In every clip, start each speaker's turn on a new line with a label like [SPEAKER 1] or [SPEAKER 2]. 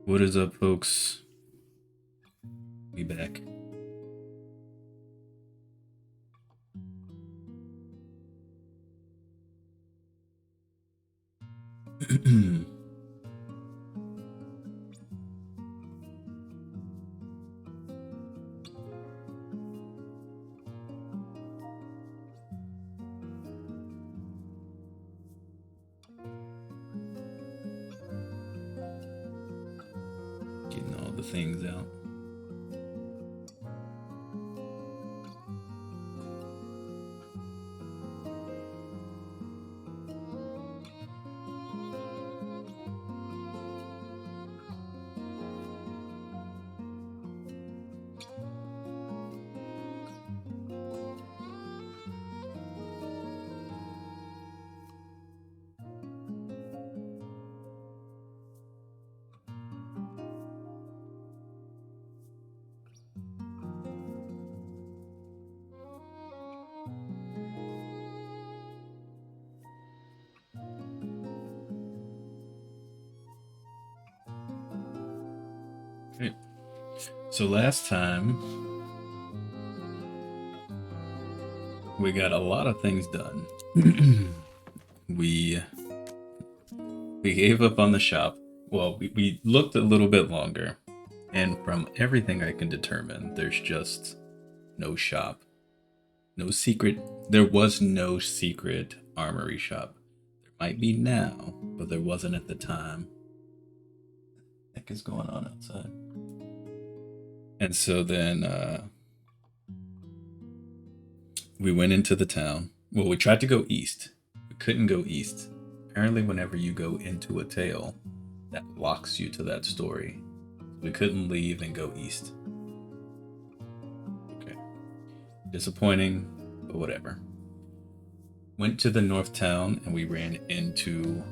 [SPEAKER 1] What is up, folks? We back. Getting all the things out. Okay. So last time we got a lot of things done. we we gave up on the shop. Well, we looked a little bit longer, and from everything I can determine, there's just no shop. No secret. There was no secret armory shop. There might be now, but there wasn't at the time. What the heck is going on outside? And so then we went into the town. Well, we tried to go east. We couldn't go east. Apparently, whenever you go into a tale, that locks you to that story. We couldn't leave and go east. Okay. Disappointing, but whatever. Went to the north town and we ran into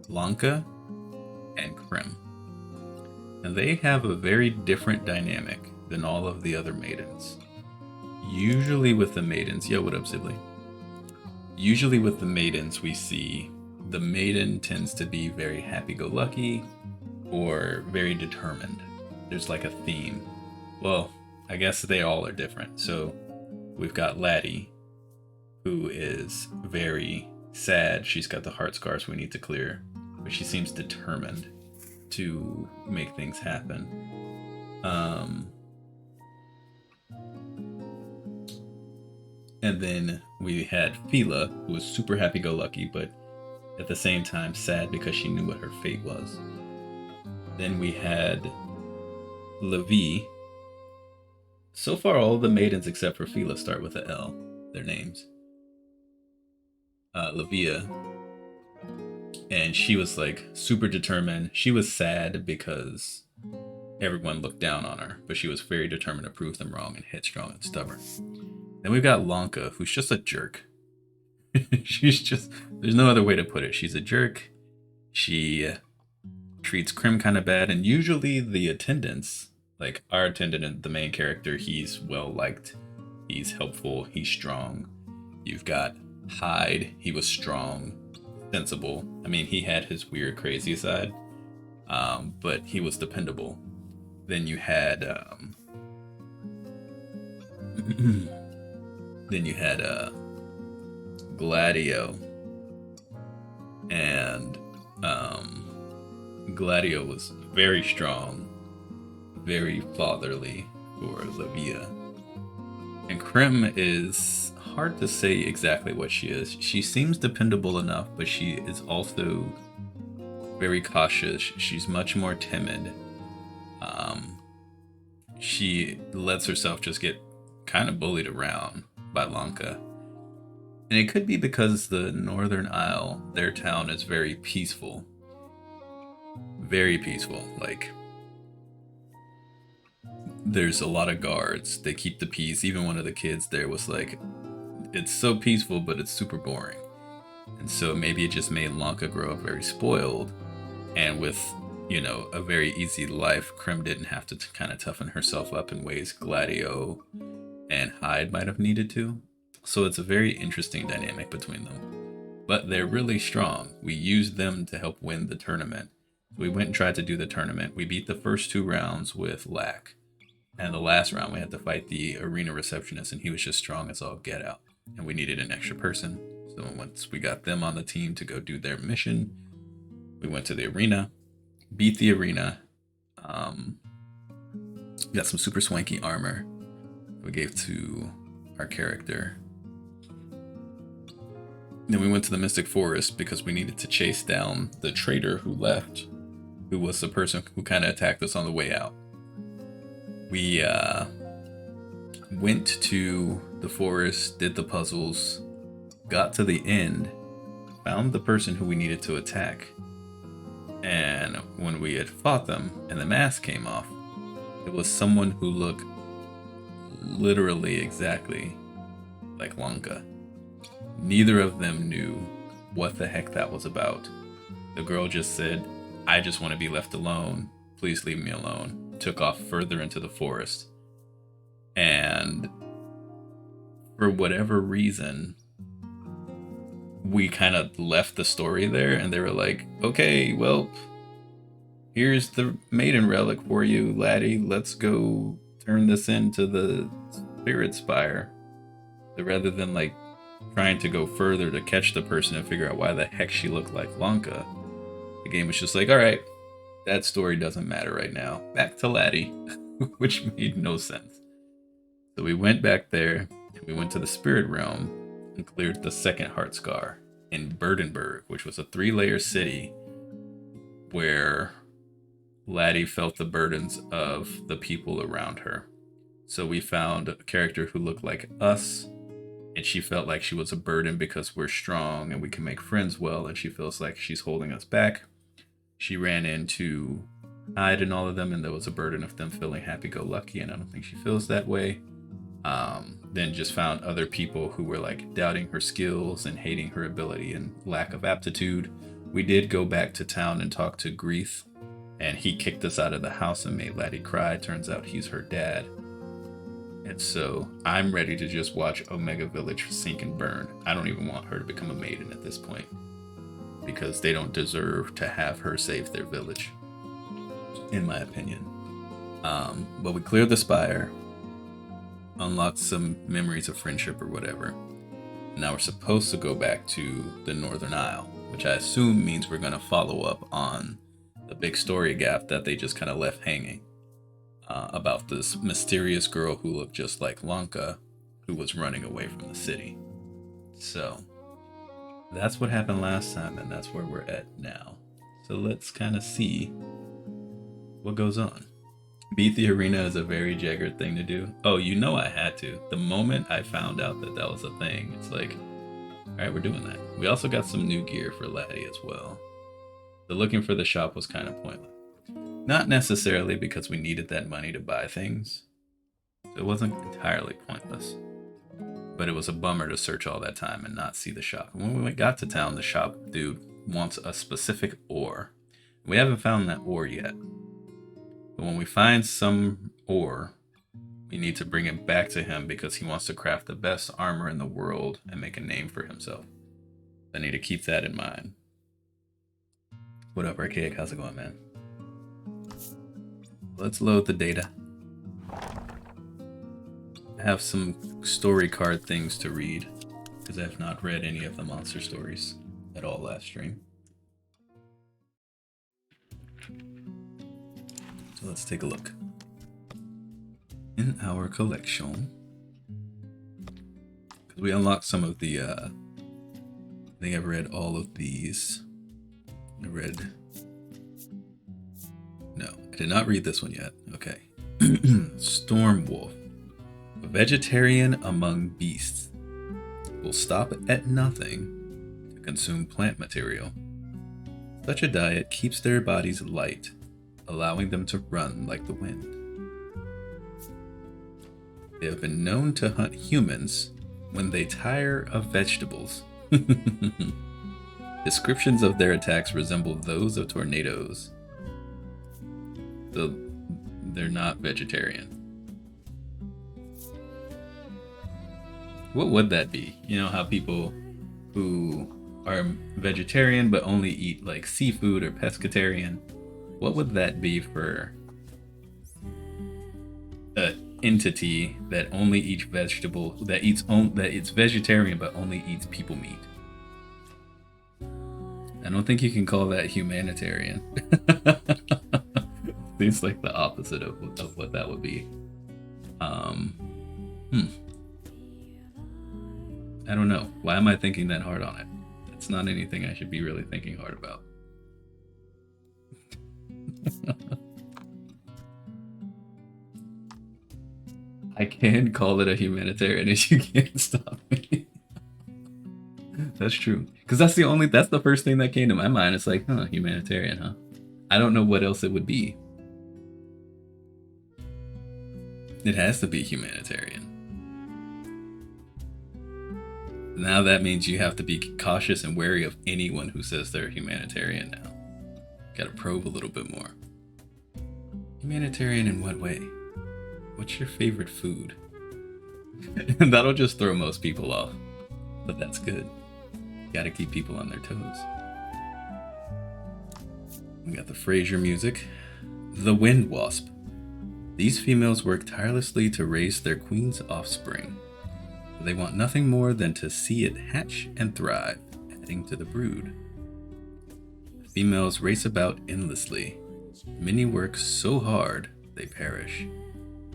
[SPEAKER 1] Lanka and Krim. And they have a very different dynamic than all of the other maidens. Usually with the maidens, yo, what up, Sibley? Usually with the maidens, we see the maiden tends to be very happy-go-lucky or very determined. There's like a theme. Well, I guess they all are different. So we've got Laty, who is very sad. She's got the heart scars we need to clear, but she seems determined to make things happen. And then we had Fila, who was super happy-go-lucky, but at the same time sad because she knew what her fate was. Then we had Laty. So far, all the maidens except for Fila start with a L, their names. Lavia. And she was like super determined. She was sad because everyone looked down on her, but she was very determined to prove them wrong and headstrong and stubborn. Then we've got Lanka, who's just a jerk. She's just, there's no other way to put it. She's a jerk. She treats Krim kind of bad, and usually the attendants, like our attendant, the main character, he's well liked. He's helpful. He's strong. You've got Hyde. He was strong, sensible. I mean, he had his weird, crazy side, but he was dependable. Then you had, Gladio, and Gladio was very strong, very fatherly for Lavia. And Krim is hard to say exactly what she is. She seems dependable enough, but she is also very cautious. She's much more timid. She lets herself just get kind of bullied around by Lanka. And it could be because the Northern Isle, their town is very peaceful. Very peaceful. Like, there's a lot of guards. They keep the peace. Even one of the kids there was like, it's so peaceful, but it's super boring. And so maybe it just made Lanka grow up very spoiled. And with, a very easy life, Krim didn't have to kind of toughen herself up in ways Gladio and Hyde might have needed to. So it's a very interesting dynamic between them. but they're really strong. We used them to help win the tournament. We went and tried to do the tournament. We beat the first 2 rounds with Lack. And the last round, we had to fight the arena receptionist, and he was just strong as all get out. And we needed an extra person. So once we got them on the team to go do their mission, we went to the arena, beat the arena, got some super swanky armor we gave to our character. Then we went to the Mystic Forest because we needed to chase down the traitor who left, who was the person who kind of attacked us on the way out. We went to the forest, did the puzzles, got to the end, found the person who we needed to attack. And when we had fought them and the mask came off, it was someone who looked literally exactly like Lanka. Neither of them knew what the heck that was about. The girl just said, "I just want to be left alone. Please leave me alone." Took off further into the forest. And for whatever reason, we kind of left the story there, and they were like, "Okay, well, here's the Maiden relic for you, Laty. Let's go turn this into the Spirit Spire." So rather than like trying to go further to catch the person and figure out why the heck she looked like Lanka, the game was just like, "All right, that story doesn't matter right now. Back to Laty," which made no sense. So we went back there, and we went to the Spirit Realm and cleared the second Heart Scar in Burdenberg, which was a 3-layer city where Laty felt the burdens of the people around her. So we found a character who looked like us, and she felt like she was a burden because we're strong and we can make friends well, and she feels like she's holding us back. She ran into Hyde and all of them, and there was a burden of them feeling happy-go-lucky, and I don't think she feels that way. Then just found other people who were like doubting her skills and hating her ability and lack of aptitude. We did go back to town and talk to Grief, and he kicked us out of the house and made Laty cry. Turns out he's her dad. And so I'm ready to just watch Omega Village sink and burn. I don't even want her to become a maiden at this point, because they don't deserve to have her save their village, in my opinion. But we cleared the spire, unlocked some memories of friendship or whatever. And now we're supposed to go back to the Northern Isle, which I assume means we're going to follow up on the big story gap that they just kind of left hanging, about this mysterious girl who looked just like Lanka, who was running away from the city. So that's what happened last time, and that's where we're at now. So let's kind of see what goes on. Beat the arena is a very Jagger thing to do. Oh, you know I had to. The moment I found out that that was a thing, it's like, alright, we're doing that. We also got some new gear for Laty as well. The looking for the shop was kind of pointless. Not necessarily because we needed that money to buy things. So it wasn't entirely pointless. But it was a bummer to search all that time and not see the shop. And when we got to town, the shop dude wants a specific ore. We haven't found that ore yet. But when we find some ore, we need to bring it back to him because he wants to craft the best armor in the world and make a name for himself. I need to keep that in mind. What up, Archaic? How's it going, man? Let's load the data. I have some story card things to read because I have not read any of the monster stories at all last stream. So let's take a look. In our collection, because we unlocked some of the, I think I've read all of these. I did not read this one yet. Okay. Stormwolf. A vegetarian among beasts. Will stop at nothing to consume plant material. Such a diet keeps their bodies light, allowing them to run like the wind. They have been known to hunt humans when they tire of vegetables. Descriptions of their attacks resemble those of tornadoes. So they're not vegetarian. What would that be? You know how people who are vegetarian but only eat like seafood or pescatarian, what would that be for an entity that only eats vegetable that it's vegetarian but only eats people meat? I don't think you can call that humanitarian. Seems like the opposite of what that would be. I don't know. Why am I thinking that hard on it? It's not anything I should be really thinking hard about. I can call it a humanitarian if you can't stop me. That's true. Because that's the first thing that came to my mind. It's like, humanitarian, huh? I don't know what else it would be. It has to be humanitarian. Now that means you have to be cautious and wary of anyone who says they're humanitarian now. Gotta probe a little bit more. Humanitarian in what way? What's your favorite food? That'll just throw most people off. But that's good. Gotta keep people on their toes. We got the Frasier music. The Wind Wasp. These females work tirelessly to raise their queen's offspring. They want nothing more than to see it hatch and thrive, adding to the brood. Females race about endlessly. Many work so hard they perish.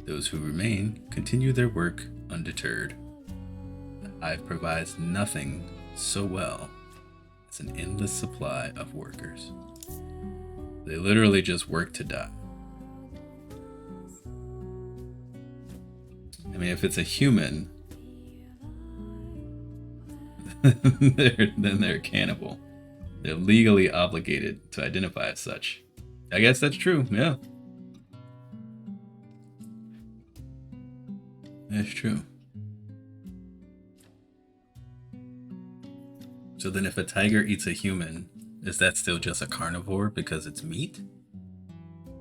[SPEAKER 1] Those who remain continue their work undeterred. The hive provides nothing so well as an endless supply of workers. They literally just work to die. I mean, if it's a human, then they're a cannibal. They're legally obligated to identify as such. I guess that's true, yeah. That's true. So then if a tiger eats a human, is that still just a carnivore because it's meat?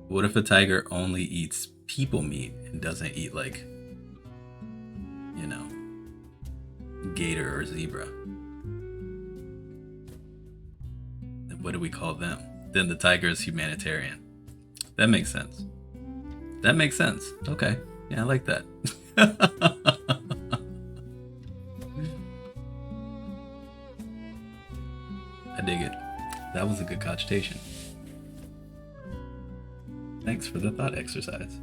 [SPEAKER 1] What if a tiger only eats people meat and doesn't eat like, gator or zebra? Then what do we call them? Then the tiger is humanitarian. That makes sense. That makes sense. Okay. Yeah, I like that. I dig it. That was a good cogitation. Thanks for the thought exercise.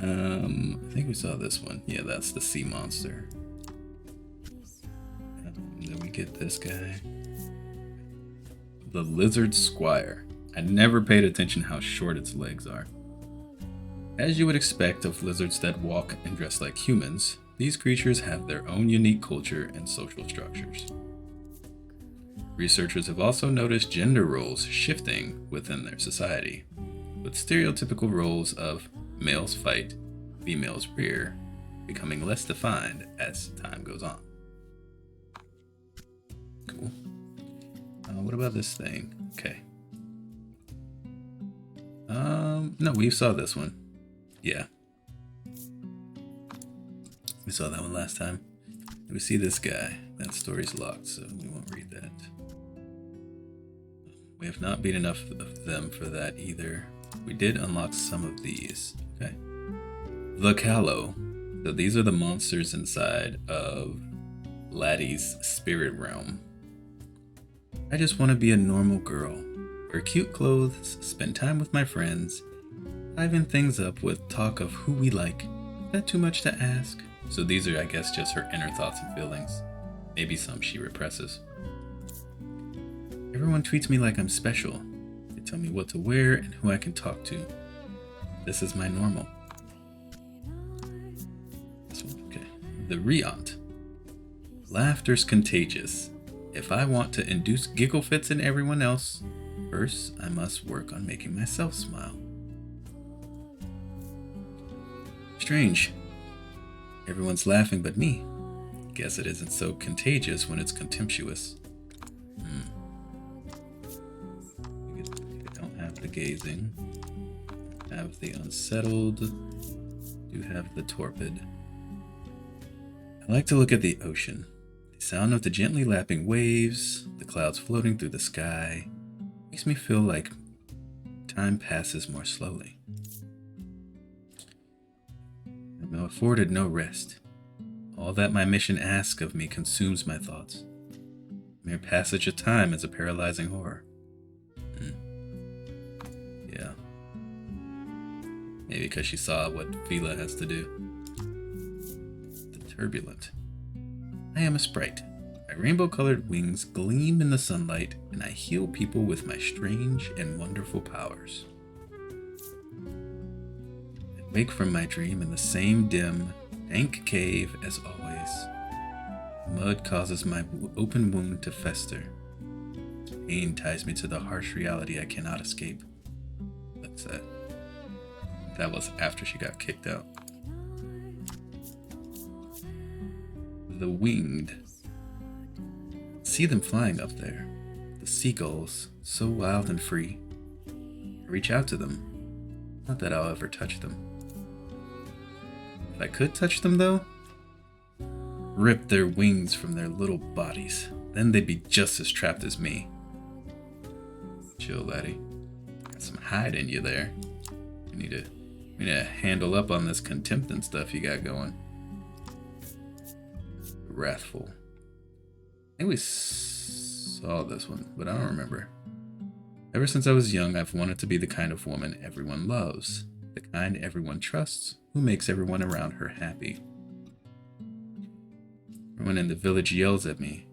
[SPEAKER 1] I think we saw this one. Yeah, that's the sea monster. Then we get this guy. The lizard squire. I never paid attention how short its legs are. As you would expect of lizards that walk and dress like humans, these creatures have their own unique culture and social structures. Researchers have also noticed gender roles shifting within their society, with stereotypical roles of males fight, females rear, becoming less defined as time goes on. Cool. What about this thing? Okay. No, we saw this one. Yeah. We saw that one last time. We see this guy. That story's locked, so we won't read that. We have not beat enough of them for that either. We did unlock some of these. Okay. The Callow. So these are the monsters inside of Laty's spirit realm. I just want to be a normal girl. Wear cute clothes, spend time with my friends, liven things up with talk of who we like. Is that too much to ask? So these are, I guess, just her inner thoughts and feelings. Maybe some she represses. Everyone treats me like I'm special. They tell me what to wear and who I can talk to. This is my normal. This one, okay. The Riant. Laughter's contagious. If I want to induce giggle fits in everyone else, first I must work on making myself smile. Strange. Everyone's laughing but me. Guess it isn't so contagious when it's contemptuous. We don't have the gazing. Have the unsettled. Do have the torpid. I like to look at the ocean. The sound of the gently lapping waves, the clouds floating through the sky, makes me feel like time passes more slowly. I'm afforded no rest. All that my mission asks of me consumes my thoughts. Mere passage of time is a paralyzing horror. Yeah. Maybe because she saw what Fila has to do. The turbulent. I am a sprite. My rainbow-colored wings gleam in the sunlight, and I heal people with my strange and wonderful powers. I wake from my dream in the same dim, dank cave as always. Mud causes my open wound to fester. Pain ties me to the harsh reality I cannot escape. That's that. That was after she got kicked out. The winged. See them flying up there. The seagulls, so wild and free. I reach out to them. Not that I'll ever touch them. If I could touch them though, rip their wings from their little bodies. Then they'd be just as trapped as me. Chill, laddie. Got some hide in you there. We need to handle up on this contempt and stuff you got going. Wrathful. I think we saw this one, but I don't remember. Ever since I was young, I've wanted to be the kind of woman everyone loves. The kind everyone trusts, who makes everyone around her happy. Everyone in the village yells at me.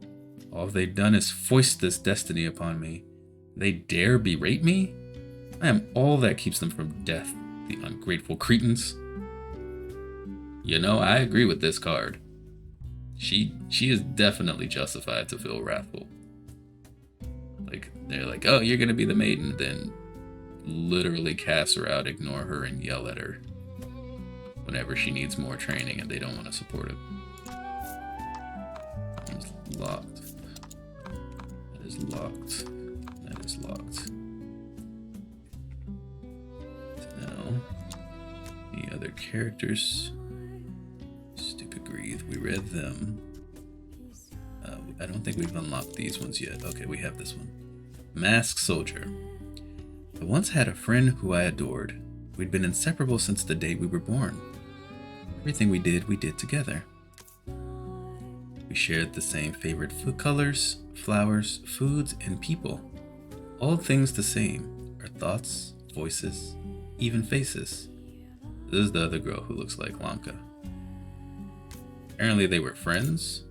[SPEAKER 1] All they've done is foist this destiny upon me. They dare berate me? I am all that keeps them from death, the ungrateful cretins. You know, I agree with this card. She is definitely justified to feel wrathful. Like, they're like, oh, you're gonna be the maiden, then literally cast her out, ignore her, and yell at her whenever she needs more training and they don't want to support it. It's locked. That is locked. That is locked. Now, the other characters. Stupid Greed. We read them. I don't think we've unlocked these ones yet. Okay, we have this one. Masked Soldier. I once had a friend who I adored. We'd been inseparable since the day we were born. Everything we did together. We shared the same favorite food colors, flowers, foods, and people. All things the same. Our thoughts, voices, even faces. This is the other girl who looks like Lanka. Apparently they were friends.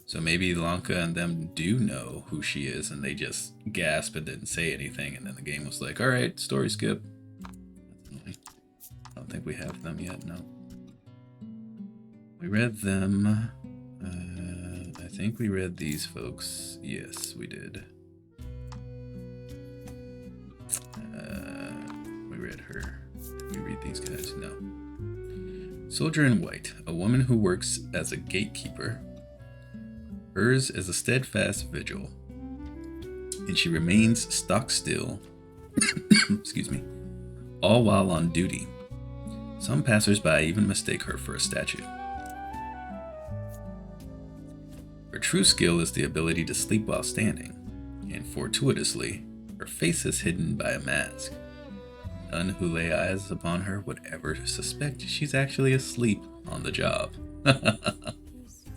[SPEAKER 1] So maybe Lanka and them do know who she is and they just gasped and didn't say anything, and then the game was like, alright, story skip. I don't think we have them yet, no. We read them. I think we read these folks. Yes, we did. We read her. Did we read these guys? No. Soldier in White, a woman who works as a gatekeeper. Hers is a steadfast vigil, and she remains stock still, excuse me, all while on duty. Some passersby even mistake her for a statue. Her true skill is the ability to sleep while standing, and fortuitously, her face is hidden by a mask. None who lay eyes upon her would ever suspect she's actually asleep on the job.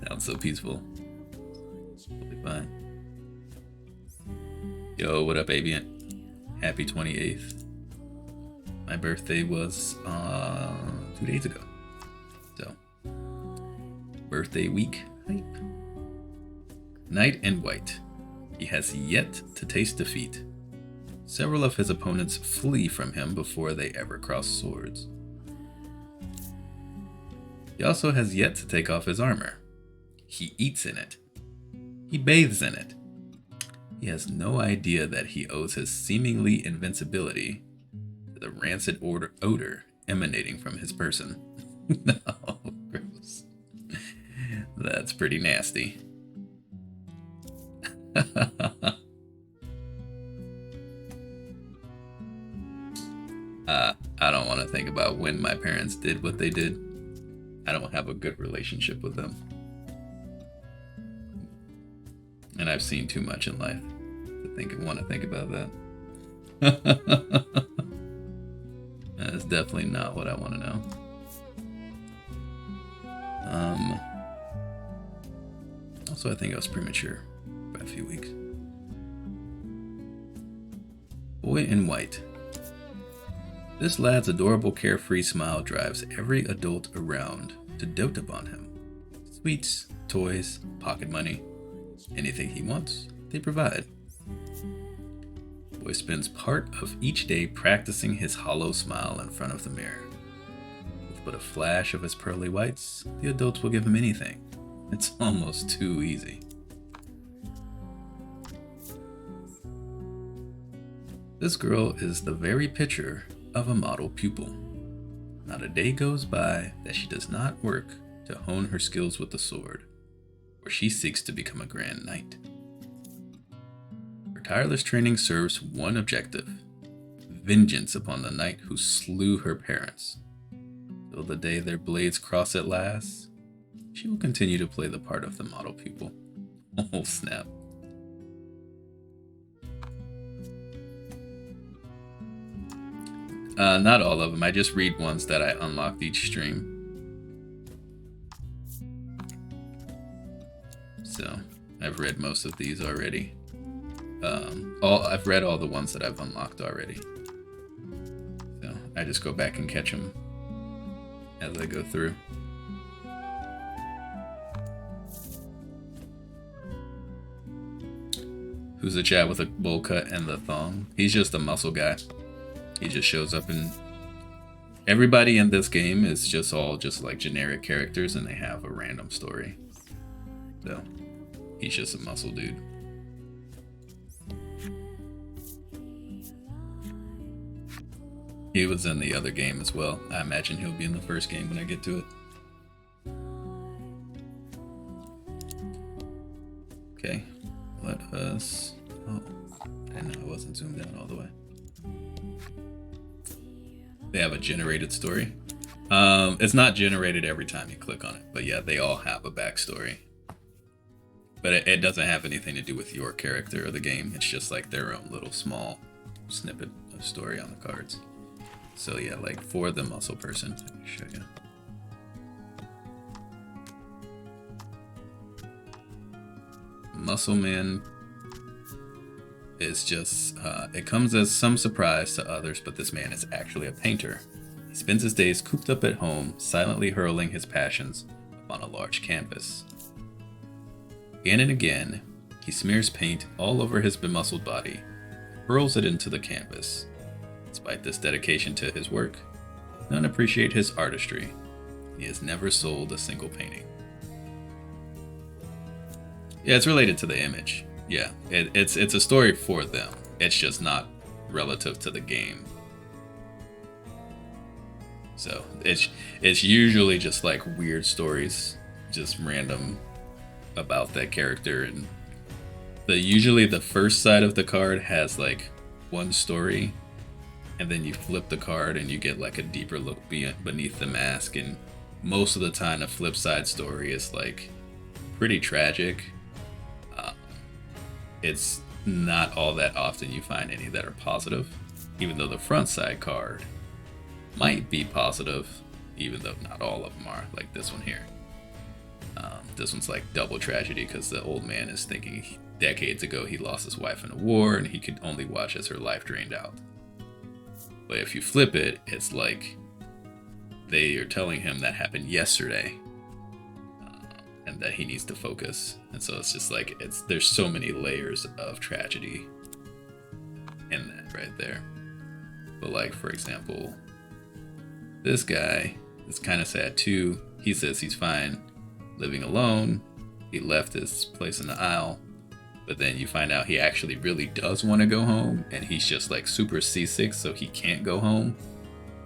[SPEAKER 1] Sounds so peaceful. Totally fine. Yo, what up, Aviant? Happy 28th. My birthday was 2 days ago. So, birthday week hype. Knight in White. He has yet to taste defeat. Several of his opponents flee from him before they ever cross swords. He also has yet to take off his armor. He eats in it. He bathes in it. He has no idea that he owes his seemingly invincibility to the rancid odor emanating from his person. No, gross. That's pretty nasty. I don't want to think about when my parents did what they did. I don't have a good relationship with them. And I've seen too much in life to want to think about that. That's definitely not what I want to know. Also, I think I was premature by a few weeks. Boy in White. This lad's adorable carefree smile drives every adult around to dote upon him. Sweets, toys, pocket money, anything he wants, they provide. Boy spends part of each day practicing his hollow smile in front of the mirror. With but a flash of his pearly whites, the adults will give him anything. It's almost too easy. This girl is the very picture of a model pupil. Not a day goes by that she does not work to hone her skills with the sword, where she seeks to become a grand knight. Her tireless training serves one objective: vengeance upon the knight who slew her parents. Till the day their blades cross at last, she will continue to play the part of the model pupil. Oh, snap. Not all of them. I just read ones that I unlocked each stream. So, I've read most of these already. I've read all the ones that I've unlocked already. So, I just go back and catch them as I go through. Who's the chat with a bowl cut and the thong? He's just a muscle guy. He just shows up, and everybody in this game is just all just like generic characters, and they have a random story. So he's just a muscle dude. He was in the other game as well. I imagine he'll be in the first game when I get to it. Okay, let us... Oh, I know I wasn't zoomed out all the way. They have a generated story. It's not generated every time you click on it, but yeah, they all have a backstory. But it doesn't have anything to do with your character or the game. It's just like their own little small snippet of story on the cards. So yeah, like for the muscle person, let me show you. Muscle Man is just, it comes as some surprise to others, but this man is actually a painter. He spends his days cooped up at home, silently hurling his passions upon a large canvas. Again and again, he smears paint all over his bemuscled body, hurls it into the canvas. Despite this dedication to his work, none appreciate his artistry. He has never sold a single painting. Yeah, it's related to the image. Yeah, it's a story for them. It's just not relative to the game. So it's usually just like weird stories, just random about that character, and usually the first side of the card has like one story, and then you flip the card and you get like a deeper look beneath the mask. And most of the time, the flip side story is like pretty tragic. It's not all that often you find any that are positive, even though the front side card might be positive, even though not all of them are, like this one here. This one's like double tragedy because the old man is thinking decades ago he lost his wife in a war and he could only watch as her life drained out. But if you flip it, it's like they are telling him that happened yesterday. And that he needs to focus. And so it's just like, there's so many layers of tragedy in that right there. But like, for example, this guy is kind of sad too. He says he's fine living alone. He left his place in the aisle, but then you find out he actually really does want to go home, and he's just like super seasick, so he can't go home.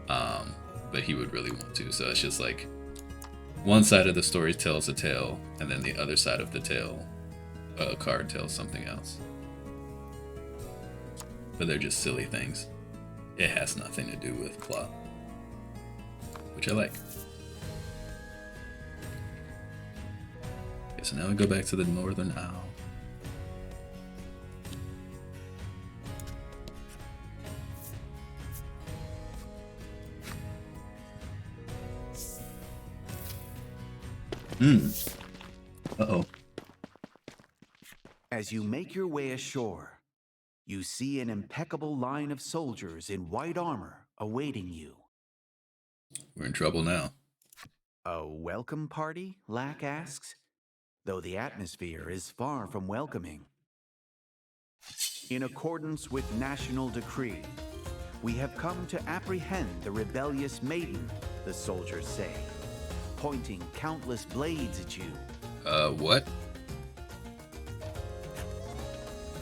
[SPEAKER 1] But he would really want to. So it's just like, one side of the story tells a tale, and then the other side of the tale, a card tells something else. But they're just silly things. It has nothing to do with plot, which I like. So now we go back to the Northern Isle. Uh-oh.
[SPEAKER 2] As you make your way ashore, you see an impeccable line of soldiers in white armor awaiting you.
[SPEAKER 1] We're in trouble now.
[SPEAKER 2] A welcome party? Lack asks, though the atmosphere is far from welcoming. In accordance with national decree, we have come to apprehend the rebellious Maiden, the soldiers say, pointing countless blades at you.
[SPEAKER 1] What?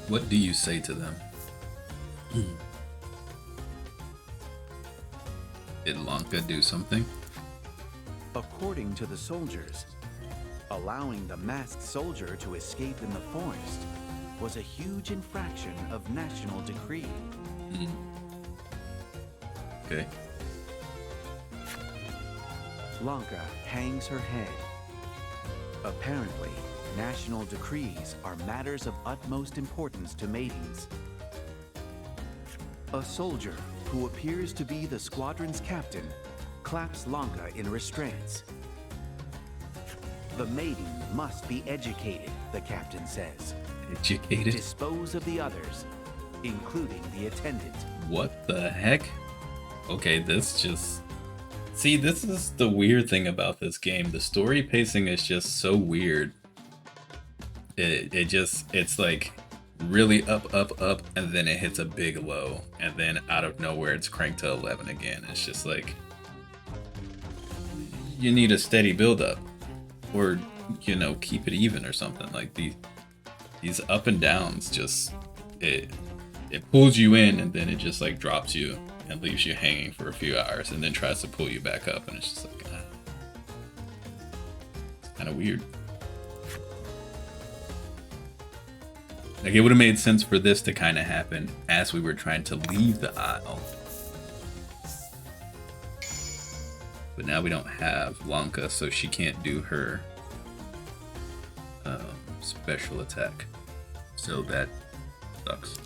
[SPEAKER 1] What do you say to them? Did Lanka do something?
[SPEAKER 2] According to the soldiers, allowing the masked soldier to escape in the forest was a huge infraction of national decree.
[SPEAKER 1] Okay.
[SPEAKER 2] Lanka hangs her head. Apparently, national decrees are matters of utmost importance to maidens. A soldier who appears to be the squadron's captain claps Lanka in restraints. The maiden must be educated, the captain says.
[SPEAKER 1] Educated?
[SPEAKER 2] Dispose of the others, including the attendant.
[SPEAKER 1] What the heck? Okay, this just... See, this is the weird thing about this game. The story pacing is just so weird. It's like really up, and then it hits a big low, and then out of nowhere it's cranked to 11 again. It's just like, you need a steady build up, or, you know, keep it even or something. Like these up and downs just, it pulls you in, and then it just like drops you and leaves you hanging for a few hours, and then tries to pull you back up, and it's just like, it's kind of weird. Like, it would have made sense for this to kind of happen as we were trying to leave the Isle. But now we don't have Lanka, so she can't do her special attack. So that sucks.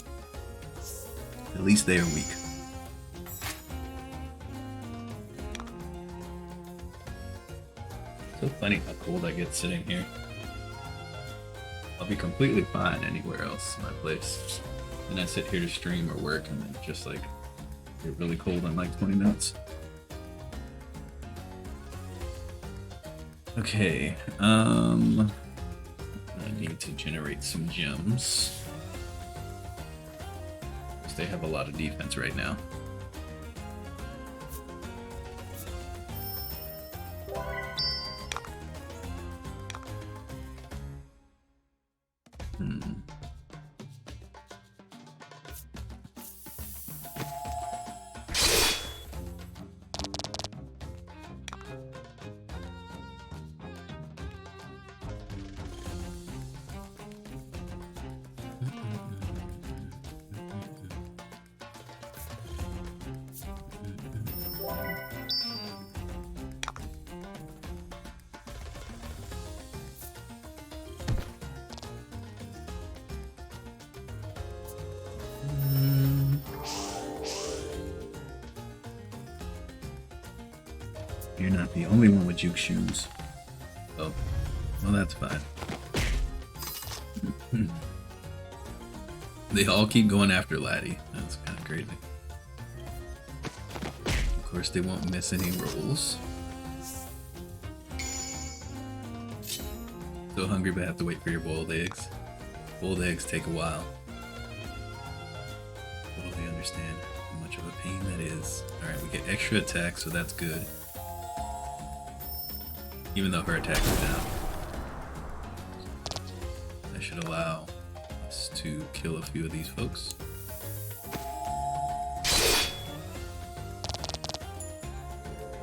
[SPEAKER 1] At least they are weak. So funny how cold I get sitting here. I'll be completely fine anywhere else in my place. And I sit here to stream or work, and then just like get really cold in like 20 minutes. Okay, I need to generate some gems. Because they have a lot of defense right now. You're not the only one with juke shoes. Oh, well, that's fine. They all keep going after Laty. That's kind of crazy. Of course, they won't miss any rolls. So hungry, but have to wait for your boiled eggs. Boiled eggs take a while. Totally understand how much of a pain that is. Alright, we get extra attack, so that's good. Even though her attack is down. That should allow us to kill a few of these folks.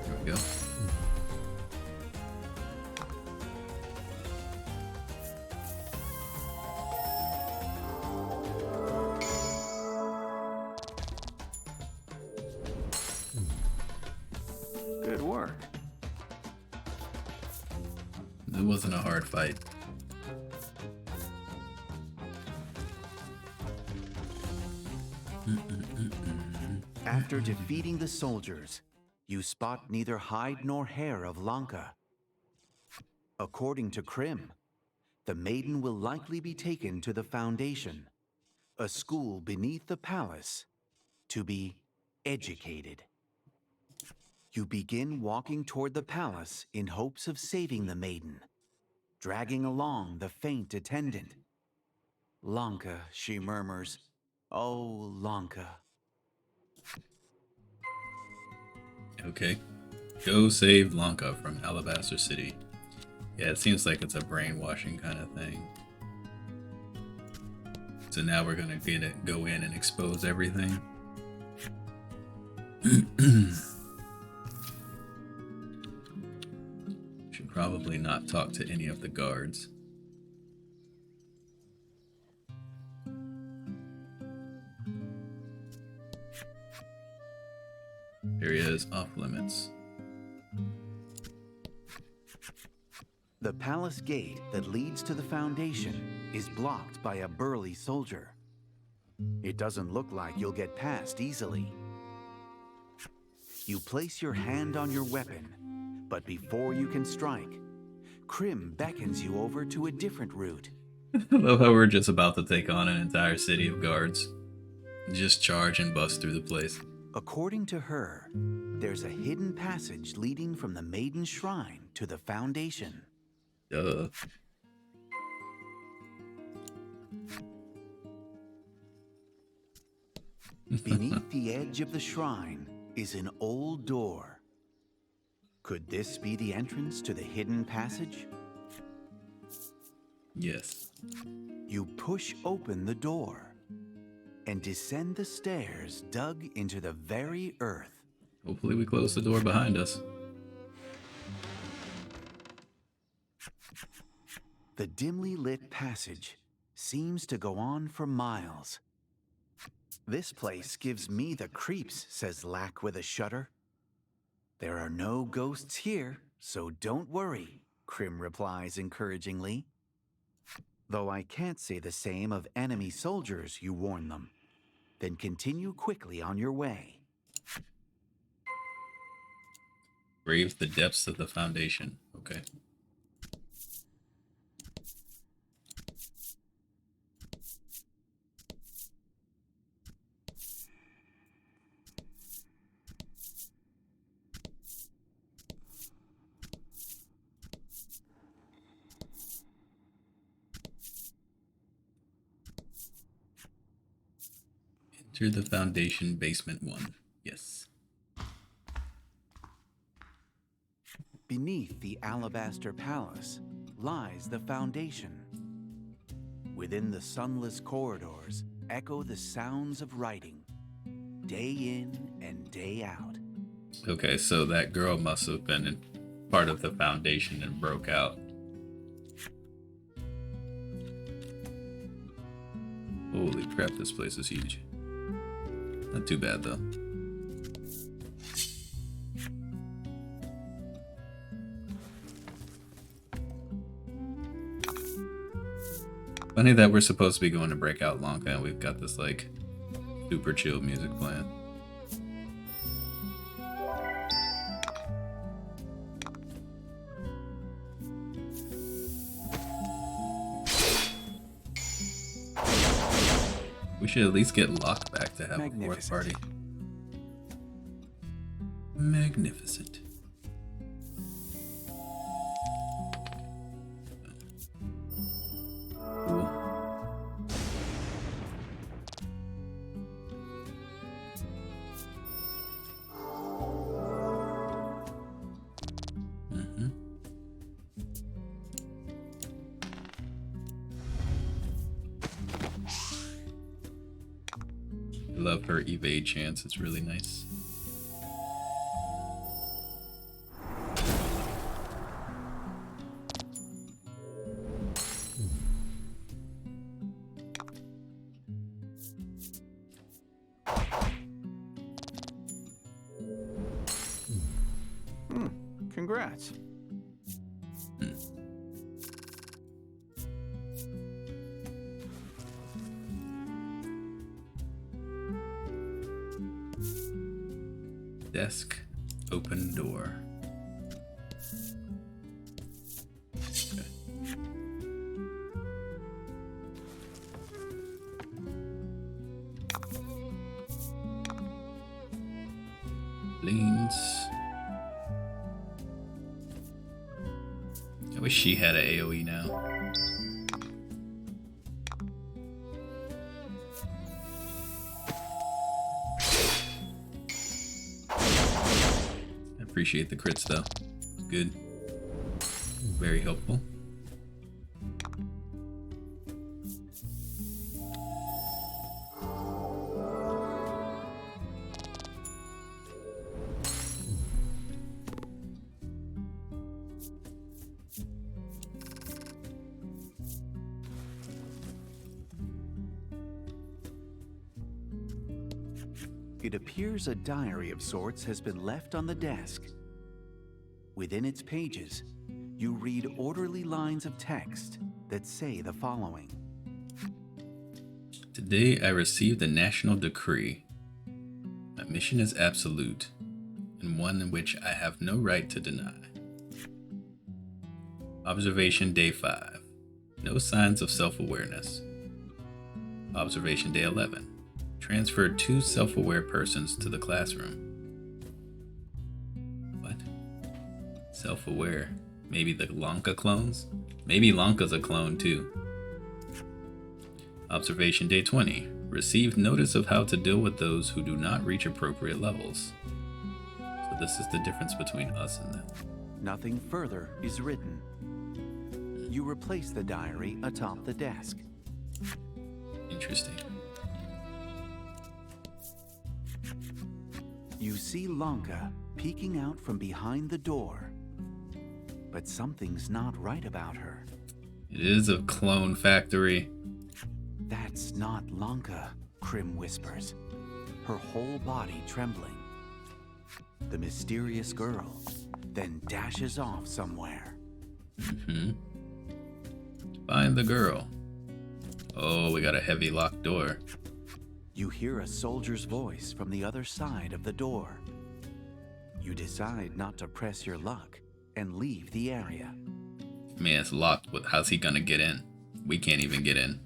[SPEAKER 1] There we go.
[SPEAKER 2] Good work.
[SPEAKER 1] It wasn't a hard fight.
[SPEAKER 2] After defeating the soldiers, you spot neither hide nor hair of Lanka. According to Krim, the maiden will likely be taken to the Foundation, a school beneath the palace, to be educated. You begin walking toward the palace in hopes of saving the maiden, dragging along the faint attendant. Lanka, she murmurs. Oh, Lanka.
[SPEAKER 1] Okay. Go save Lanka from Alabaster City. Yeah, it seems like it's a brainwashing kind of thing. So now we're gonna go in and expose everything. Should probably not talk to any of the guards. Area is off limits.
[SPEAKER 2] The palace gate that leads to the Foundation is blocked by a burly soldier. It doesn't look like you'll get past easily. You place your hand on your weapon, but before you can strike, Krim beckons you over to a different route.
[SPEAKER 1] I love how we're just about to take on an entire city of guards. Just charge and bust through the place.
[SPEAKER 2] According to her, there's a hidden passage leading from the Maiden Shrine to the Foundation.
[SPEAKER 1] Duh.
[SPEAKER 2] Beneath the edge of the shrine is an old door. Could this be the entrance to the hidden passage?
[SPEAKER 1] Yes.
[SPEAKER 2] You push open the door and descend the stairs dug into the very earth.
[SPEAKER 1] Hopefully we close the door behind us.
[SPEAKER 2] The dimly lit passage seems to go on for miles. This place gives me the creeps, says Lack with a shudder. There are no ghosts here, so don't worry, Krim replies encouragingly. Though I can't say the same of enemy soldiers, you warn them. Then continue quickly on your way.
[SPEAKER 1] Brave the depths of the Foundation. Okay. Enter the Foundation Basement 1. Yes.
[SPEAKER 2] Beneath the Alabaster Palace lies the Foundation. Within the sunless corridors echo the sounds of writing, day in and day out.
[SPEAKER 1] Okay, so that girl must have been part of the Foundation and broke out. Holy crap, this place is huge. Not too bad, though. Funny that we're supposed to be going to break out Lanka and we've got this, like, super chill music playing. We should at least get Locke back to have a fourth party. Magnificent. Cool. I love her evade chance, it's really nice.
[SPEAKER 2] Congrats.
[SPEAKER 1] Desk, open door. Okay. Leans. I wish she had an AoE now. I appreciate the crits though. Good. Very helpful.
[SPEAKER 2] It appears a diary of sorts has been left on the desk. Within its pages, you read orderly lines of text that say the following.
[SPEAKER 1] Today I received a national decree. My mission is absolute, and one in which I have no right to deny. Observation Day 5. No signs of self-awareness. Observation Day 11. Transferred 2 self-aware persons to the classroom. What? Self-aware? Maybe the Lanka clones? Maybe Lanka's a clone too. Observation Day 20. Received notice of how to deal with those who do not reach appropriate levels. So this is the difference between us and them.
[SPEAKER 2] Nothing further is written. You replace the diary atop the desk.
[SPEAKER 1] Interesting.
[SPEAKER 2] You see Lanka peeking out from behind the door. But something's not right about her.
[SPEAKER 1] It is a clone factory.
[SPEAKER 2] That's not Lanka, Krim whispers, her whole body trembling. The mysterious girl then dashes off somewhere.
[SPEAKER 1] Find the girl. Oh, we got a heavy locked door.
[SPEAKER 2] You hear a soldier's voice from the other side of the door. You decide not to press your luck and leave the area.
[SPEAKER 1] Man, it's locked. How's he gonna get in? We can't even get in.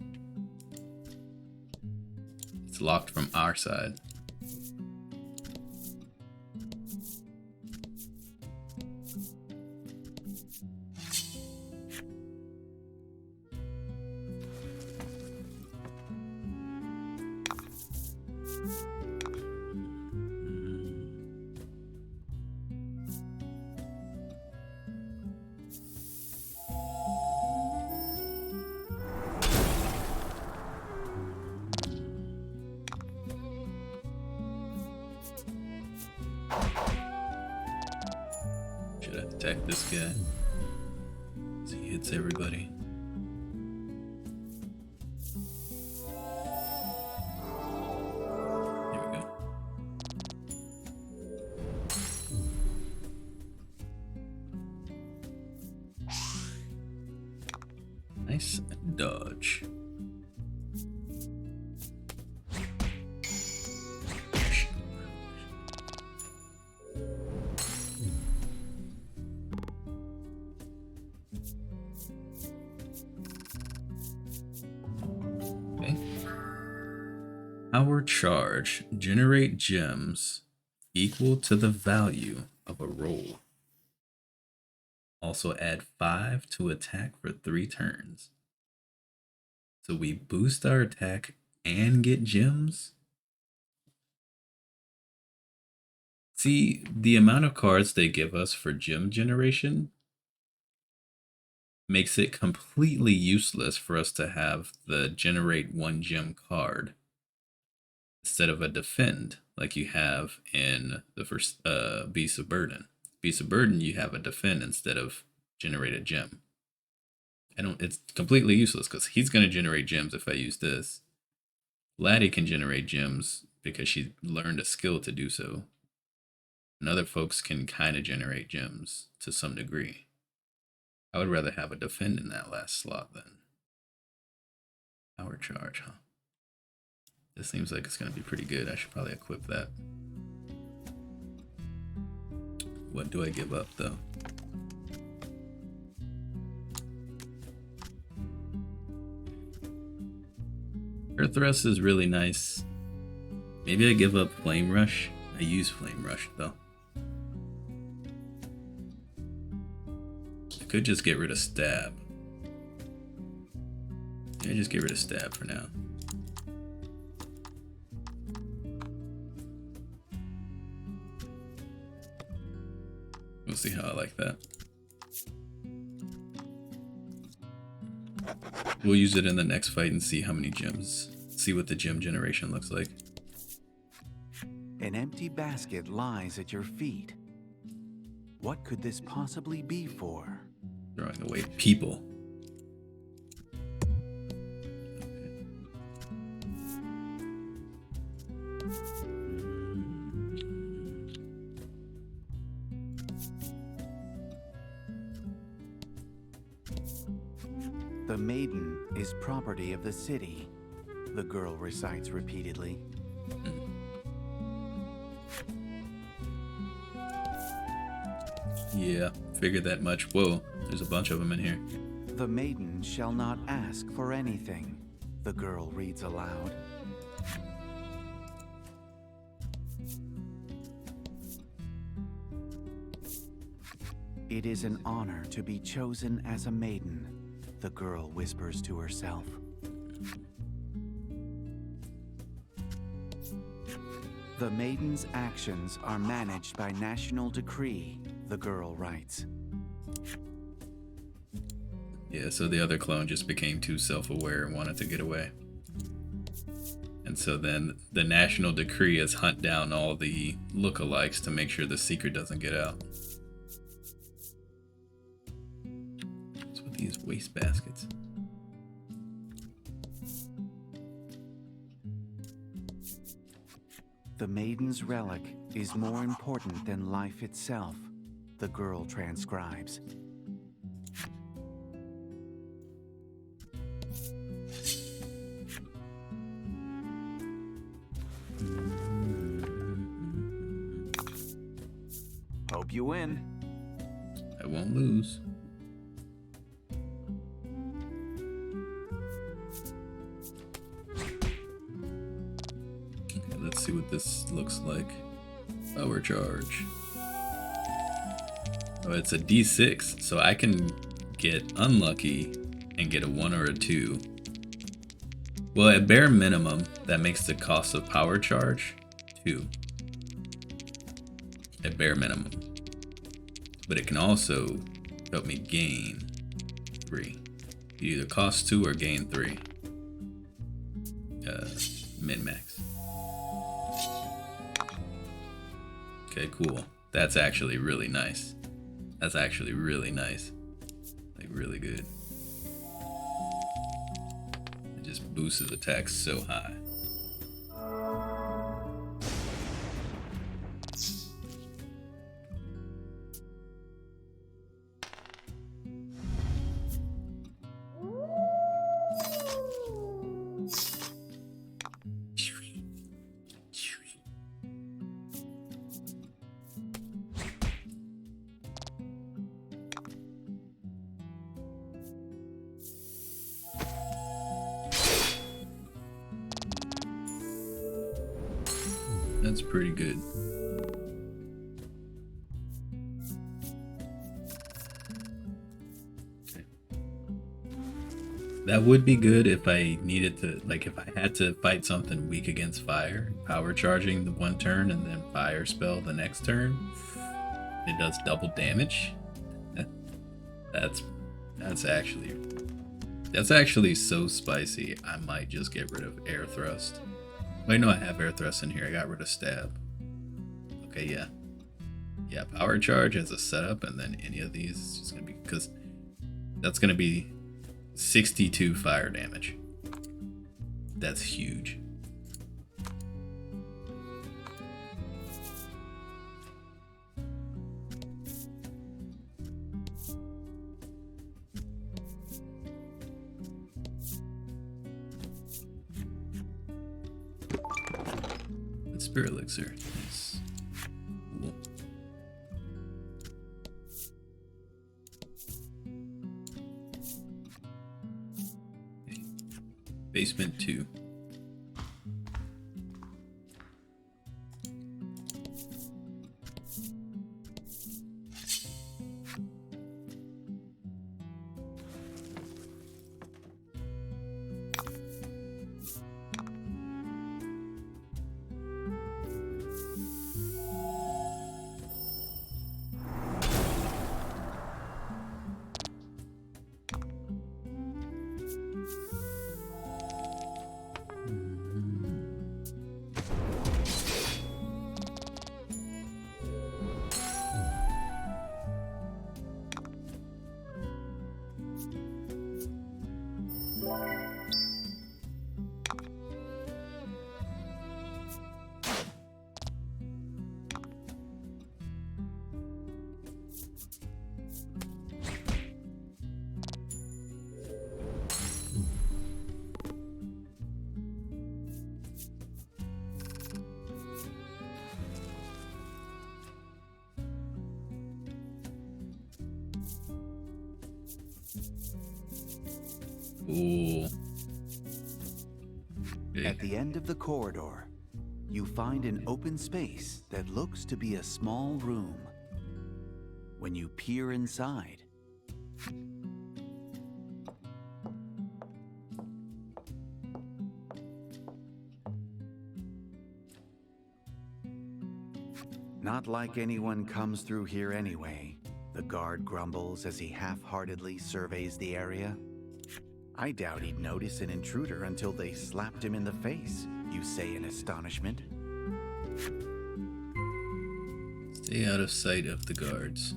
[SPEAKER 1] It's locked from our side. Should I attack this guy? So he hits everybody. There we go. Nice dodge. Our charge, generate gems equal to the value of a roll. Also add 5 to attack for 3 turns. So we boost our attack and get gems? See, the amount of cards they give us for gem generation makes it completely useless for us to have the generate 1 gem card instead of a defend like you have in the first Beast of Burden. Beast of Burden, you have a defend instead of generate a gem. It's completely useless because he's going to generate gems if I use this. Laty can generate gems because she learned a skill to do so. And other folks can kind of generate gems to some degree. I would rather have a defend in that last slot then. Power charge, huh? This seems like it's going to be pretty good. I should probably equip that. What do I give up though? Air Thrust is really nice. Maybe I give up Flame Rush. I use Flame Rush though. I could just get rid of Stab. Yeah, just get rid of Stab for now. We'll see how I like that. We'll use it in the next fight and see how many gems. See what the gem generation looks like.
[SPEAKER 2] An empty basket lies at your feet. What could this possibly be for?
[SPEAKER 1] Throwing away people.
[SPEAKER 2] The Maiden is property of the city, the girl recites repeatedly.
[SPEAKER 1] Yeah, figured that much. Whoa, there's a bunch of them in here.
[SPEAKER 2] The maiden shall not ask for anything, the girl reads aloud. It is an honor to be chosen as a maiden, the girl whispers to herself. The maiden's actions are managed by national decree, the girl writes.
[SPEAKER 1] Yeah, so the other clone just became too self-aware and wanted to get away. And so then the national decree is hunt down all the lookalikes to make sure the secret doesn't get out. What's with these waste baskets?
[SPEAKER 2] The maiden's relic is more important than life itself, the girl transcribes. Hope you win.
[SPEAKER 1] I won't lose. Okay, let's see what this looks like. Power charge. Oh, it's a D6, so I can get unlucky and get a 1 or a 2. Well, at bare minimum, that makes the cost of power charge 2. At bare minimum. But it can also help me gain 3. You either cost 2 or gain 3. Min-max. Okay, cool. That's actually really nice. That's actually really nice. Like, really good. It just boosts his attacks so high. That's pretty good. Okay. That would be good if I needed to, like if I had to fight something weak against fire, power charging the one turn and then fire spell the next turn. It does double damage. That's actually so spicy. I might just get rid of air thrust. Wait, no, I have air thrust in here. I got rid of stab. Okay, yeah. Yeah, power charge as a setup, and then any of these is just gonna be, because that's gonna be 62 fire damage. That's huge. Spirit elixir. Nice. Cool. Basement 2. Ooh. Okay.
[SPEAKER 2] At the end of the corridor, you find an open space that looks to be a small room. When you peer inside, not like anyone comes through here anyway, the guard grumbles as he half-heartedly surveys the area. I doubt he'd notice an intruder until they slapped him in the face, you say in astonishment.
[SPEAKER 1] Stay out of sight of the guards.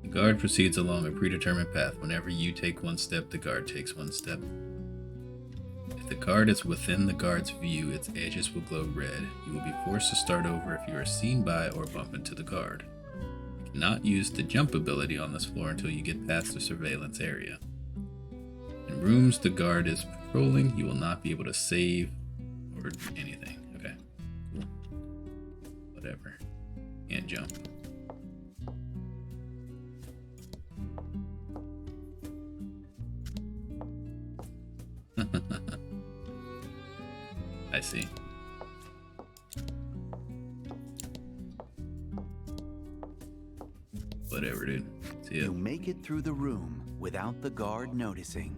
[SPEAKER 1] The guard proceeds along a predetermined path. Whenever you take one step, the guard takes one step. If the guard is within the guard's view, its edges will glow red. You will be forced to start over if you are seen by or bump into the guard. You cannot use the jump ability on this floor until you get past the surveillance area. In rooms the guard is patrolling, you will not be able to save or do anything. Okay, cool. Whatever. And jump. I see. Whatever, dude. See ya.
[SPEAKER 2] You make it through the room without the guard noticing.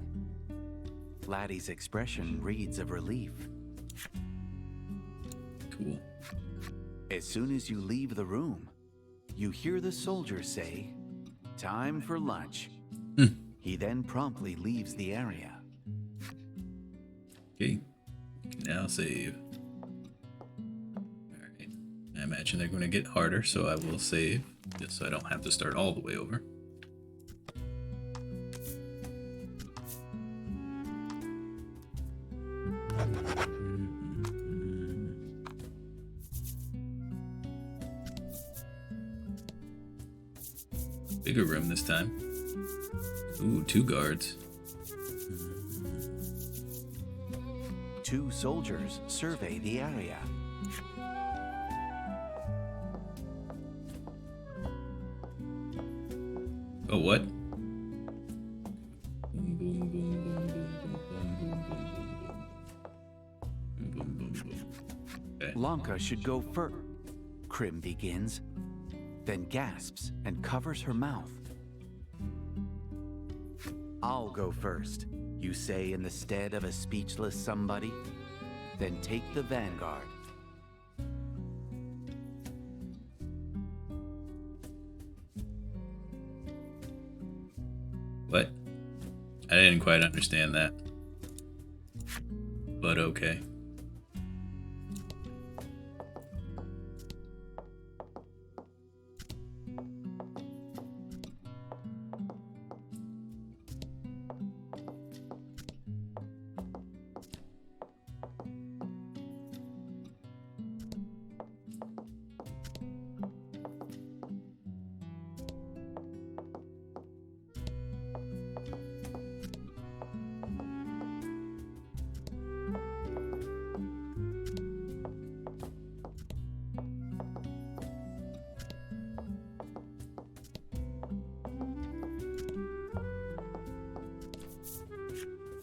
[SPEAKER 2] Laty's expression reads of relief.
[SPEAKER 1] Cool.
[SPEAKER 2] As soon as you leave the room, you hear the soldier say, "Time for lunch." He then promptly leaves the area.
[SPEAKER 1] Okay. Now save. Alright. I imagine they're going to get harder, so I will save, just so I don't have to start all the way over. Bigger room this time. Ooh, 2 guards.
[SPEAKER 2] Two soldiers survey the area.
[SPEAKER 1] Oh, what? Boom, boom, boom, boom, boom, boom, boom, boom, boom, boom, boom, boom, boom. Okay.
[SPEAKER 2] Lanka should go first. Krim begins, then gasps and covers her mouth. "I'll go first," you say in the stead of a speechless somebody. Then take the vanguard.
[SPEAKER 1] What? I didn't quite understand that. But okay.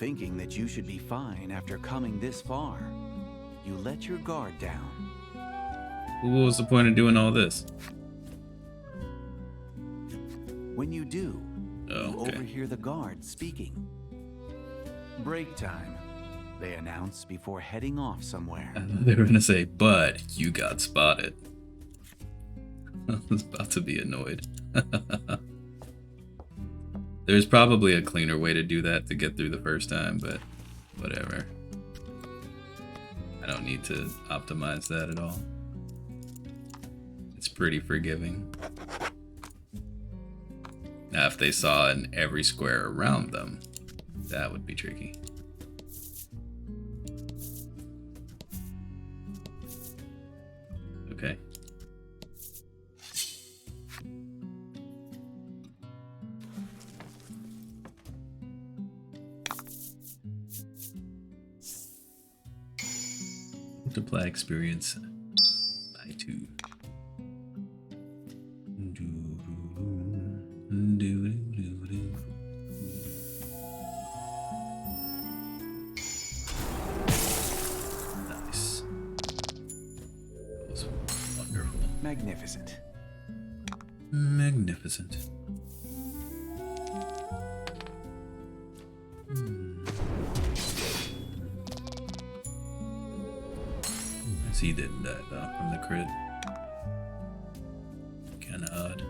[SPEAKER 2] Thinking that you should be fine after coming this far, you let your guard down.
[SPEAKER 1] What was the point of doing all this?
[SPEAKER 2] When you do,
[SPEAKER 1] Oh,
[SPEAKER 2] you
[SPEAKER 1] okay.
[SPEAKER 2] overhear the guard speaking. Break time, they announce before heading off somewhere.
[SPEAKER 1] I thought they were gonna say, but you got spotted. I was about to be annoyed. There's probably a cleaner way to do that to get through the first time, but whatever. I don't need to optimize that at all. It's pretty forgiving. Now, if they saw in every square around them, that would be tricky. Okay. Multiply experience by 2. Nice. That was wonderful.
[SPEAKER 2] Magnificent.
[SPEAKER 1] Magnificent. He didn't die though from the crit. Kinda odd.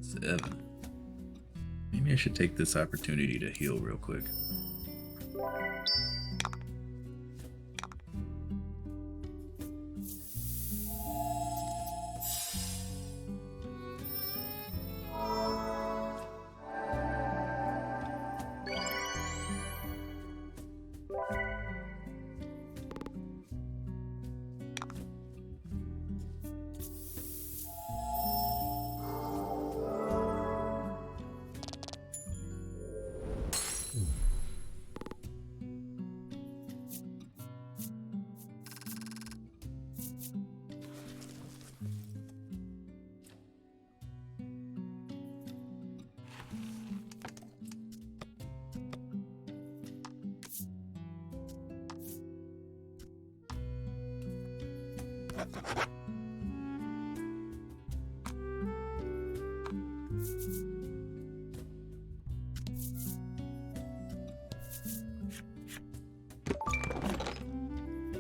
[SPEAKER 1] Seven. Maybe I should take this opportunity to heal real quick.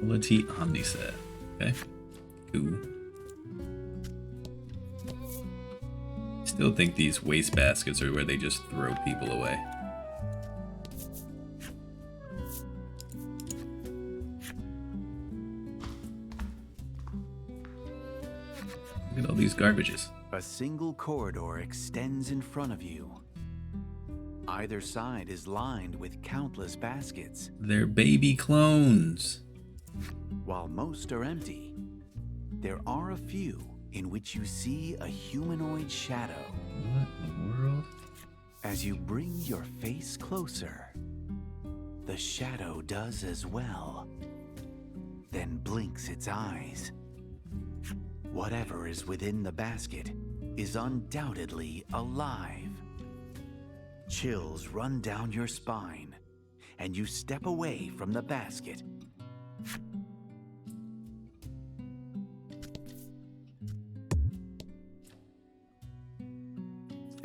[SPEAKER 1] Laty Omniset. Okay. Cool. Still think these waste baskets are where they just throw people away. Look at all these garbages.
[SPEAKER 2] A single corridor extends in front of you. Either side is lined with countless baskets.
[SPEAKER 1] They're baby clones.
[SPEAKER 2] While most are empty, there are a few in which you see a humanoid shadow.
[SPEAKER 1] What in the world?
[SPEAKER 2] As you bring your face closer, the shadow does as well, then blinks its eyes. Whatever is within the basket is undoubtedly alive. Chills run down your spine, and you step away from the basket.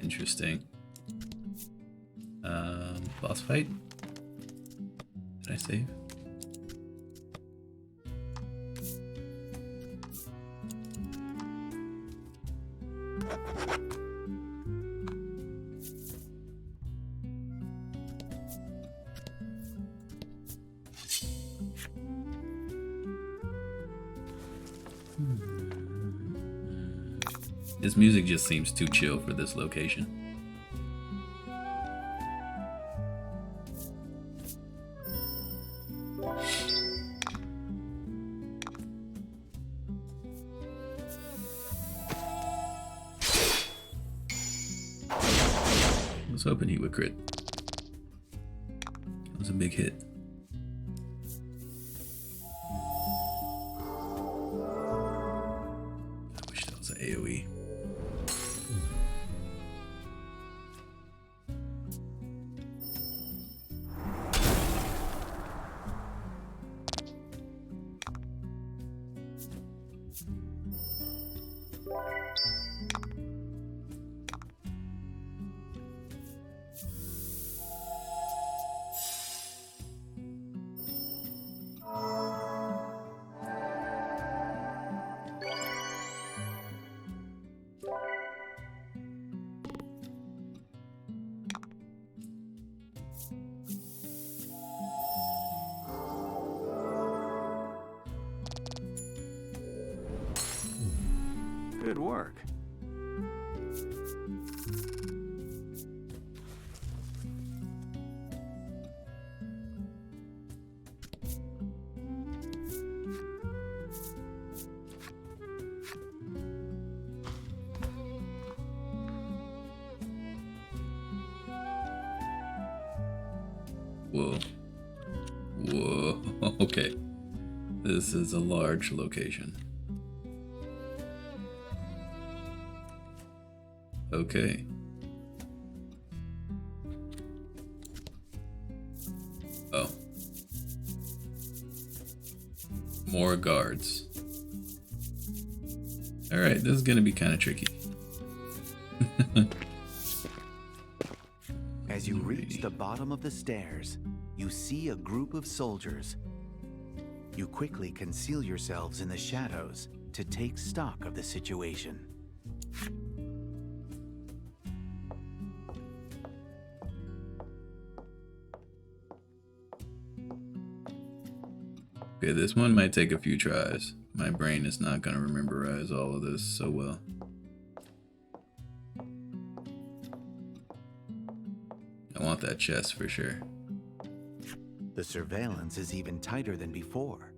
[SPEAKER 1] Interesting. Boss fight? Did I save? This music just seems too chill for this location. I was hoping he would crit. That was a big hit.
[SPEAKER 2] Good work.
[SPEAKER 1] Whoa. Whoa. Okay. This is a large location. Okay. Oh. More guards. Alright, this is gonna be kind of tricky.
[SPEAKER 2] As you reach the bottom of the stairs, you see a group of soldiers. You quickly conceal yourselves in the shadows to take stock of the situation.
[SPEAKER 1] Okay, this one might take a few tries. My brain is not gonna memorize all of this so well. I want that chest for sure.
[SPEAKER 2] The surveillance is even tighter than before,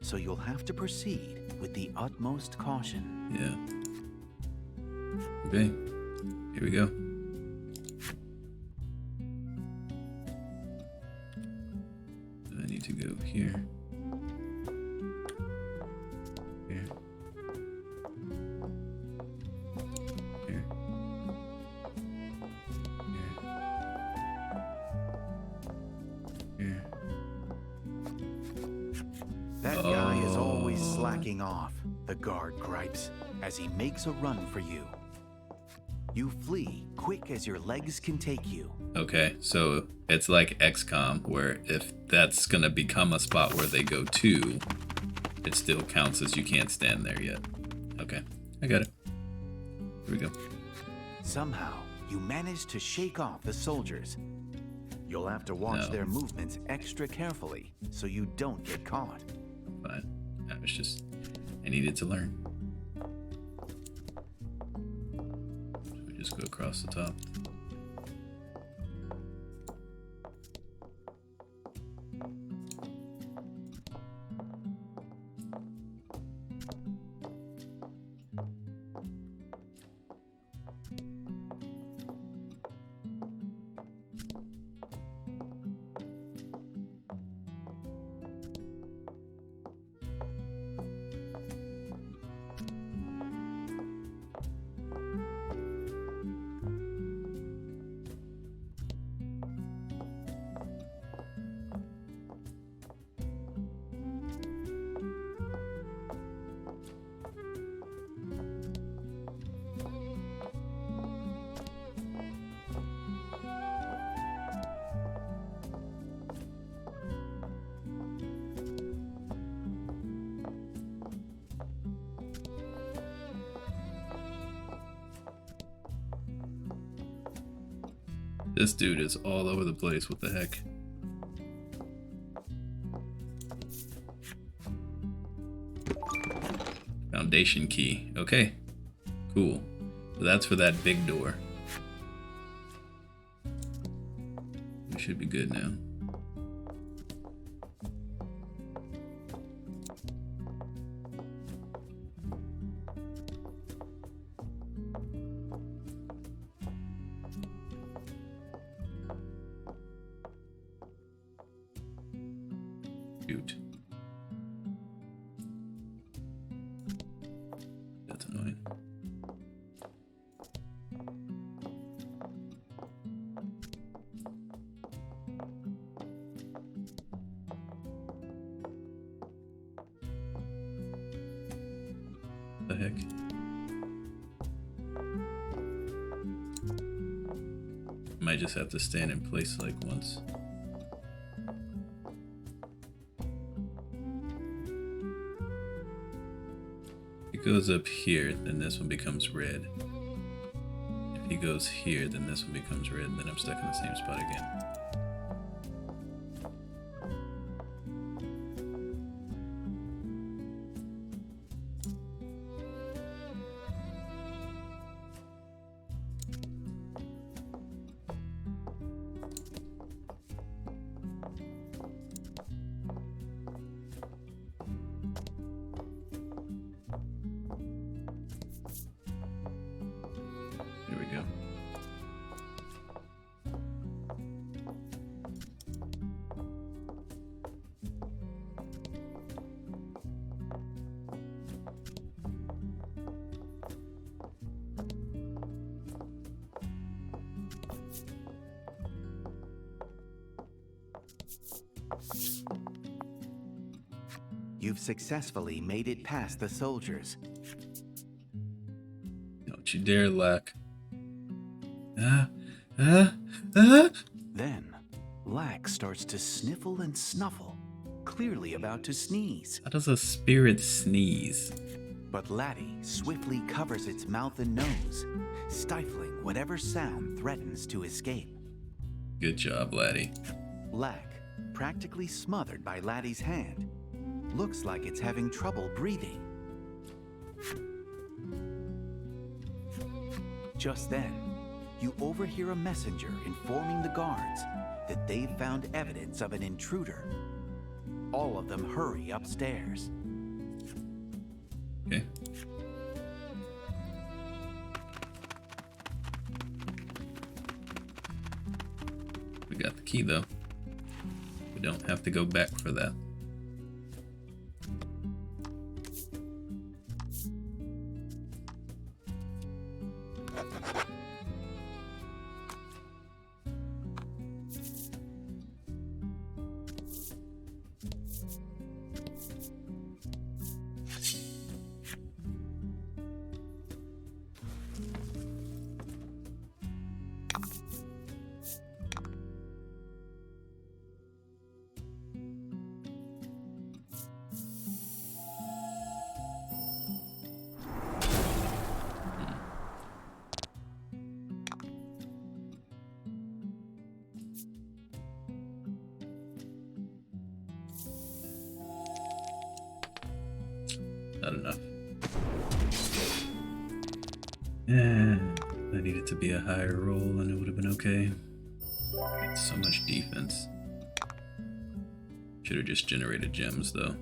[SPEAKER 2] so you'll have to proceed with the utmost caution.
[SPEAKER 1] Yeah. Okay, here we go. I need to go here. Here. Here. Here. Here.
[SPEAKER 2] That guy is always slacking off, the guard gripes, as he makes a run for you. You flee quick as your legs can take you.
[SPEAKER 1] Okay, so it's like XCOM, where if that's gonna become a spot where they go to, it still counts as you can't stand there yet. Okay, I got it. Here we go.
[SPEAKER 2] Somehow, you manage to shake off the soldiers. You'll have to watch
[SPEAKER 1] No.
[SPEAKER 2] their movements extra carefully so you don't get caught.
[SPEAKER 1] Fine. I needed to learn. So we just go across the top. This dude is all over the place. What the heck? Foundation key. Okay. Cool. So that's for that big door. We should be good now. Shoot. That's annoying. The heck? Might just have to stand in place like once. If he goes up here, then this one becomes red. If he goes here, then this one becomes red, and then I'm stuck in the same spot again.
[SPEAKER 2] You've successfully made it past the soldiers.
[SPEAKER 1] Don't you dare, Lack. Ah, ah, ah!
[SPEAKER 2] Then, Lack starts to sniffle and snuffle, clearly about to sneeze.
[SPEAKER 1] How does a spirit sneeze?
[SPEAKER 2] But Laty swiftly covers its mouth and nose, stifling whatever sound threatens to escape.
[SPEAKER 1] Good job, Laty.
[SPEAKER 2] Lack, practically smothered by Laty's hand, looks like it's having trouble breathing. Just then, you overhear a messenger informing the guards that they've found evidence of an intruder. All of them hurry upstairs.
[SPEAKER 1] Okay. We got the key, though. We don't have to go back for that. Not enough. Yeah, I need it to be a higher roll and it would have been okay. It's so much defense. Should have just generated gems though.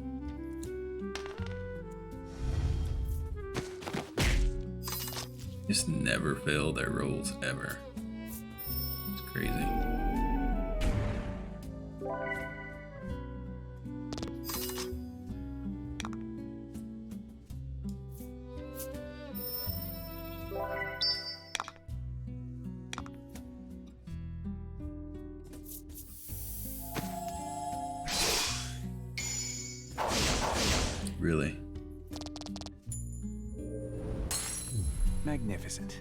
[SPEAKER 1] Just never fail their rolls ever. It's crazy. Really?
[SPEAKER 2] Magnificent.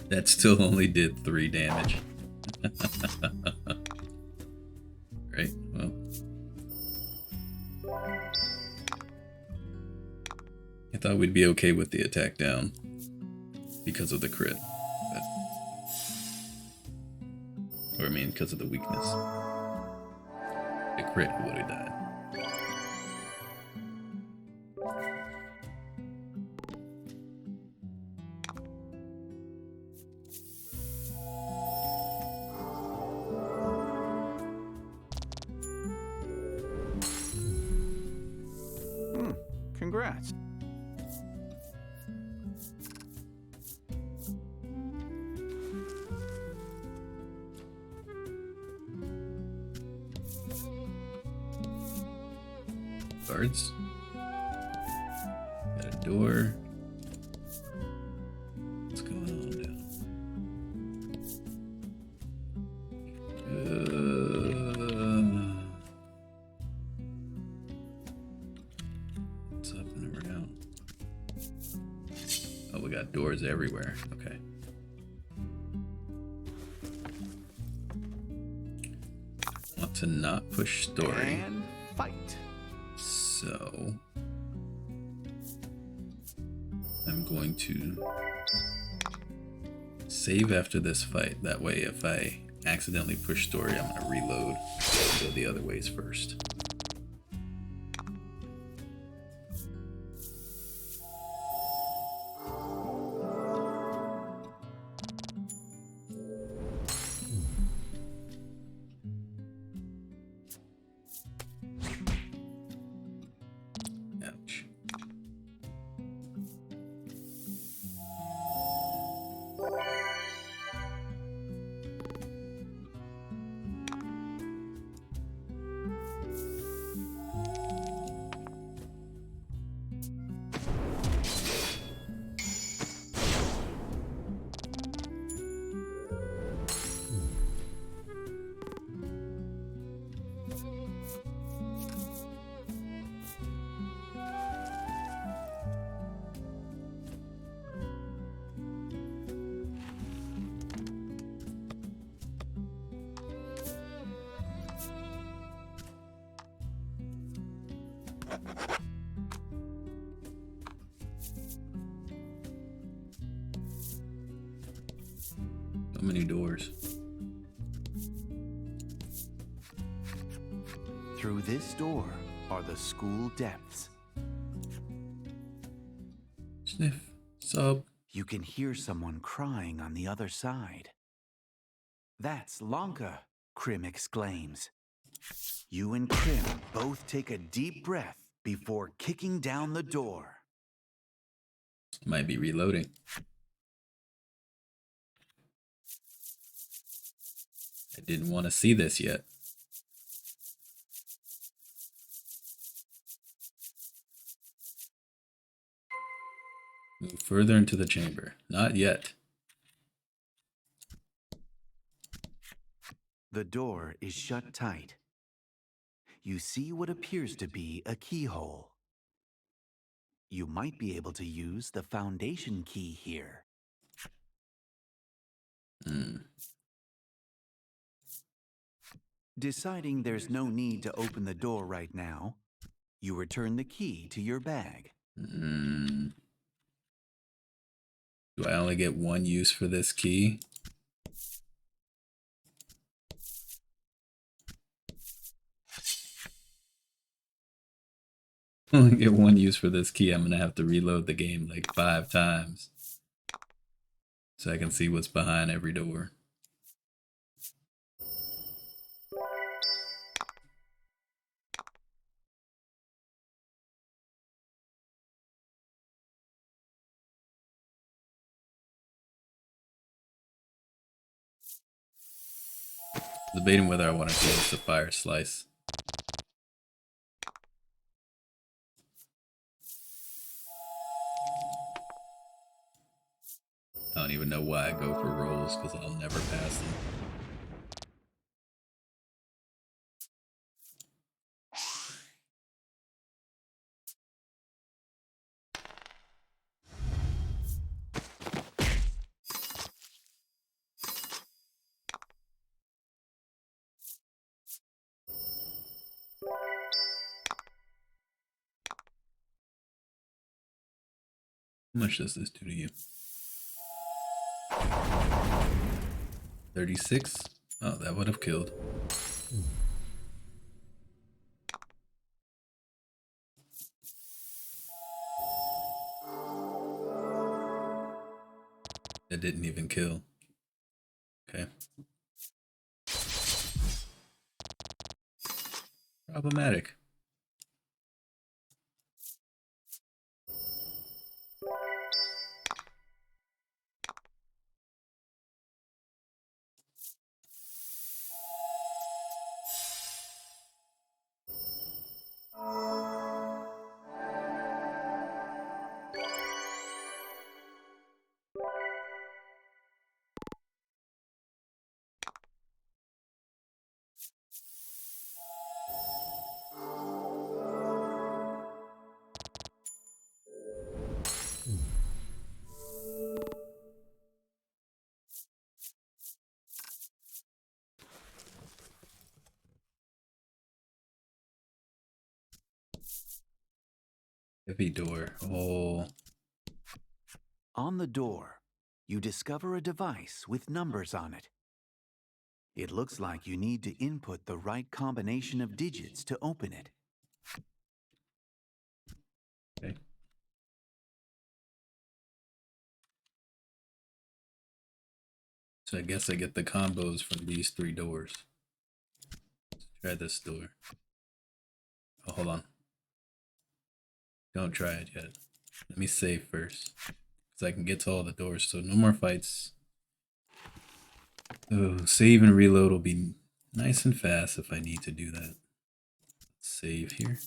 [SPEAKER 1] That still only did 3 damage. Right, well. I thought we'd be okay with the attack down because of the crit. Or I mean, because of the weakness. The crit would have died.
[SPEAKER 2] Congrats.
[SPEAKER 1] Guards. Got a door. What's going on down? What's up and around? Oh, we got doors everywhere. Okay. Want to not push story.
[SPEAKER 2] And fight.
[SPEAKER 1] So I'm going to save after this fight. That way, if I accidentally push story, I'm going to reload and go the other ways first. Ouch. So many doors.
[SPEAKER 2] Through this door are the school depths.
[SPEAKER 1] Sniff. Sub.
[SPEAKER 2] You can hear someone crying on the other side. That's Lanka, Krim exclaims. You and Krim both take a deep breath before kicking down the door.
[SPEAKER 1] Might be reloading. I didn't want to see this yet. Move further into the chamber. Not yet.
[SPEAKER 2] The door is shut tight. You see what appears to be a keyhole. You might be able to use the foundation key here. Deciding there's no need to open the door right now, you return the key to your bag.
[SPEAKER 1] Do I only get one use for this key? Only get one use for this key. I'm gonna have to reload the game like 5 times so I can see what's behind every door. Debating whether I want to close the fire slice. I don't even know why I go for rolls because I'll never pass them. How much does this do to you? 36? Oh, that would have killed. That didn't even kill. Okay. Problematic. Heavy door. Oh.
[SPEAKER 2] On the door, you discover a device with numbers on it. It looks like you need to input the right combination of digits to open it.
[SPEAKER 1] Okay. So I guess I get the combos from these 3 doors. Let's try this door. Oh, hold on. Don't try it yet. Let me save first. So I can get to all the doors. So no more fights. Oh, save and reload will be nice and fast if I need to do that. Save here.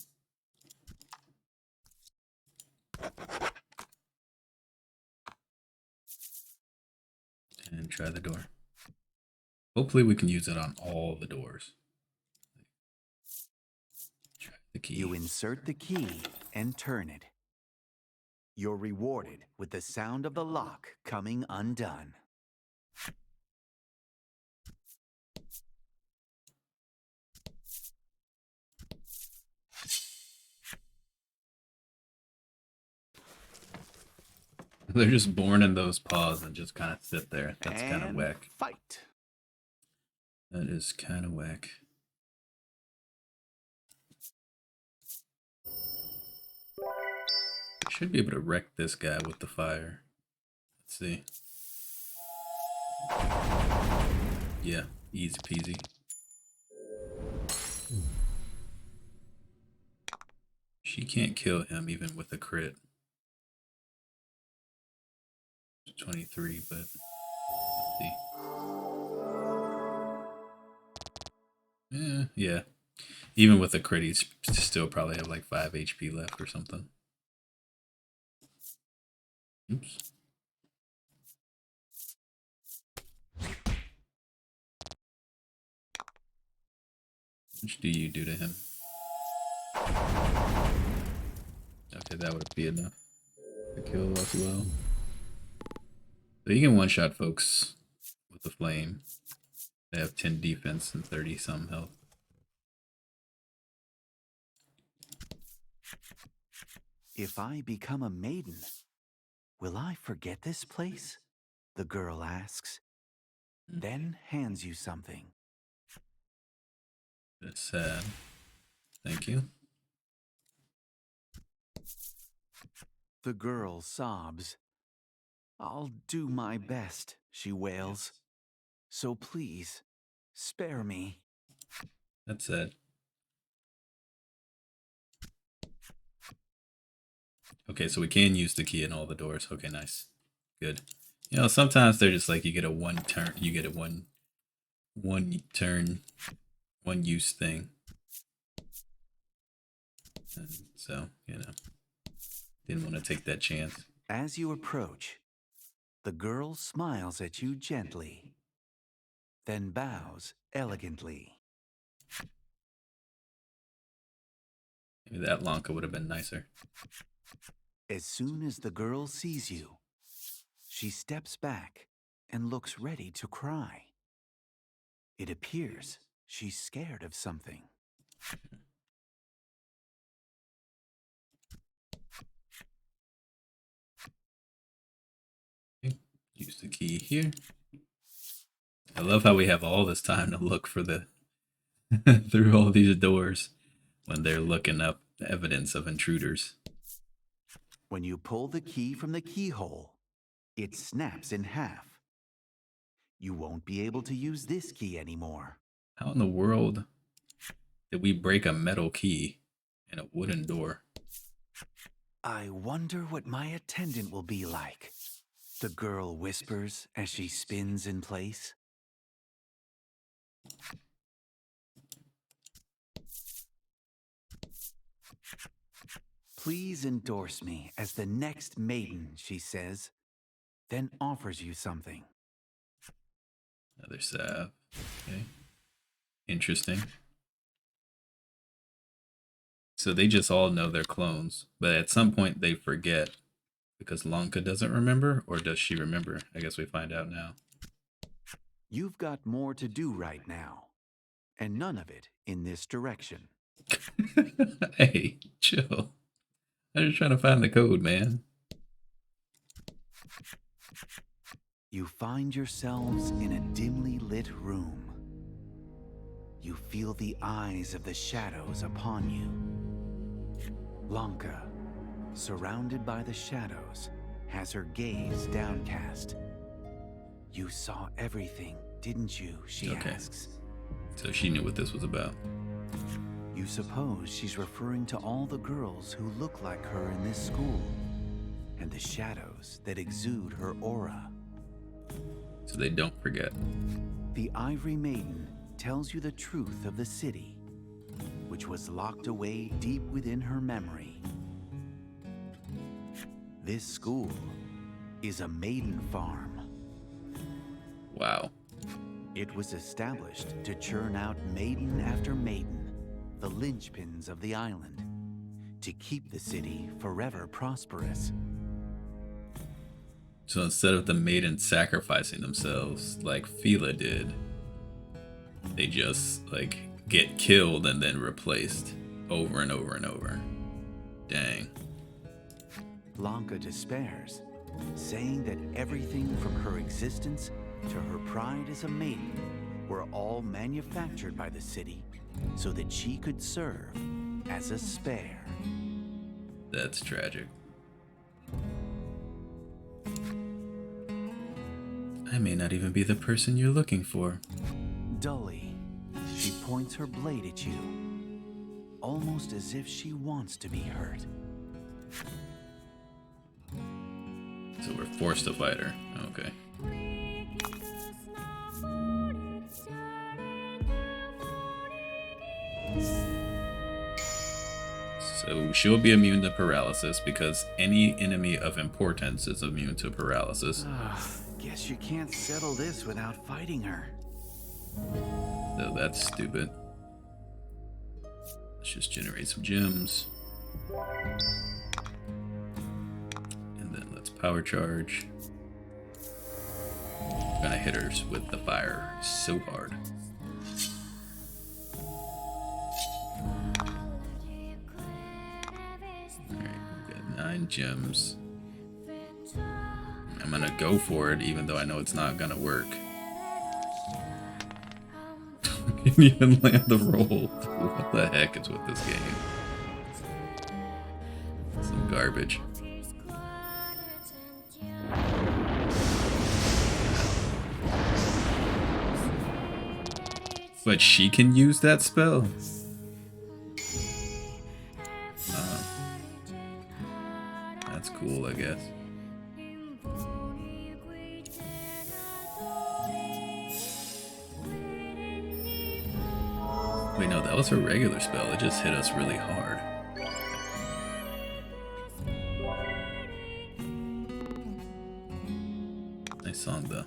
[SPEAKER 1] And try the door. Hopefully we can use it on all the doors. Try the key.
[SPEAKER 2] You insert the key and turn it. You're rewarded with the sound of the lock coming undone.
[SPEAKER 1] They're just born in those paws and just kind of sit there. That's kind of
[SPEAKER 2] And
[SPEAKER 1] whack.
[SPEAKER 2] fight.
[SPEAKER 1] That is kind of whack. Should be able to wreck this guy with the fire. Let's see. Yeah, easy peasy. She can't kill him even with a crit. 23, but let's see. Yeah. Even with a crit, he's still probably have like 5 HP left or something. Oops. Which do you do to him? Okay, that would be enough to kill as well. So you can one-shot folks with the flame. They have 10 defense and 30 some health.
[SPEAKER 2] If I become a maiden, will I forget this place? The girl asks, then hands you something.
[SPEAKER 1] That's sad. Thank you.
[SPEAKER 2] The girl sobs. I'll do my best, she wails. So please, spare me.
[SPEAKER 1] That's sad. Okay, so we can use the key in all the doors. Okay, nice. Good. You know, sometimes they're just like you get a one turn, you get a one turn, one use thing. And so, you know, didn't want to take that chance.
[SPEAKER 2] As you approach, the girl smiles at you gently, then bows elegantly.
[SPEAKER 1] Maybe that Lanka would have been nicer.
[SPEAKER 2] As soon as the girl sees you, she steps back and looks ready to cry. It appears she's scared of something.
[SPEAKER 1] Okay, use the key here. I love how we have all this time to look for the through all these doors when they're looking up evidence of intruders.
[SPEAKER 2] When you pull the key from the keyhole, it snaps in half. You won't be able to use this key anymore.
[SPEAKER 1] How in the world did we break a metal key in a wooden door?
[SPEAKER 2] I wonder what my attendant will be like, the girl whispers as she spins in place. Please endorse me as the next maiden, she says, then offers you something.
[SPEAKER 1] Another salve. Okay. Interesting. So they just all know they're clones, but at some point they forget because Lanka doesn't remember, or does she remember? I guess we find out now.
[SPEAKER 2] You've got more to do right now, and none of it in this direction.
[SPEAKER 1] Hey, chill. I'm just trying to find the code, man.
[SPEAKER 2] You find yourselves in a dimly lit room. You feel the eyes of the shadows upon you. Lanka, surrounded by the shadows, has her gaze downcast. You saw everything, didn't you? She asks.
[SPEAKER 1] So she knew what this was about.
[SPEAKER 2] You suppose she's referring to all the girls who look like her in this school, and the shadows that exude her aura.
[SPEAKER 1] So they don't forget.
[SPEAKER 2] The Ivory Maiden tells you the truth of the city, which was locked away deep within her memory. This school is a maiden farm.
[SPEAKER 1] Wow.
[SPEAKER 2] It was established to churn out maiden after maiden, the linchpins of the island, to keep the city forever prosperous.
[SPEAKER 1] So instead of the maidens sacrificing themselves like Fila did, they just like get killed and then replaced over and over and over. Dang.
[SPEAKER 2] Lanka despairs saying that everything from her existence to her pride as a maiden were all manufactured by the city so that she could serve as a spare.
[SPEAKER 1] That's tragic. I may not even be the person you're looking for.
[SPEAKER 2] Dully, she points her blade at you, almost as if she wants to be hurt.
[SPEAKER 1] So we're forced to fight her. Okay. So she'll be immune to paralysis because any enemy of importance is immune to paralysis.
[SPEAKER 2] Guess you can't settle this without fighting her.
[SPEAKER 1] So that's stupid. Let's just generate some gems. And then let's power charge. I'm gonna hit her with the fire so hard. Alright, we got 9 gems. I'm gonna go for it even though I know it's not gonna work. Didn't even land the roll. What the heck is with this game? Some garbage. But she can use that spell? That's cool, I guess. Wait, no, that was her regular spell. It just hit us really hard. Nice song, though.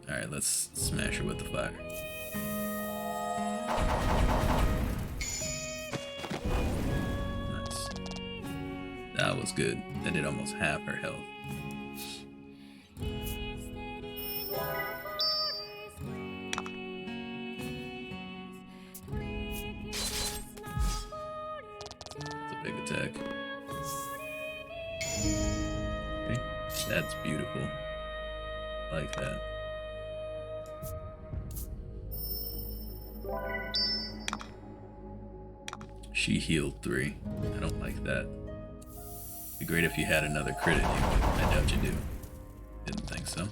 [SPEAKER 1] Alright, let's smash her with the fire. Nice. That was good. That did almost half her health. Attack. Okay. That's beautiful. I like that. She healed 3. I don't like that. It'd be great if you had another crit at you, but I doubt you do. Didn't think so.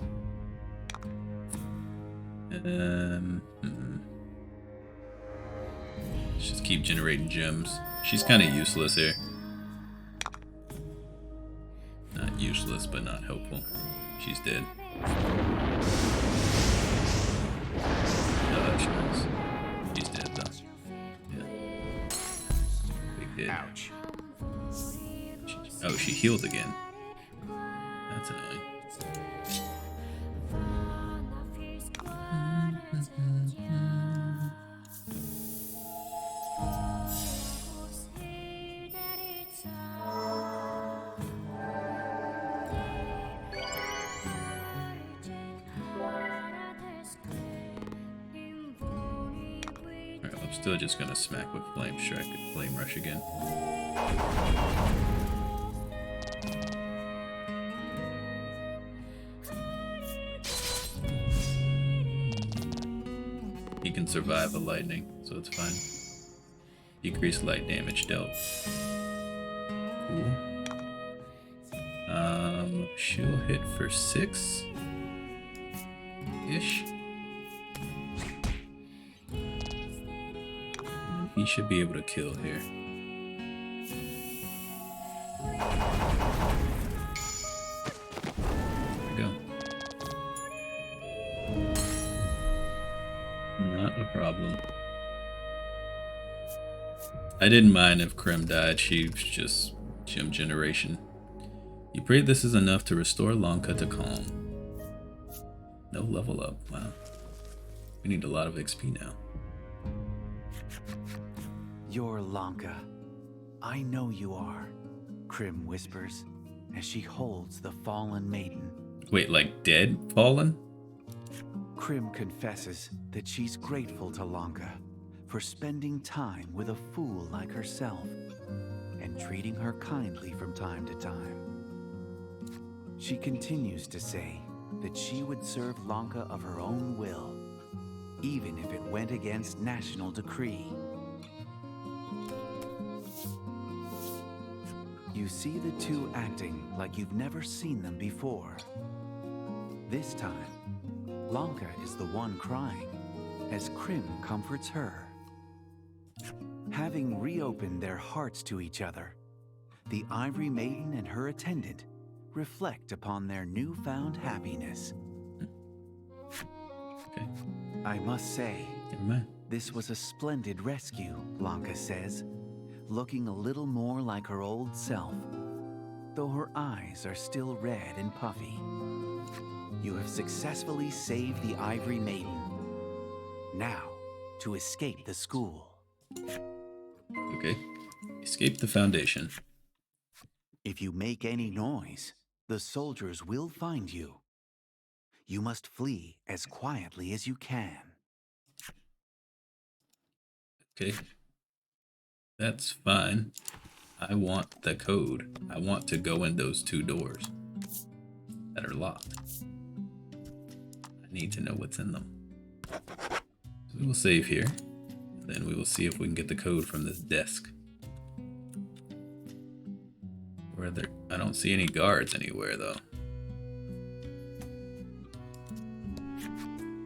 [SPEAKER 1] Let's just keep generating gems. She's kind of useless here. Not useless, but not helpful. She's dead. No, she is. She's dead, though. Yeah. Big dead.
[SPEAKER 2] Ouch.
[SPEAKER 1] Oh, she healed again. That's annoying. Still just gonna smack with Flame Strike and Flame Rush again. He can survive the lightning, so it's fine. Decrease light damage dealt. Cool. She'll hit for 6-ish. He should be able to kill here. There we go. Not a problem. I didn't mind if Krim died. She was just gem generation. You pray this is enough to restore Lanka to calm. No level up. Wow. We need a lot of XP now.
[SPEAKER 2] You're Lanka. I know you are, Krim whispers as she holds the fallen maiden.
[SPEAKER 1] Wait, like dead fallen?
[SPEAKER 2] Krim confesses that she's grateful to Lanka for spending time with a fool like herself and treating her kindly from time to time. She continues to say that she would serve Lanka of her own will, even if it went against national decree. You see the two acting like you've never seen them before. This time, Lanka is the one crying, as Krim comforts her. Having reopened their hearts to each other, the Ivory Maiden and her attendant reflect upon their newfound happiness.
[SPEAKER 1] Okay.
[SPEAKER 2] I must say,
[SPEAKER 1] Never mind.
[SPEAKER 2] this was a splendid rescue, Lanka says, looking a little more like her old self, though her eyes are still red and puffy. You have successfully saved the Ivory Maiden. Now, to escape the school.
[SPEAKER 1] Okay. Escape the Foundation.
[SPEAKER 2] If you make any noise, the soldiers will find you. You must flee as quietly as you can.
[SPEAKER 1] Okay. That's fine. I want the code. I want to go in those two doors that are locked. I need to know what's in them. So we will save here. And then we will see if we can get the code from this desk. Where there, I don't see any guards anywhere though.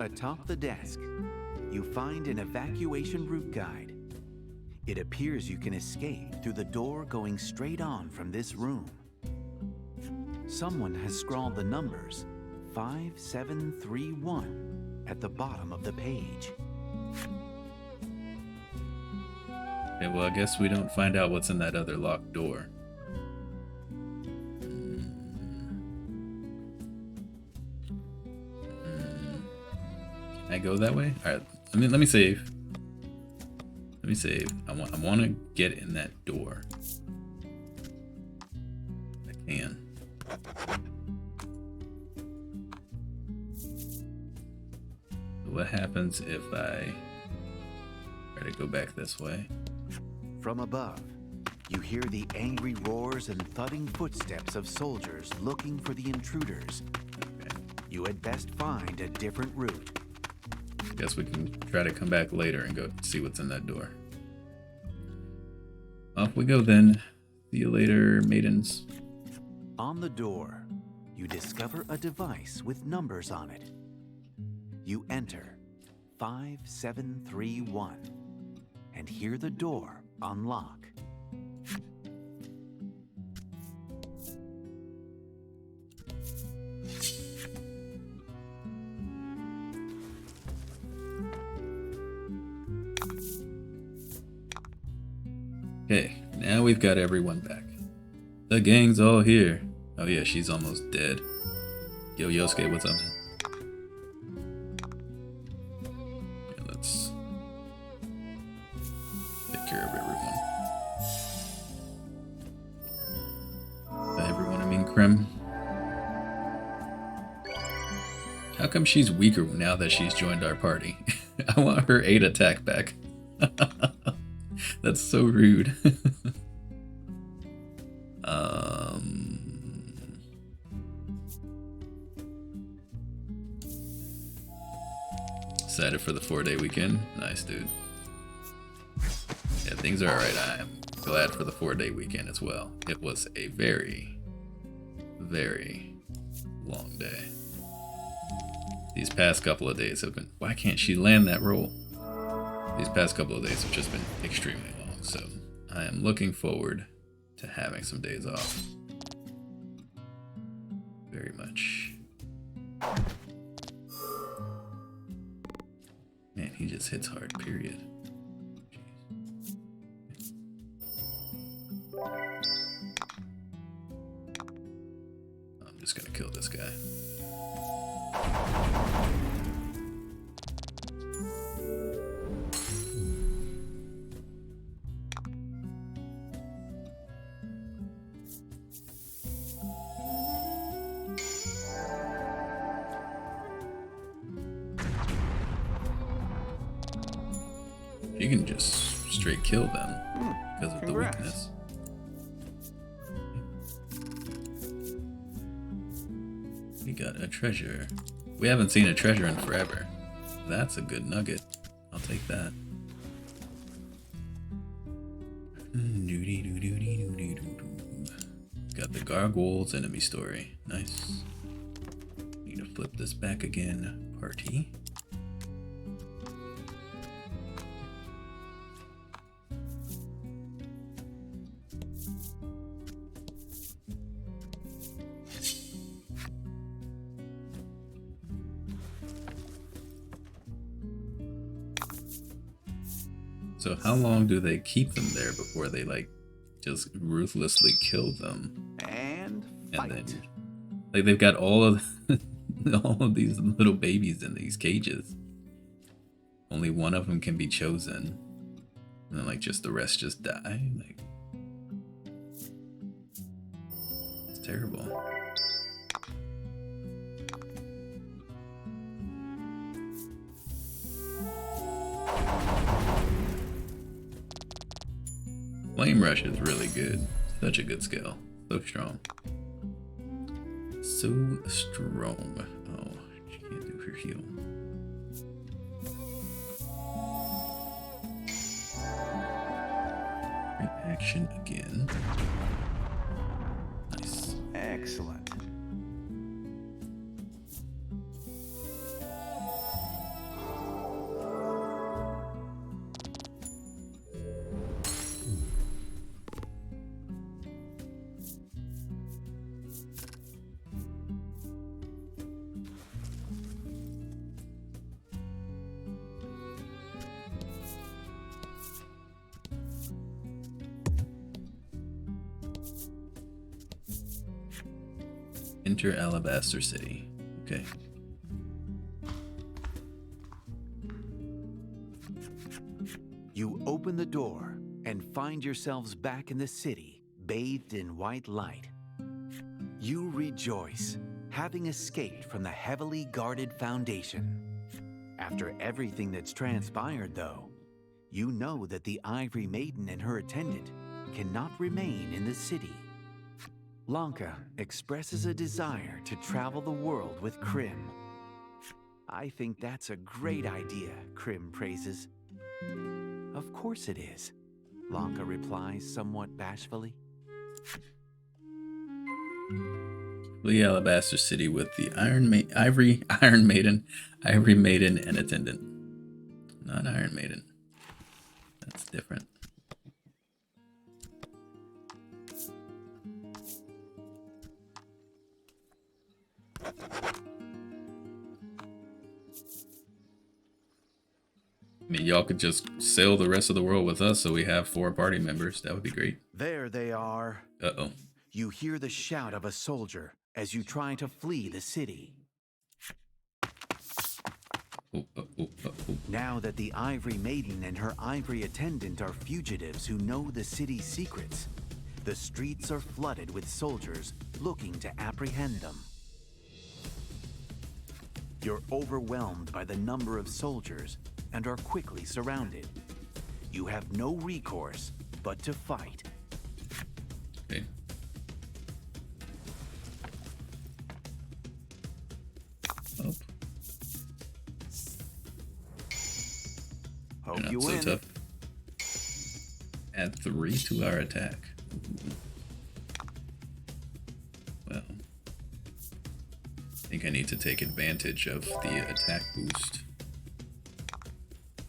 [SPEAKER 2] Atop the desk, you find an evacuation route guide. It appears you can escape through the door going straight on from this room. Someone has scrawled the numbers 5731 at the bottom of the page.
[SPEAKER 1] Okay, well I guess we don't find out what's in that other locked door. Can I go that way? Alright, let me save. Let me save. I want to get in that door. I can. So what happens if I try to go back this way?
[SPEAKER 2] From above, you hear the angry roars and thudding footsteps of soldiers looking for the intruders.
[SPEAKER 1] Okay.
[SPEAKER 2] You had best find a different route.
[SPEAKER 1] Guess we can try to come back later and go see what's in that door. Off we go then. See you later, maidens.
[SPEAKER 2] On the door, you discover a device with numbers on it. You enter 5731 and hear the door unlock.
[SPEAKER 1] Okay, now we've got everyone back. The gang's all here. Oh yeah, she's almost dead. Yo, Yosuke, what's up, man? Yeah, let's take care of everyone. By everyone, I mean Krim. How come she's weaker now that she's joined our party? I want her 8 attack back. That's so rude. Excited for the 4-day weekend. Nice, dude. Yeah, things are alright. I am glad for the 4-day weekend as well. It was a very, very long day. These past couple of days have been... Why can't she land that roll? These past couple of days have just been extremely long, so I am looking forward to having some days off. Very much. Man, he just hits hard, period. Jeez. I'm just gonna kill this guy. You can just straight kill them because of
[SPEAKER 2] Congrats.
[SPEAKER 1] the weakness. got a treasure. We haven't seen a treasure in forever. That's a good nugget. I'll take that. Got the Gargoyles enemy story. Nice. Need to flip this back again. Party. So how long do they keep them there before they like just ruthlessly kill them?
[SPEAKER 2] And fight.
[SPEAKER 1] And then like they've got all of all of these little babies in these cages. Only one of them can be chosen. And then like just the rest just die. Like it's terrible. Flame Rush is really good. Such a good skill. So strong. So strong. Oh, she can't do her heal. Reaction again. Nice.
[SPEAKER 2] Excellent.
[SPEAKER 1] Enter Alabaster City. Okay.
[SPEAKER 2] You open the door and find yourselves back in the city, bathed in white light. You rejoice, having escaped from the heavily guarded Foundation. After everything that's transpired, though, you know that the Ivory Maiden and her attendant cannot remain in the city. Lanka expresses a desire to travel the world with Krim. I think that's a great idea, Krim praises. Of course it is, Lanka replies somewhat bashfully.
[SPEAKER 1] The Alabaster City with the Ivory Maiden, and attendant. Not Iron Maiden. That's different. I mean, y'all could just sail the rest of the world with us so we have 4 party members. That would be great.
[SPEAKER 2] There they are.
[SPEAKER 1] Uh-oh.
[SPEAKER 2] You hear the shout of a soldier as you try to flee the city. Now that the Ivory Maiden and her ivory attendant are fugitives who know the city's secrets, the streets are flooded with soldiers looking to apprehend them. You're overwhelmed by the number of soldiers and are quickly surrounded. You have no recourse but to fight.
[SPEAKER 1] Okay. Oh.
[SPEAKER 2] Hope
[SPEAKER 1] Not
[SPEAKER 2] you
[SPEAKER 1] so
[SPEAKER 2] win.
[SPEAKER 1] tough. Add 3 to our attack. Ooh. Well, I think I need to take advantage of the attack boost.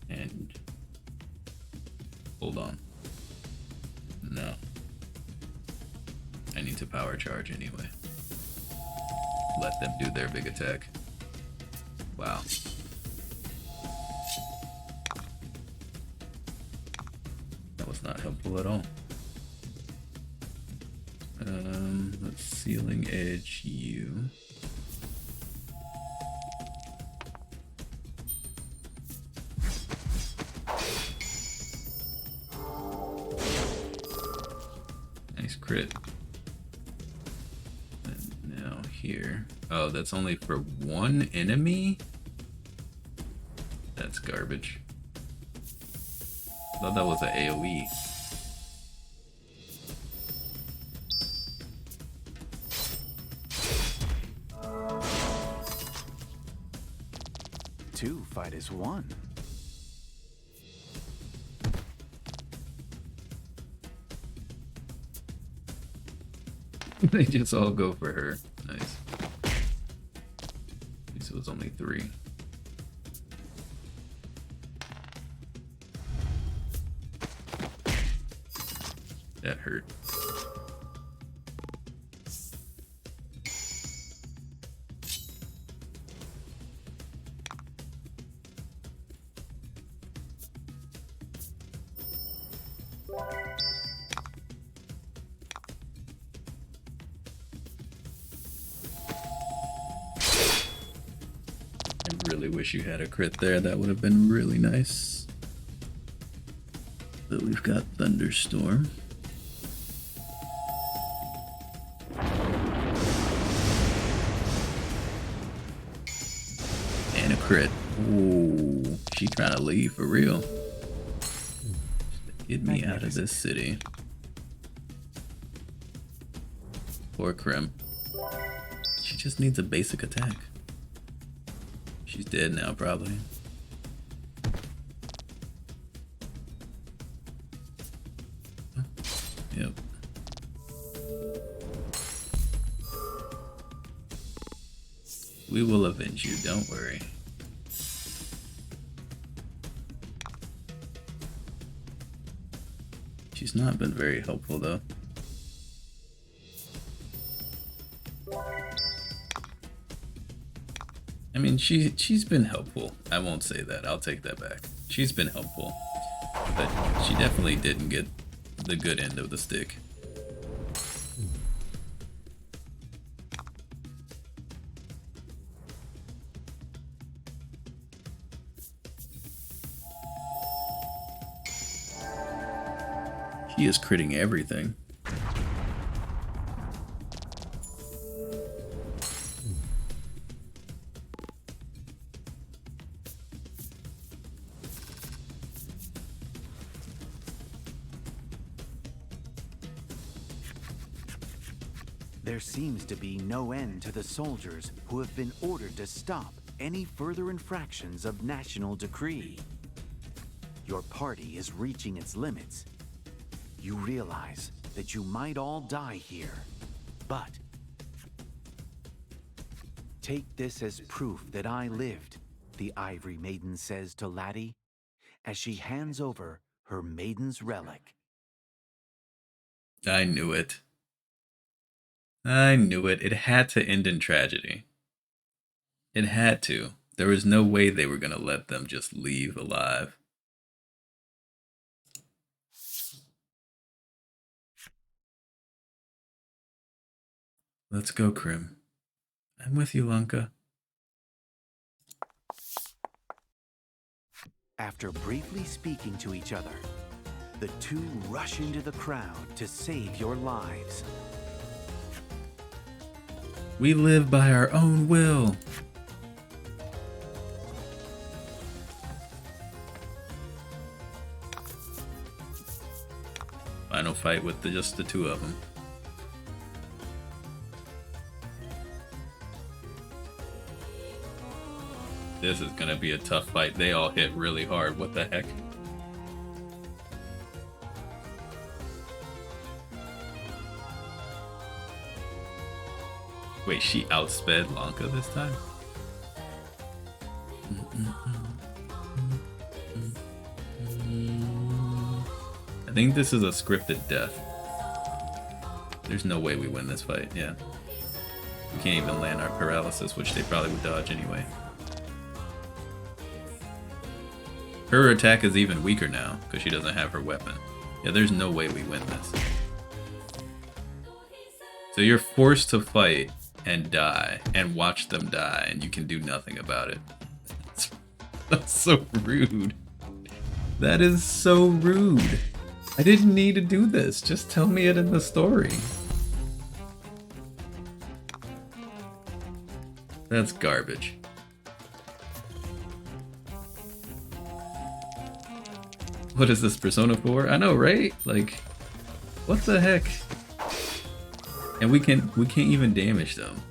[SPEAKER 1] And hold on. No. I need to power charge anyway. Let them do their big attack. Wow. That was not helpful at all. Let's Sealing Edge you. Nice crit. And now here. Oh, that's only for 1 enemy? That's garbage. I thought that was an AoE.
[SPEAKER 2] two fight as one.
[SPEAKER 1] They just all go for her. Nice. At least it was only 3. That hurt. I really wish you had a crit there. That would have been really nice. But we've got Thunderstorm. And a crit. Ooh, she trying to leave for real. Get me out of this city. Poor Krim. She just needs a basic attack. She's dead now, probably. Oh, yep. We will avenge you, don't worry. She's not been very helpful, though. I mean, she's been helpful. I won't say that. I'll take that back. She's been helpful. But she definitely didn't get the good end of the stick. He is critting everything.
[SPEAKER 2] There seems to be no end to the soldiers who have been ordered to stop any further infractions of national decree. Your party is reaching its limits. You realize that you might all die here, but take this as proof that I lived, the Ivory Maiden says to Laty as she hands over her Maiden's relic.
[SPEAKER 1] I knew it. I knew it. It had to end in tragedy. It had to. There was no way they were going to let them just leave alive. Let's go, Krim. I'm with you, Lanka.
[SPEAKER 2] After briefly speaking to each other, the two rush into the crowd to save your lives.
[SPEAKER 1] We live by our own will. Final fight with just the two of them. This is gonna be a tough fight. They all hit really hard. What the heck? Wait, she outsped Lanka this time? I think this is a scripted death. There's no way we win this fight, yeah. We can't even land our paralysis, which they probably would dodge anyway. Her attack is even weaker now, because she doesn't have her weapon. Yeah, there's no way we win this. So you're forced to fight and die, and watch them die, and you can do nothing about it. That's so rude. That is so rude. I didn't need to do this. Just tell me it in the story. That's garbage. What is this, Persona 4? I know, right? Like, what the heck? And we can't even damage them.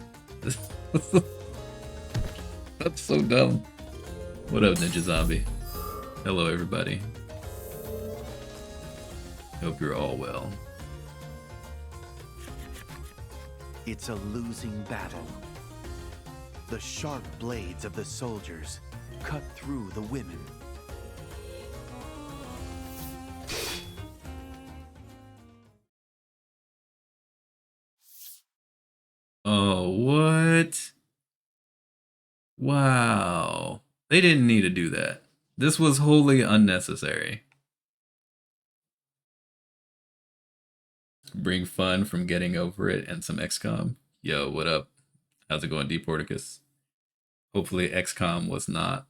[SPEAKER 1] That's so dumb. What up, Ninja Zombie? Hello, everybody. Hope you're all well.
[SPEAKER 2] It's a losing battle. The sharp blades of the soldiers cut through the women.
[SPEAKER 1] Oh, what? Wow. They didn't need to do that. This was wholly unnecessary. Bring fun from getting over it and some XCOM. Yo, what up? How's it going, Deporticus? Hopefully XCOM was not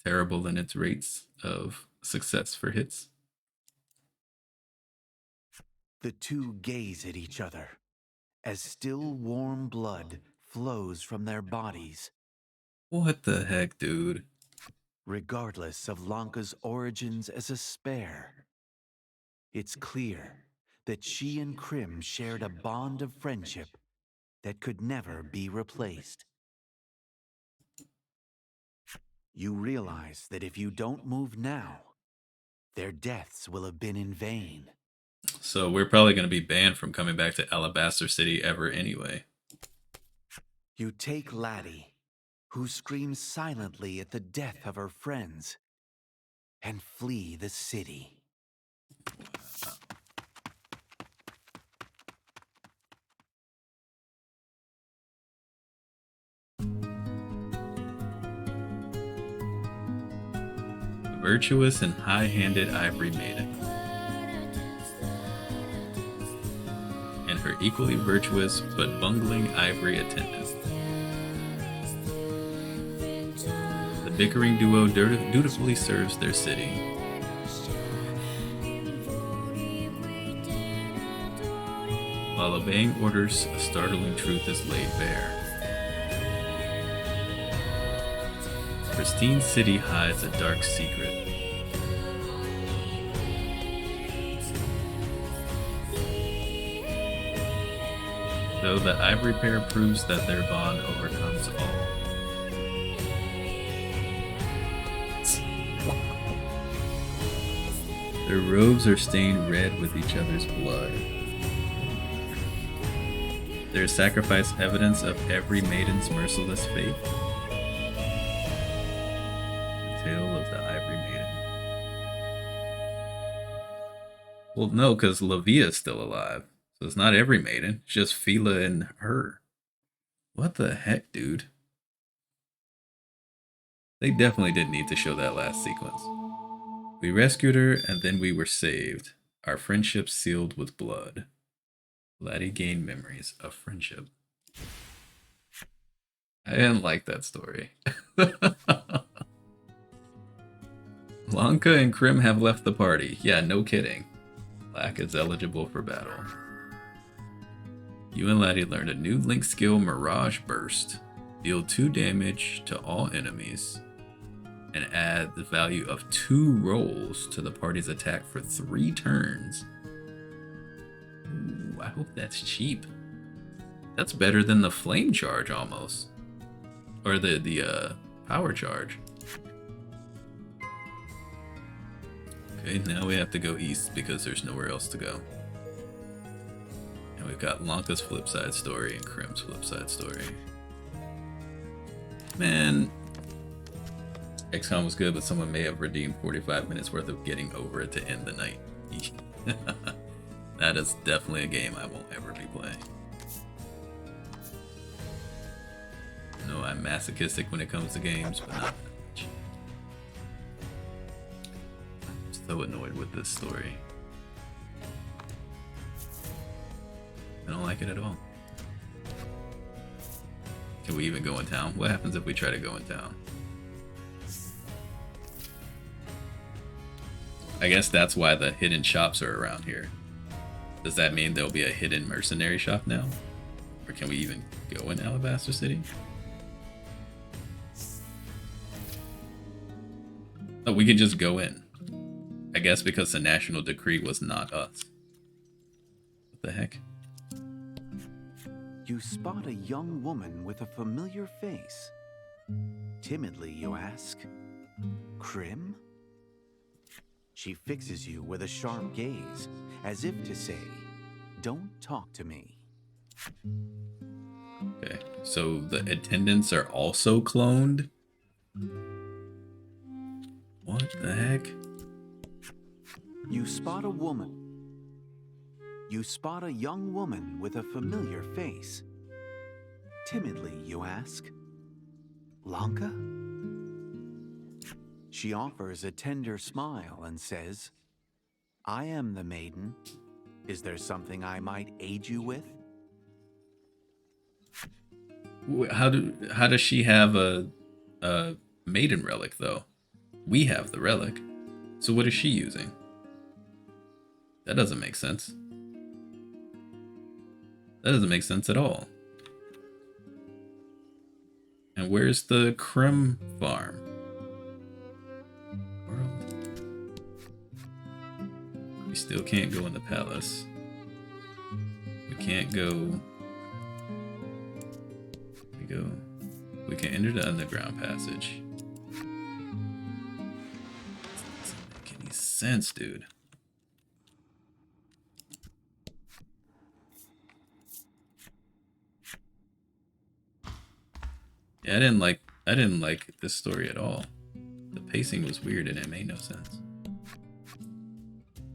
[SPEAKER 1] terrible in its rates of success for hits.
[SPEAKER 2] The two gaze at each other as still warm blood flows from their bodies.
[SPEAKER 1] What the heck, dude?
[SPEAKER 2] Regardless of Lanka's origins as a spare, it's clear that she and Krim shared a bond of friendship that could never be replaced. You realize that if you don't move now, their deaths will have been in vain.
[SPEAKER 1] So we're probably going to be banned from coming back to Alabaster City ever anyway.
[SPEAKER 2] You take Laty, who screams silently at the death of her friends, and flee the city.
[SPEAKER 1] Virtuous and high-handed Ivory Maiden. And her equally virtuous but bungling Ivory attendant. The bickering duo dutifully serves their city. While obeying orders, a startling truth is laid bare. Pristine City hides a dark secret. Though the Ivory pair proves that their bond overcomes all. Their robes are stained red with each other's blood. Their sacrifice evidence of every maiden's merciless fate. Tale of the Ivory Maiden. Well, no, because Lavia's still alive. So it's not every maiden. It's just Fila and her. What the heck, dude? They definitely didn't need to show that last sequence. We rescued her, and then we were saved. Our friendship sealed with blood. Laty gained memories of friendship. I didn't like that story. Lanka and Krim have left the party. Yeah, no kidding. Lack is eligible for battle. You and Laty learned a new Link skill, Mirage Burst. Deal 2 damage to all enemies. And add the value of 2 rolls to the party's attack for 3 turns. Ooh, I hope that's cheap. That's better than the Flame Charge almost. Or the Power Charge. Okay, now we have to go east because there's nowhere else to go. And we've got Lanka's flip side story and Krim's flip side story. Man, XCOM was good, but someone may have redeemed 45 minutes worth of getting over it to end the night. That is definitely a game I won't ever be playing. No, I'm masochistic when it comes to games, but not that much. I'm so annoyed with this story. I don't like it at all. Can we even go in town? What happens if we try to go in town? I guess that's why the hidden shops are around here. Does that mean there'll be a hidden mercenary shop now? Or can we even go in Alabaster City? Oh, we can just go in. I guess because the national decree was not us. What the heck?
[SPEAKER 2] You spot a young woman with a familiar face. Timidly, you ask, Krim? She fixes you with a sharp gaze, as if to say, don't talk to me.
[SPEAKER 1] Okay, so the attendants are also cloned? What the heck?
[SPEAKER 2] You spot a woman. You spot a young woman with a familiar face. Timidly, you ask, Lanka? She offers a tender smile and says, I am the maiden. Is there something I might aid you with?
[SPEAKER 1] How does she have a maiden relic though? We have the relic. So what is she using? That doesn't make sense. That doesn't make sense at all. And where's the Krim farm? World. We still can't go in the palace. We can't go. We can enter the underground passage. Doesn't make any sense, dude. Yeah, I didn't like this story at all. The pacing was weird and it made no sense.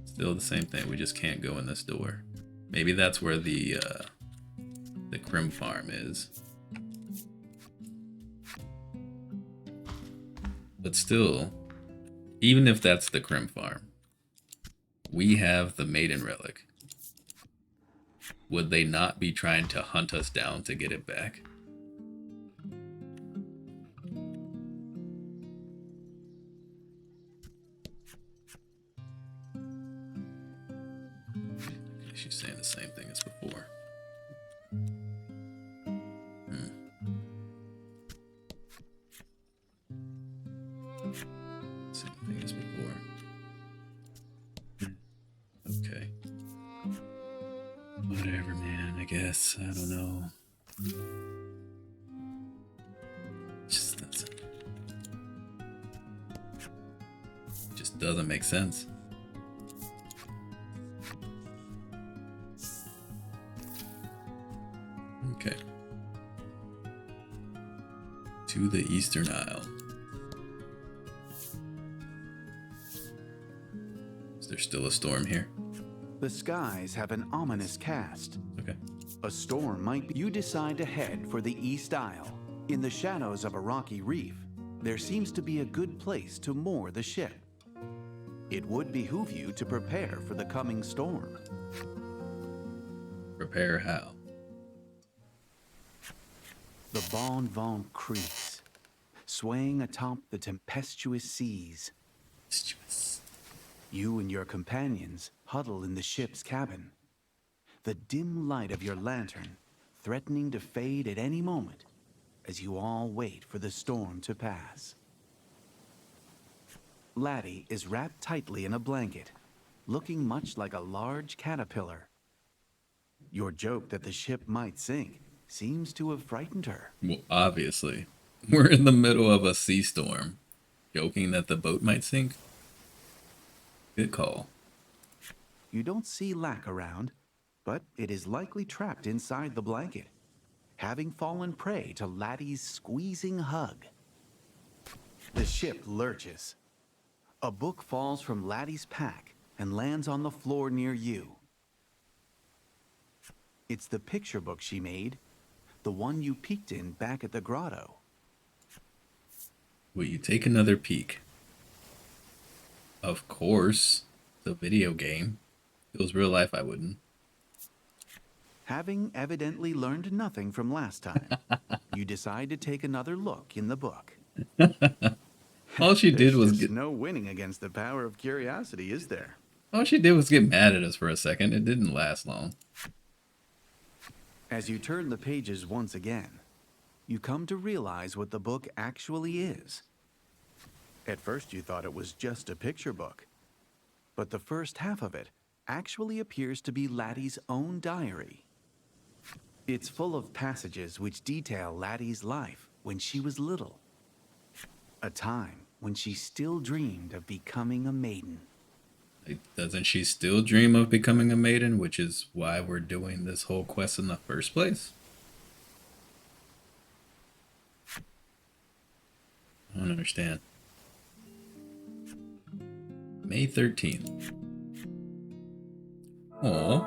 [SPEAKER 1] Still the same thing, we just can't go in this door. Maybe that's where the Krim farm is. But still, even if that's the Krim farm, we have the Maiden relic. Would they not be trying to hunt us down to get it back? She's saying the same thing as before. Same thing as before. Okay. Whatever, man, I guess. I don't know. Just doesn't make sense. Okay. To the Eastern Isle. Is there still a storm here?
[SPEAKER 2] The skies have an ominous cast.
[SPEAKER 1] Okay.
[SPEAKER 2] A storm might be. You decide to head for the East Isle. In the shadows of a rocky reef, there seems to be a good place to moor the ship. It would behoove you to prepare for the coming storm.
[SPEAKER 1] Prepare how?
[SPEAKER 2] The Bon Vent creaks, swaying atop the tempestuous seas. You and your companions huddle in the ship's cabin. The dim light of your lantern threatening to fade at any moment as you all wait for the storm to pass. Laty is wrapped tightly in a blanket, looking much like a large caterpillar. Your joke that the ship might sink seems to have frightened her.
[SPEAKER 1] Well, obviously. We're in the middle of a sea storm. Joking that the boat might sink? Good call.
[SPEAKER 2] You don't see Lack around, but it is likely trapped inside the blanket, having fallen prey to Laty's squeezing hug. The ship lurches. A book falls from Laty's pack and lands on the floor near you. It's the picture book she made, the one you peeked in back at the grotto.
[SPEAKER 1] Will you take another peek? Of course. The video game. If it was real life, I wouldn't.
[SPEAKER 2] Having evidently learned nothing from last time, you decide to take another look in the book.
[SPEAKER 1] All she did was
[SPEAKER 2] There's no winning against the power of curiosity, is there?
[SPEAKER 1] All she did was get mad at us for a second. It didn't last long.
[SPEAKER 2] As you turn the pages once again, you come to realize what the book actually is. At first you thought it was just a picture book, but the first half of it actually appears to be Laty's own diary. It's full of passages which detail Laty's life when she was little. A time when she still dreamed of becoming a maiden.
[SPEAKER 1] Like, doesn't she still dream of becoming a maiden, which is why we're doing this whole quest in the first place? I don't understand. May 13th. Oh,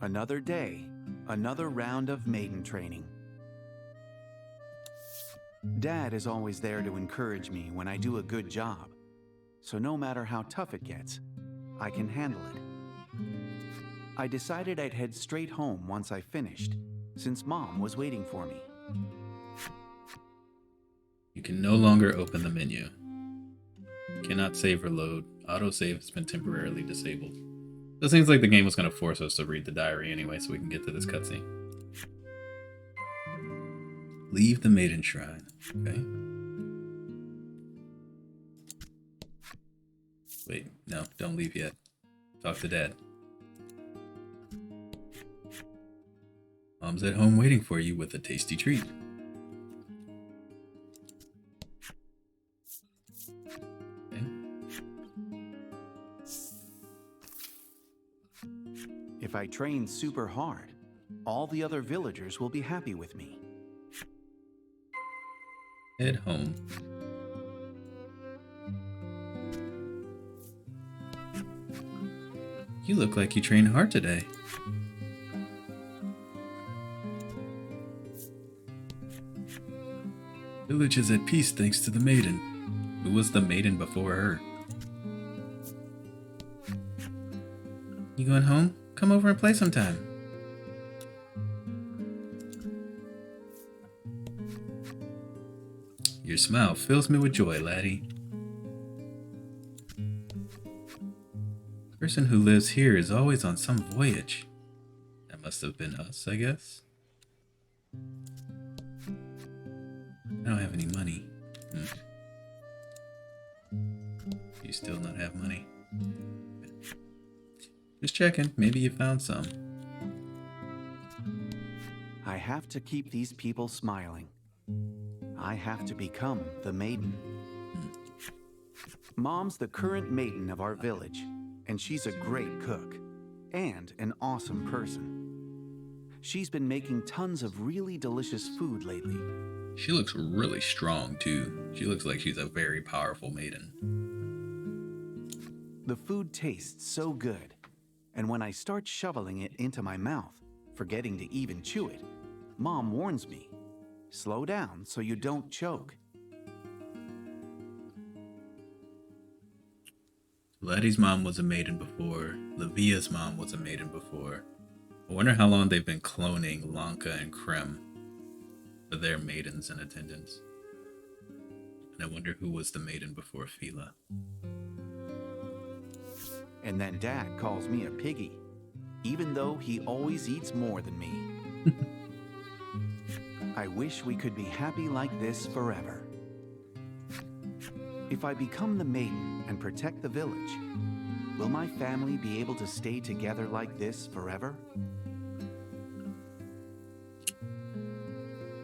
[SPEAKER 2] Another day, another round of maiden training. Dad is always there to encourage me when I do a good job, so no matter how tough it gets, I can handle it. I decided I'd head straight home once I finished, since Mom was waiting for me.
[SPEAKER 1] you can no longer open the menu. Cannot save or load. Autosave has been temporarily disabled. It seems like the game was going to force us to read the diary anyway, so we can get to this cutscene. Leave the Maiden Shrine. Okay. Wait, no, don't leave yet. Talk to Dad. Mom's at home waiting for you with a tasty treat. Okay.
[SPEAKER 2] If I train super hard, all the other villagers will be happy with me.
[SPEAKER 1] Head home. You look like you trained hard today. Village is at peace thanks to the maiden. Who was the maiden before her? You going home? Come over and play sometime. Your smile fills me with joy, laddie. The person who lives here is always on some voyage. That must have been us, I guess. I don't have any money. You still not have money? Just checking. Maybe you found some.
[SPEAKER 2] I have to keep these people smiling. I have to become the maiden. Mom's the current maiden of our village, and she's a great cook and an awesome person. She's been making tons of really delicious food lately.
[SPEAKER 1] She looks really strong, too. She looks like she's a very powerful maiden.
[SPEAKER 2] The food tastes so good, and when I start shoveling it into my mouth, forgetting to even chew it, Mom warns me, slow down so you don't choke.
[SPEAKER 1] Laty's mom was a maiden before. Lavia's mom was a maiden before. I wonder how long they've been cloning Lanka and Krem for their maidens in attendance. And I wonder who was the maiden before Fila.
[SPEAKER 2] And then Dad calls me a piggy, even though he always eats more than me. I wish we could be happy like this forever. If I become the maiden and protect the village, will my family be able to stay together like this forever?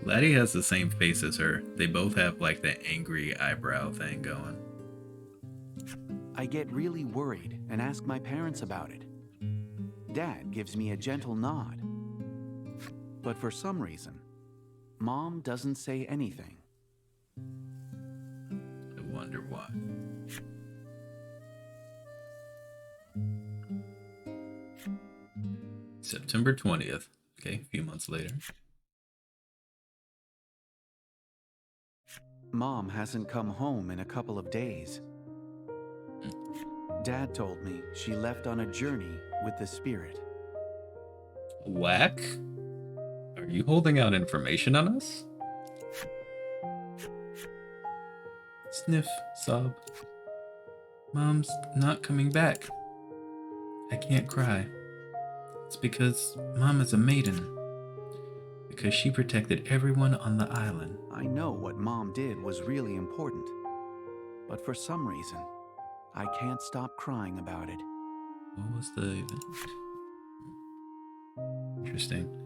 [SPEAKER 1] Laty has the same face as her. They both have like that angry eyebrow thing going.
[SPEAKER 2] I get really worried and ask my parents about it. Dad gives me a gentle nod. But for some reason, Mom doesn't say anything.
[SPEAKER 1] I wonder why. September 20th. Okay, a few months later.
[SPEAKER 2] Mom hasn't come home in a couple of days. Dad told me she left on a journey with the spirit.
[SPEAKER 1] Whack? Are you holding out information on us? Sniff, sob. Mom's not coming back. I can't cry. It's because Mom is a maiden. Because she protected everyone on the island.
[SPEAKER 2] I know what Mom did was really important, but for some reason, I can't stop crying about it.
[SPEAKER 1] What was the event? Interesting.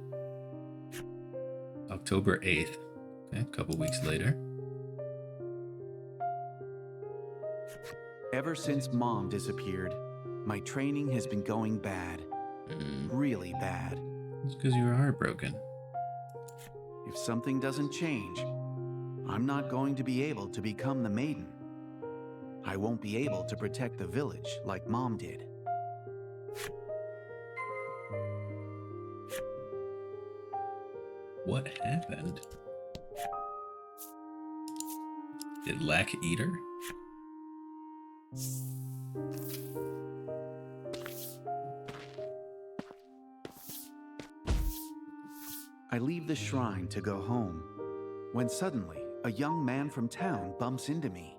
[SPEAKER 1] October 8th. Okay, a couple weeks later.
[SPEAKER 2] Ever since Mom disappeared, my training has been going bad. Really bad.
[SPEAKER 1] It's because you were heartbroken.
[SPEAKER 2] If something doesn't change, I'm not going to be able to become the Maiden. I won't be able to protect the village like Mom did.
[SPEAKER 1] What happened? Did Lack eat her?
[SPEAKER 2] I leave the shrine to go home, when suddenly a young man from town bumps into me.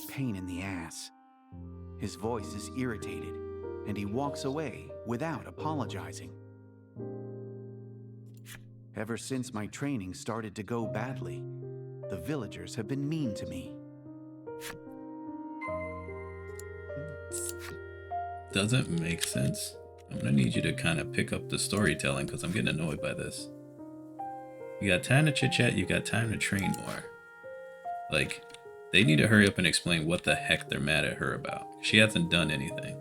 [SPEAKER 2] Pain in the ass. His voice is irritated, and he walks away without apologizing. Ever since my training started to go badly, the villagers have been mean to me.
[SPEAKER 1] Doesn't make sense. I'm gonna need you to kind of pick up the storytelling because I'm getting annoyed by this. You got time to chit chat, you got time to train more. Like, they need to hurry up and explain what the heck they're mad at her about. She hasn't done anything.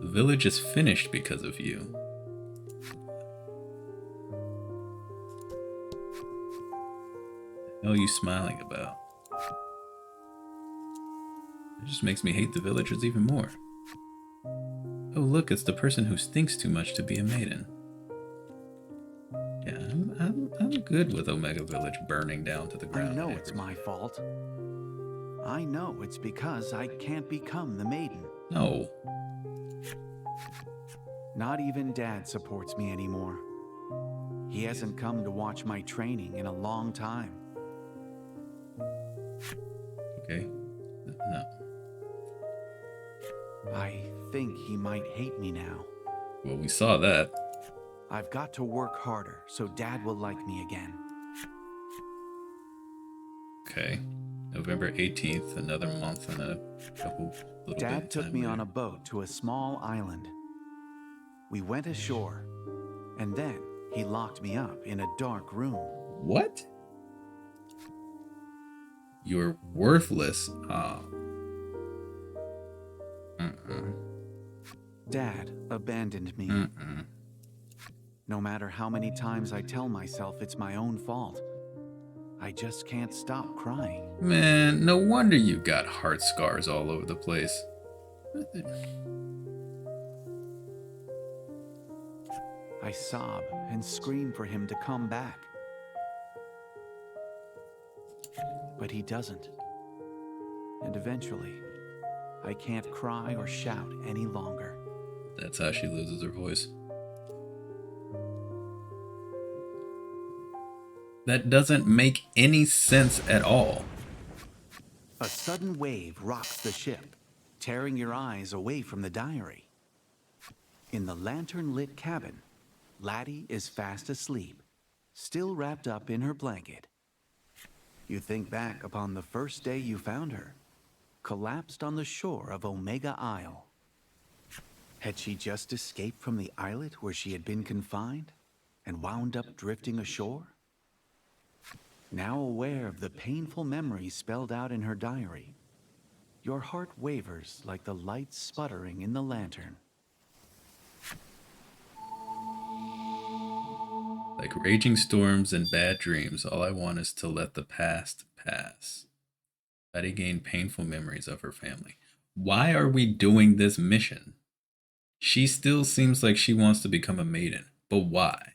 [SPEAKER 1] The village is finished because of you. What the hell are you smiling about? It just makes me hate the villagers even more. Oh look, it's the person who stinks too much to be a maiden. Yeah, I'm good with Omega Village burning down to the ground.
[SPEAKER 2] I know it's my fault. I know it's because I can't become the Maiden.
[SPEAKER 1] No.
[SPEAKER 2] Not even Dad supports me anymore. He hasn't come to watch my training in a long time.
[SPEAKER 1] Okay. No.
[SPEAKER 2] I think he might hate me now.
[SPEAKER 1] Well, we saw that.
[SPEAKER 2] I've got to work harder so Dad will like me again.
[SPEAKER 1] Okay. November 18th, another month and a couple little
[SPEAKER 2] Dad took me on a boat to a small island. We went ashore, and then he locked me up in a dark room.
[SPEAKER 1] What? You're worthless.
[SPEAKER 2] Dad abandoned me. No matter how many times I tell myself it's my own fault, I just can't stop crying.
[SPEAKER 1] Man, no wonder you got heart scars all over the place.
[SPEAKER 2] I sob and scream for him to come back. But he doesn't. And eventually, I can't cry or shout any longer.
[SPEAKER 1] That's how she loses her voice. That doesn't make any sense at all.
[SPEAKER 2] A sudden wave rocks the ship, tearing your eyes away from the diary. In the lantern-lit cabin, Laty is fast asleep, still wrapped up in her blanket. You think back upon the first day you found her, collapsed on the shore of Omega Isle. Had she just escaped from the islet where she had been confined and wound up drifting ashore? Now aware of the painful memories spelled out in her diary, your heart wavers like the light sputtering in the lantern.
[SPEAKER 1] Like raging storms and bad dreams, all I want is to let the past pass. Laty gained painful memories of her family. Why are we doing this mission? She still seems like she wants to become a maiden, but why?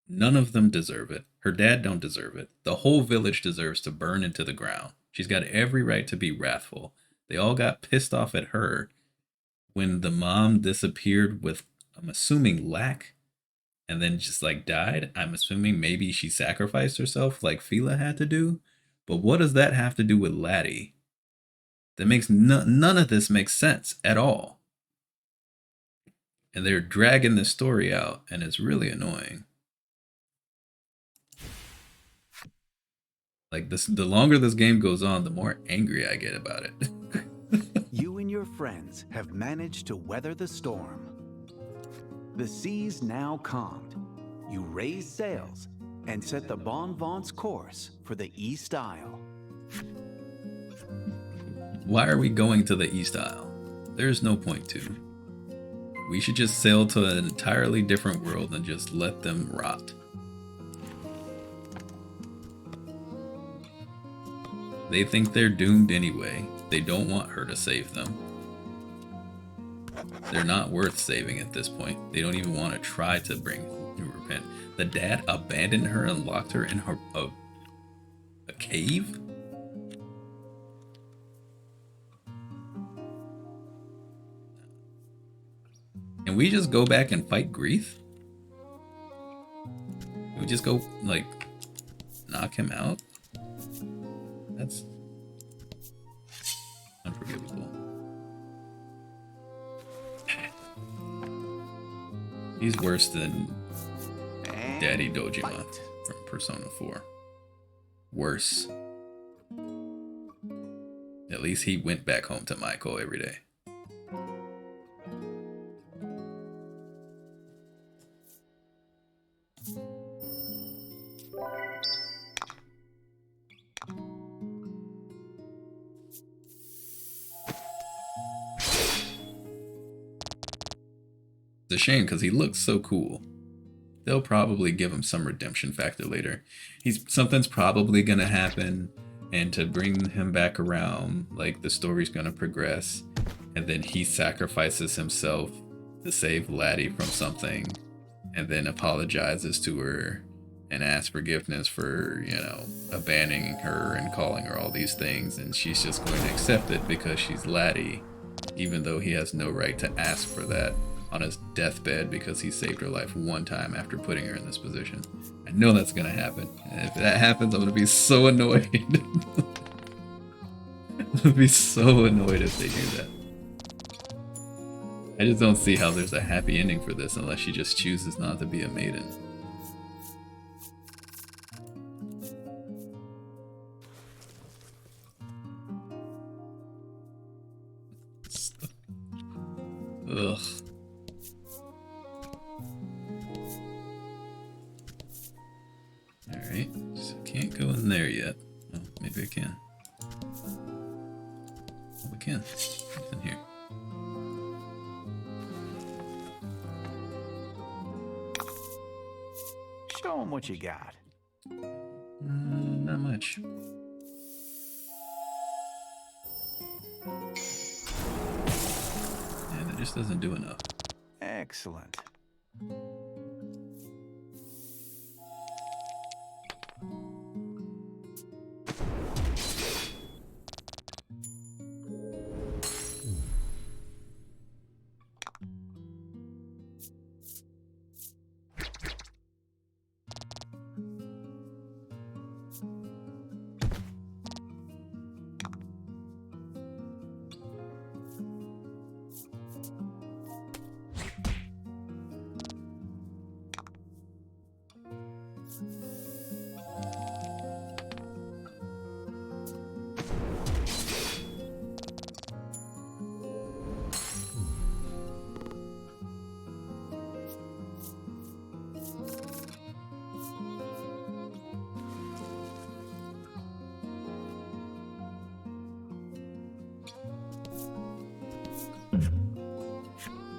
[SPEAKER 1] None of them deserve it. Her dad don't deserve it. The whole village deserves to burn into the ground. She's got every right to be wrathful. They all got pissed off at her when the mom disappeared with, I'm assuming, Lack, and then just like died. I'm assuming maybe she sacrificed herself like Fila had to do. But what does that have to do with Laty? That makes none of this makes sense at all. And they're dragging this story out, and it's really annoying. Like this, the longer this game goes on, the more angry I get about it.
[SPEAKER 2] You and your friends have managed to weather the storm. The sea's now calmed. You raise sails and set the Bon Vent's course for the East Isle.
[SPEAKER 1] Why are we going to the East Isle? There's no point to. We should just sail to an entirely different world and just let them rot. They think they're doomed anyway. They don't want her to save them. They're not worth saving at this point. They don't even want to try to bring to repent. The dad abandoned her and locked her in a cave? Can we just go back and fight Grief? Can we just go, like, knock him out? That's unforgivable. He's worse than Daddy Dojima from Persona 4. Worse. At least he went back home to Maiko every day. It's a shame because he looks so cool. They'll probably give him some redemption factor later. Something's probably gonna happen, and to bring him back around, like the story's gonna progress, and then he sacrifices himself to save Laty from something, and then apologizes to her and asks forgiveness for, you know, abandoning her and calling her all these things, and she's just going to accept it because she's Laty, even though he has no right to ask for that on his deathbed because he saved her life one time after putting her in this position. I know that's gonna happen. And if that happens, I'm gonna be so annoyed. I'm gonna be so annoyed if they do that. I just don't see how there's a happy ending for this unless she just chooses not to be a maiden. Ugh. Alright, so can't go in there yet. Oh, maybe I can. Oh, we can. What's in here?
[SPEAKER 2] Show them what you got.
[SPEAKER 1] Not much. Yeah, that just doesn't do enough.
[SPEAKER 2] Excellent.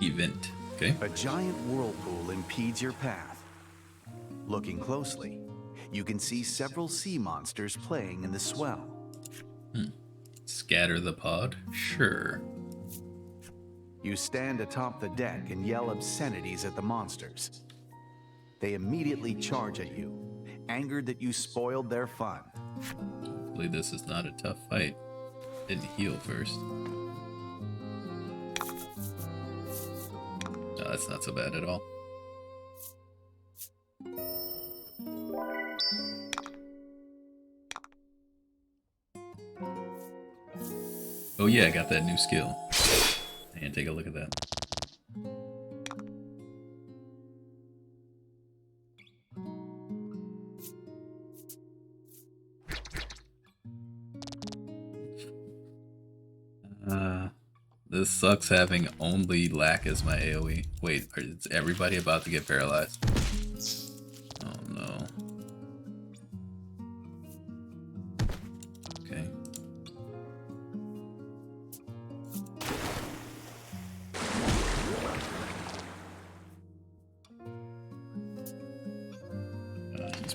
[SPEAKER 1] Event. Okay.
[SPEAKER 2] A giant whirlpool impedes your path. Looking closely, you can see several sea monsters playing in the swell.
[SPEAKER 1] Scatter the pod? Sure.
[SPEAKER 2] You stand atop the deck and yell obscenities at the monsters. They immediately charge at you, angered that you spoiled their fun.
[SPEAKER 1] Hopefully this is not a tough fight. Didn't heal first. No, that's not so bad at all. Oh yeah, I got that new skill. And take a look at that. This sucks having only lack as my AoE. Wait, is everybody about to get paralyzed? Oh no. Okay.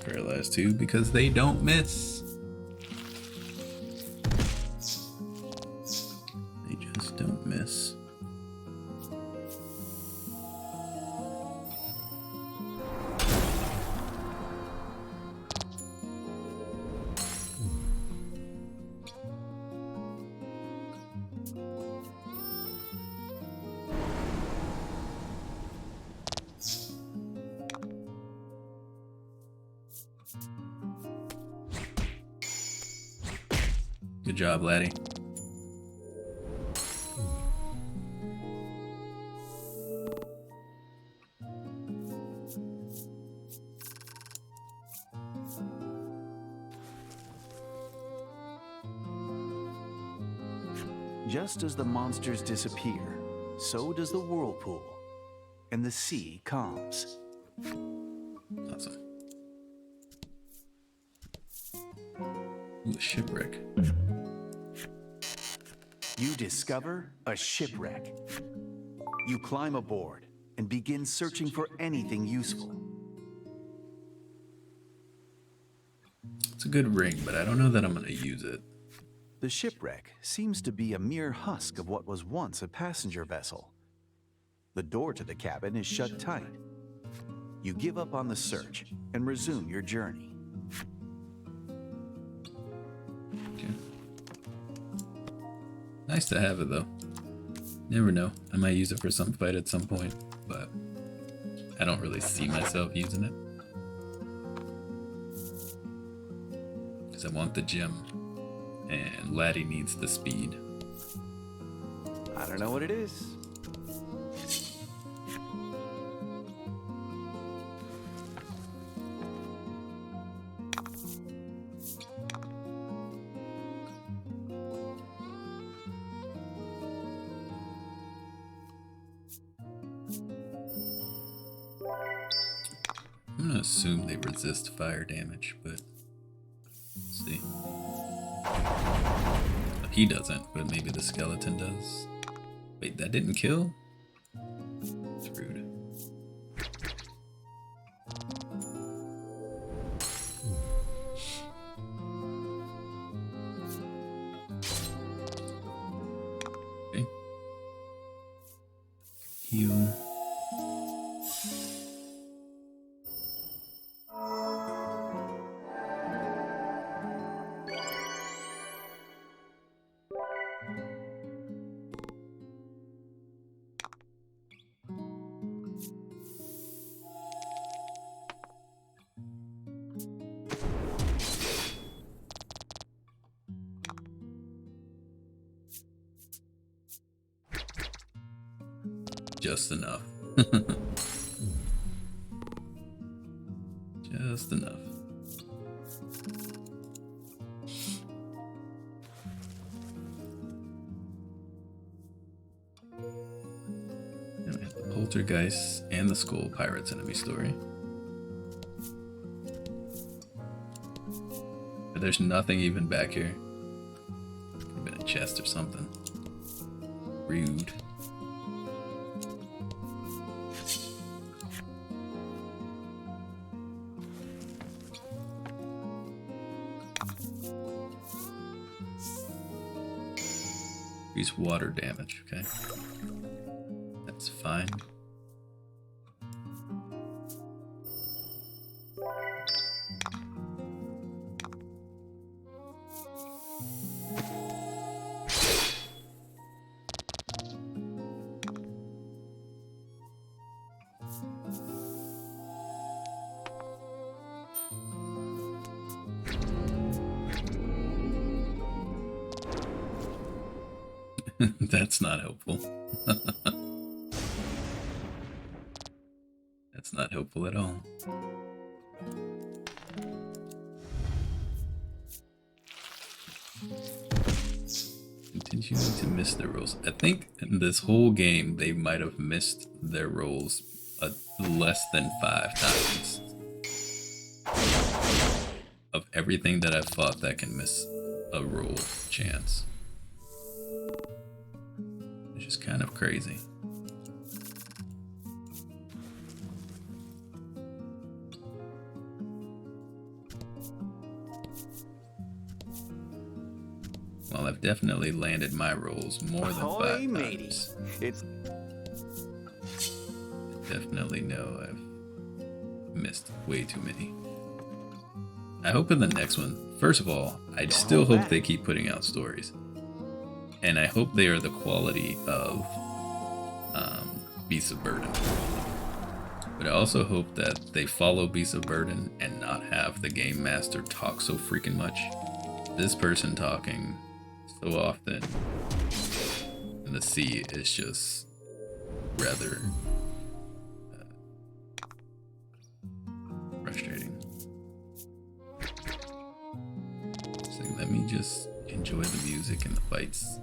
[SPEAKER 1] paralyzed too because they don't miss. They just don't miss. Good job, Laty.
[SPEAKER 2] Just as the monsters disappear, so does the whirlpool, and the sea calms.
[SPEAKER 1] Awesome. Ooh, a shipwreck.
[SPEAKER 2] You discover a shipwreck. You climb aboard and begin searching for anything useful.
[SPEAKER 1] It's a good ring, but I don't know that I'm gonna use it.
[SPEAKER 2] The shipwreck seems to be a mere husk of what was once a passenger vessel. The door to the cabin is shut tight. You give up on the search and resume your journey.
[SPEAKER 1] Okay. Nice to have it though. Never know. I might use it for some fight at some point, but I don't really see myself using it. Because I want the gem, and Laty needs the speed.
[SPEAKER 2] I don't know what it is.
[SPEAKER 1] I'm gonna assume they resist fire damage, but let's see. He doesn't, but maybe the skeleton does. Wait, that didn't kill? It's rude. Okay. Heal. Just enough. Just enough. And we have the Poltergeist and the Skull Pirates enemy story. But there's nothing even back here. Could have been a chest or something. Rude. Increase water damage, okay. That's fine. That's not helpful. That's not helpful at all. Continuing to miss their rolls. I think in this whole game they might have missed their rolls less than 5 times. Of everything that I've fought that can miss a roll chance. Which is kind of crazy. Well, I've definitely landed my rolls more than
[SPEAKER 2] Ahoy,
[SPEAKER 1] 5
[SPEAKER 2] matey.
[SPEAKER 1] times.
[SPEAKER 2] It's
[SPEAKER 1] Definitely know I've missed way too many. I hope in the next one, first of all, I still hope they keep putting out stories. And I hope they are the quality of Beasts of Burden. But I also hope that they follow Beasts of Burden and not have the game master talk so freaking much. This person talking so often in the sea is just rather frustrating. So let me just enjoy the music and the fights.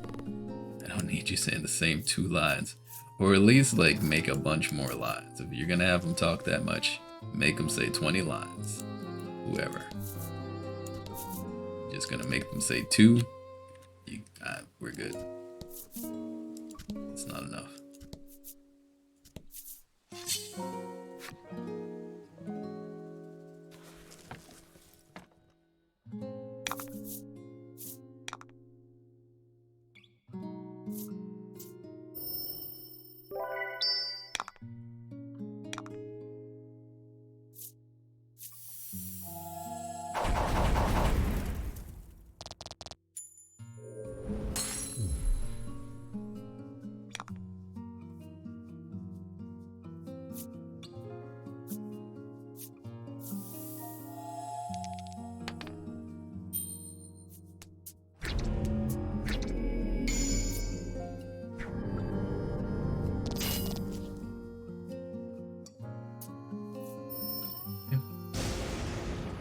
[SPEAKER 1] I don't need you saying the same 2 lines. Or at least, like, make a bunch more lines. If you're gonna have them talk that much, make them say 20 lines. Whoever. Just gonna make them say 2. We're good. It's not enough.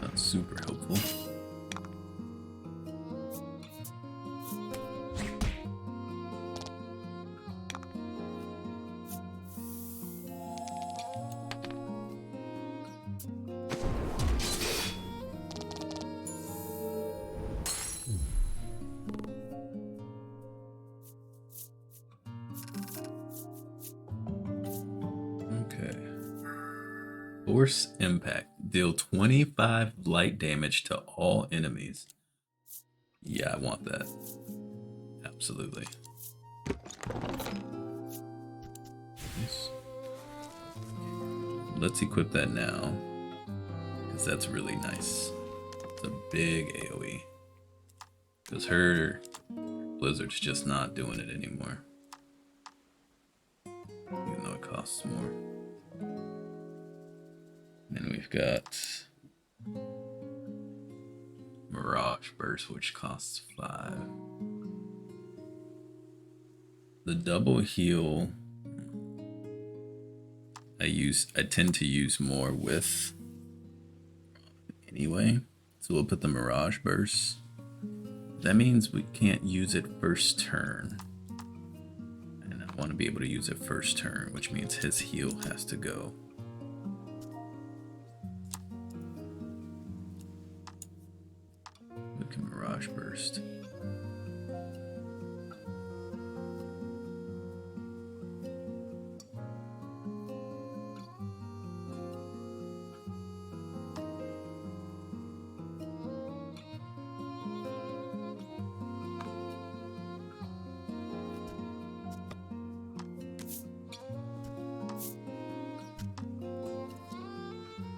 [SPEAKER 1] Not super helpful. Okay. Force impact. Deal 25 light damage to all enemies. Yeah, I want that. Absolutely. Nice. Let's equip that now, because that's really nice. It's a big AoE. Because her Blizzard's just not doing it anymore. Even though it costs more. And then we've got Mirage Burst, which costs 5. The double heal I tend to use more with anyway. So we'll put the Mirage Burst. That means we can't use it first turn. And I want to be able to use it first turn, which means his heal has to go. We can Mirage Burst.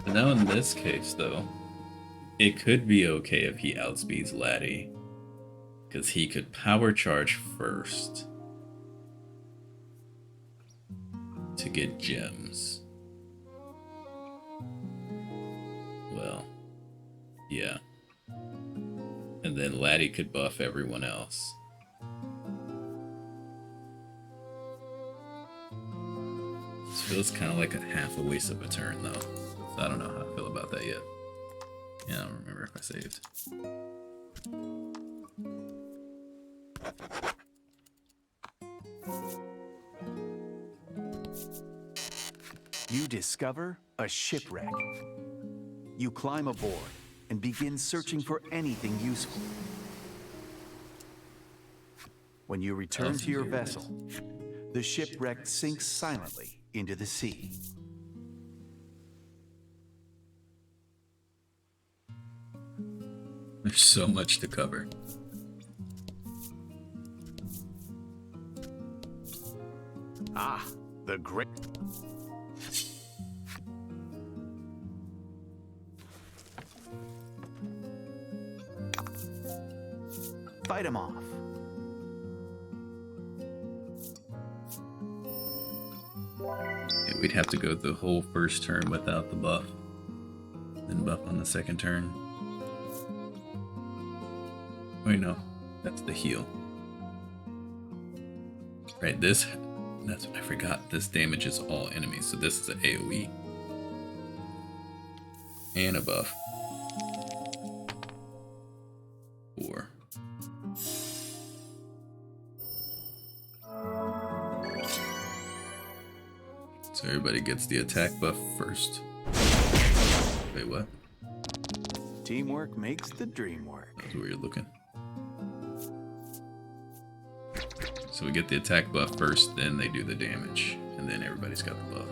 [SPEAKER 1] Now in this case, though, it could be okay if he outspeeds Laty, because he could power charge first to get gems. Well, yeah. And then Laty could buff everyone else. This feels kind of like a half a waste of a turn, though. So I don't know how I feel about that yet. Yeah, I don't remember if I saved.
[SPEAKER 2] You discover a shipwreck. You climb aboard and begin searching for anything useful. When you return to your vessel, the shipwreck sinks silently into the sea.
[SPEAKER 1] There's so much to cover.
[SPEAKER 2] The great. Fight him off.
[SPEAKER 1] Yeah, we'd have to go the whole first turn without the buff, then buff on the second turn. Wait, no, that's the heal. Right, that's what I forgot. This damages all enemies, so this is an AoE. And a buff. 4. So everybody gets the attack buff first. Wait, what?
[SPEAKER 2] Teamwork makes the dream work.
[SPEAKER 1] That's where you're looking. So we get the attack buff first, then they do the damage, and then everybody's got the buff.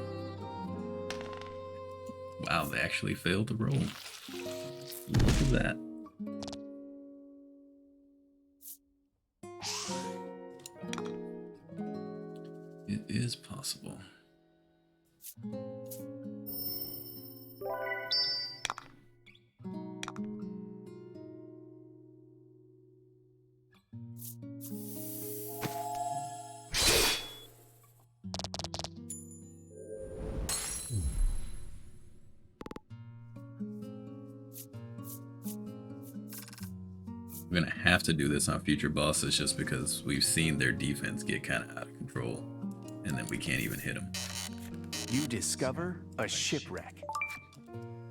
[SPEAKER 1] Wow, they actually failed to roll. Look at that. It is possible. We're gonna have to do this on future bosses just because we've seen their defense get kind of out of control, and then we can't even hit them.
[SPEAKER 2] You discover a shipwreck.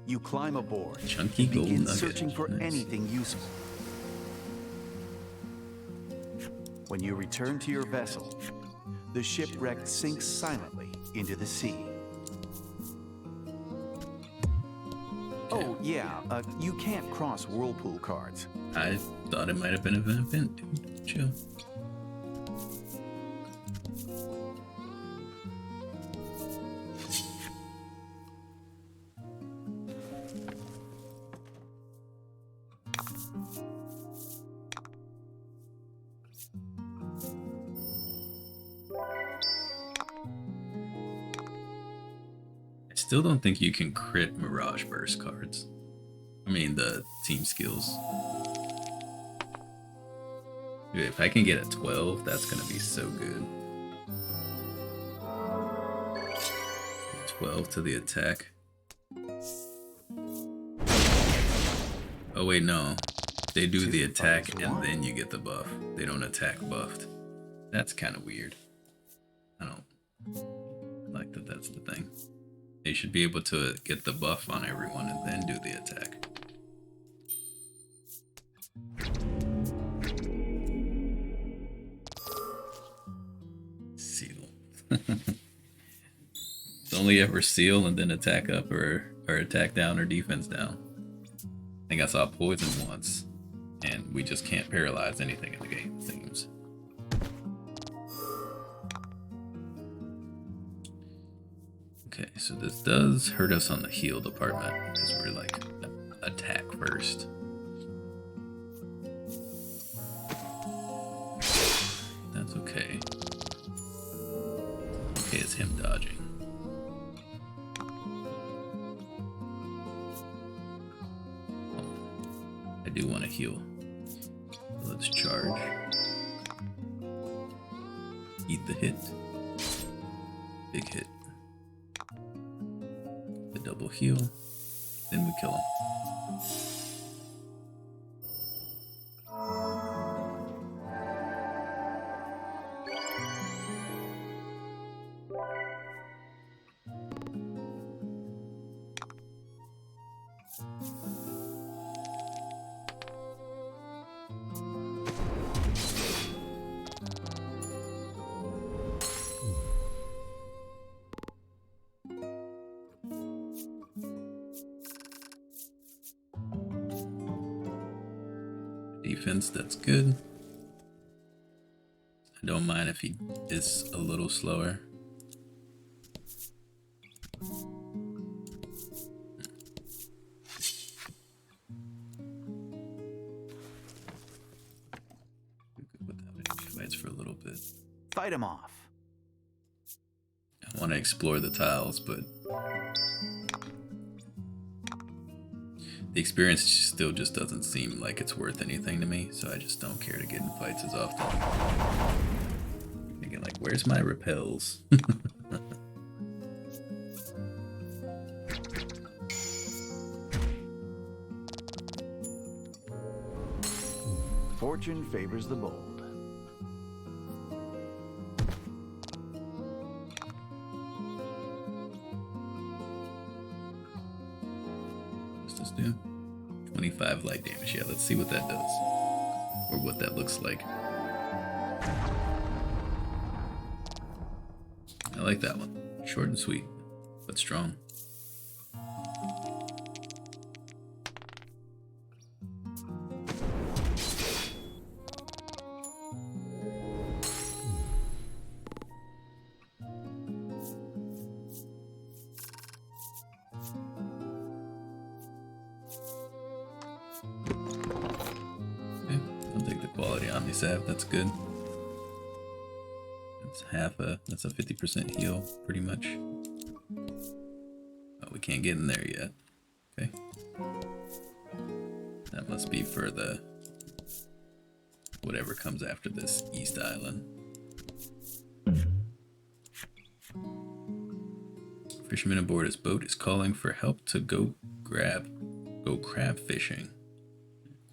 [SPEAKER 2] You climb aboard
[SPEAKER 1] Chunky
[SPEAKER 2] and
[SPEAKER 1] gold
[SPEAKER 2] begin
[SPEAKER 1] nugget.
[SPEAKER 2] searching for
[SPEAKER 1] Nice.
[SPEAKER 2] anything useful. When you return to your vessel, the shipwreck sinks silently into the sea. Oh, yeah, you can't cross whirlpool cards.
[SPEAKER 1] I thought it might have been an event, dude. Chill. I still don't think you can crit Mirage Burst cards. I mean, the team skills. Dude, if I can get a 12, that's gonna be so good. 12 to the attack. Oh wait, no. They do the attack and then you get the buff. They don't attack buffed. That's kind of weird. I don't like that that's the thing. They should be able to get the buff on everyone and then do the attack. Seal. It's only ever seal and then attack up or attack down or defense down. I think I saw poison once, and we just can't paralyze anything in the game, it seems. Okay, so this does hurt us on the heal department because we're like attack first. That's okay. Okay, it's him dodging. I do want to heal. Let's charge. Eat the hit. Big hit. The double heal. Then we kill him. Defense, that's good. I don't mind if he is a little slower. Fights for a little bit.
[SPEAKER 2] Fight him off.
[SPEAKER 1] I want to explore the tiles, but the experience still just doesn't seem like it's worth anything to me, so I just don't care to get in fights as often. Thinking like, where's my repels?
[SPEAKER 2] Fortune favors the bold.
[SPEAKER 1] What's this do? 25 light damage. Yeah, let's see what that does. Or what that looks like. I like that one. Short and sweet, but strong. That's good. That's a 50% heal, pretty much. Oh, we can't get in there yet. Okay. That must be for the whatever comes after this East Island. Fisherman aboard his boat is calling for help to go crab fishing.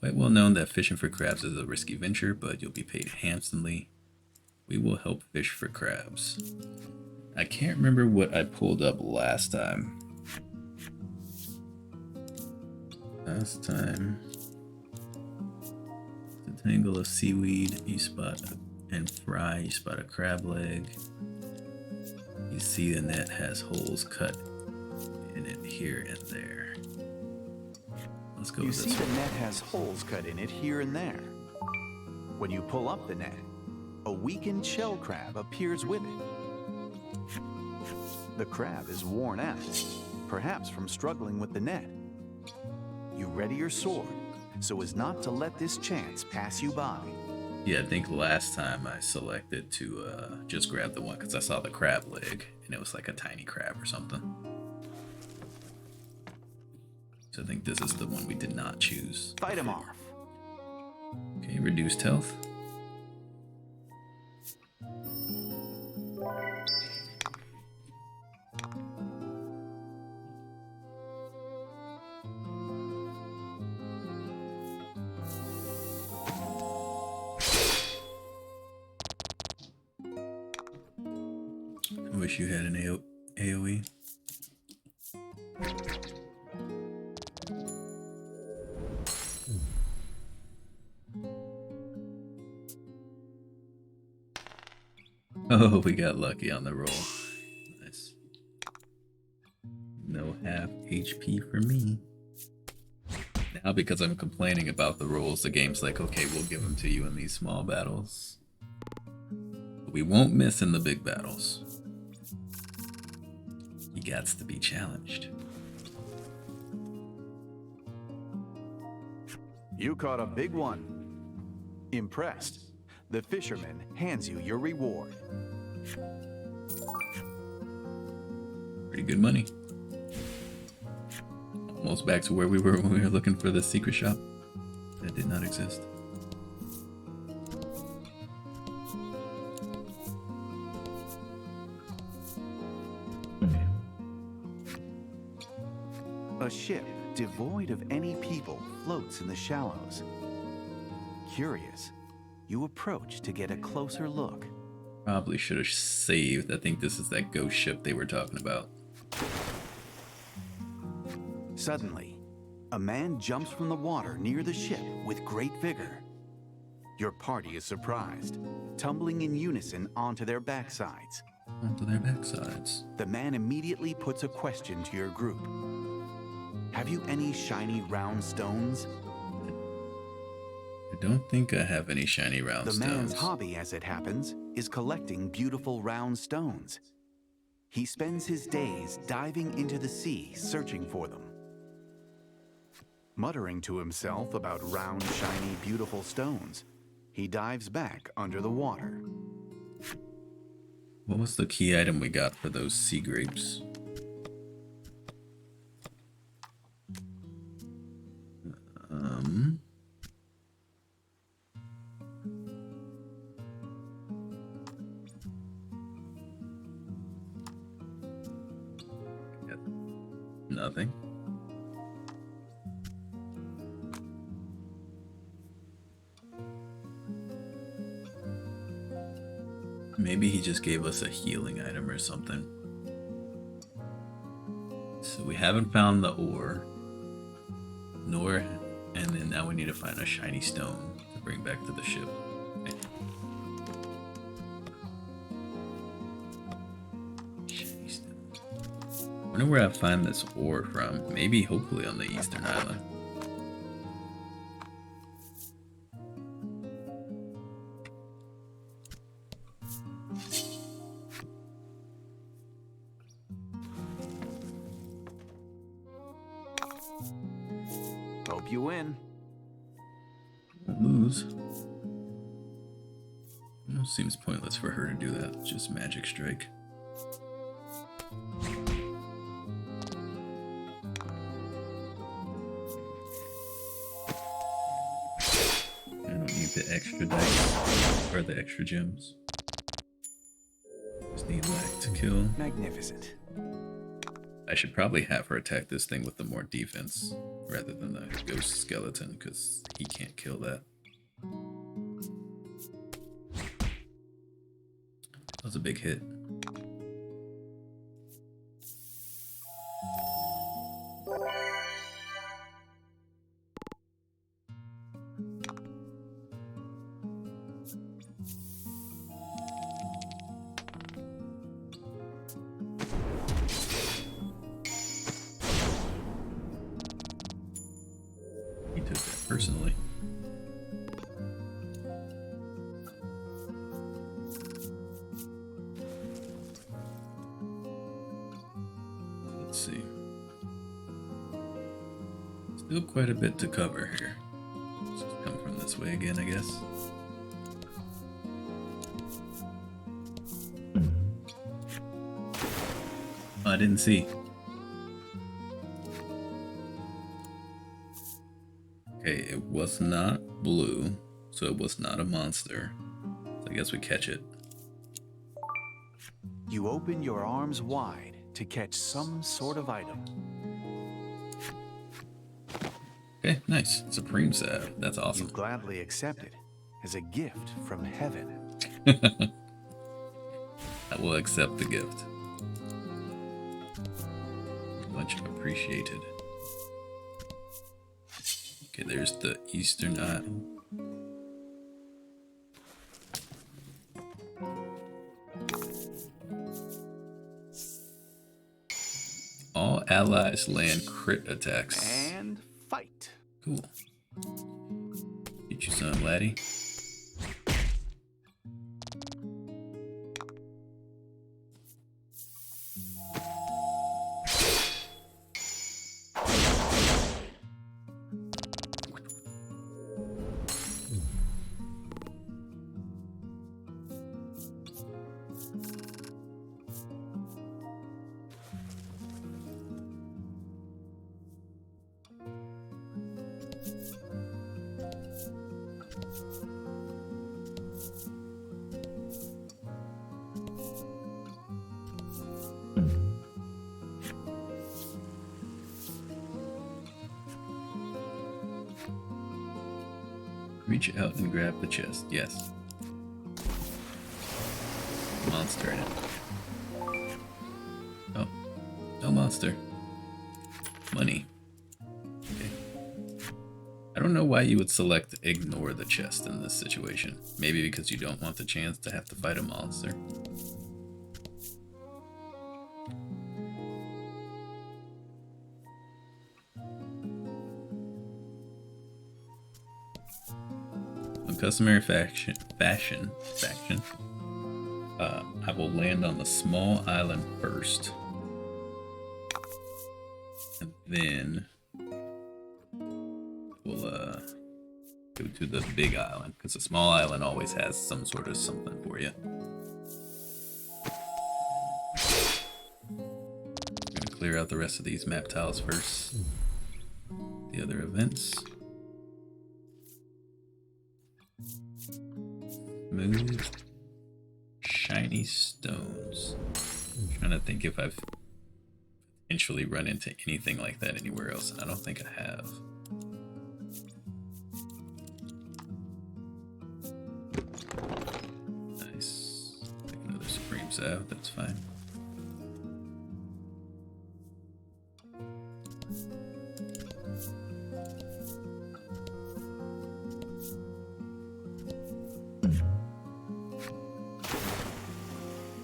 [SPEAKER 1] Quite well known that fishing for crabs is a risky venture, but you'll be paid handsomely. We will help fish for crabs. I can't remember what I pulled up last time. Last time, the tangle of seaweed, you spot and fry, you spot a crab leg. You see the net has holes cut in it here and there. Let's go with this.
[SPEAKER 2] You see the net has holes cut in it here and there. When you pull up the net, a weakened shell crab appears with it. The crab is worn out, perhaps from struggling with the net. You ready your sword so as not to let this chance pass you by.
[SPEAKER 1] Yeah, I think last time I selected to just grab the one because I saw the crab leg and it was like a tiny crab or something. So I think this is the one we did not choose.
[SPEAKER 2] Fight him off.
[SPEAKER 1] Okay, reduced health. I wish you had an AoE. Oh, we got lucky on the roll. Nice. No half HP for me. Now, because I'm complaining about the rolls, the game's like, okay, we'll give them to you in these small battles. But we won't miss in the big battles. You gots to be challenged.
[SPEAKER 2] You caught a big one. Impressed, the fisherman hands you your reward.
[SPEAKER 1] Pretty good money. Almost back to where we were when we were looking for the secret shop. That did not exist.
[SPEAKER 2] A ship devoid of any people floats in the shallows. Curious, you approach to get a closer look.
[SPEAKER 1] Probably should have saved. I think this is that ghost ship they were talking about.
[SPEAKER 2] Suddenly, a man jumps from the water near the ship with great vigor. Your party is surprised, tumbling in unison onto their backsides.
[SPEAKER 1] Onto their backsides.
[SPEAKER 2] The man immediately puts a question to your group. Have you any shiny round stones?
[SPEAKER 1] I don't think I have any shiny round stones.
[SPEAKER 2] The man's hobby, as it happens, is collecting beautiful round stones. He spends his days diving into the sea searching for them. Muttering to himself about round, shiny, beautiful stones, he dives back under the water.
[SPEAKER 1] What was the key item we got for those sea grapes? Nothing. Maybe he just gave us a healing item or something. So we haven't found the ore, and then now we need to find a shiny stone to bring back to the ship. Okay. Shiny stone. I wonder where I find this ore from. Maybe, hopefully, on the Eastern Island.
[SPEAKER 2] Hope you win.
[SPEAKER 1] Won't lose. Almost seems pointless for her to do that. Just magic strike. I don't need the extra dice or the extra gems. Just need Lack to kill.
[SPEAKER 2] Magnificent.
[SPEAKER 1] I should probably have her attack this thing with the more defense rather than the ghost skeleton, because he can't kill that. That was a big hit. He took that personally. Let's see. Still quite a bit to cover here. Let's just come from this way again, I guess. Oh, I didn't see. Okay, it was not blue, so it was not a monster. So I guess we catch it.
[SPEAKER 2] You open your arms wide to catch some sort of item.
[SPEAKER 1] Okay, nice. Supreme Salve. That's
[SPEAKER 2] You
[SPEAKER 1] awesome.
[SPEAKER 2] gladly accept it as a gift from heaven.
[SPEAKER 1] I will accept the gift. Much appreciated. Okay, there's the Eastern Isle. All allies land crit attacks.
[SPEAKER 2] And fight.
[SPEAKER 1] Cool. Get you some, laddie. Reach out and grab the chest. Yes. Monster in it. Oh. No monster. Money. Okay. I don't know why you would select ignore the chest in this situation. Maybe because you don't want the chance to have to fight a monster. Customary fashion, I will land on the small island first, and then we'll go to the big island, because the small island always has some sort of something for you. clear out the rest of these map tiles first. The other events. Move. Shiny stones. I'm trying to think if I've eventually run into anything like that anywhere else, and I don't think I have. Nice. Take another Supreme Salve, that's fine.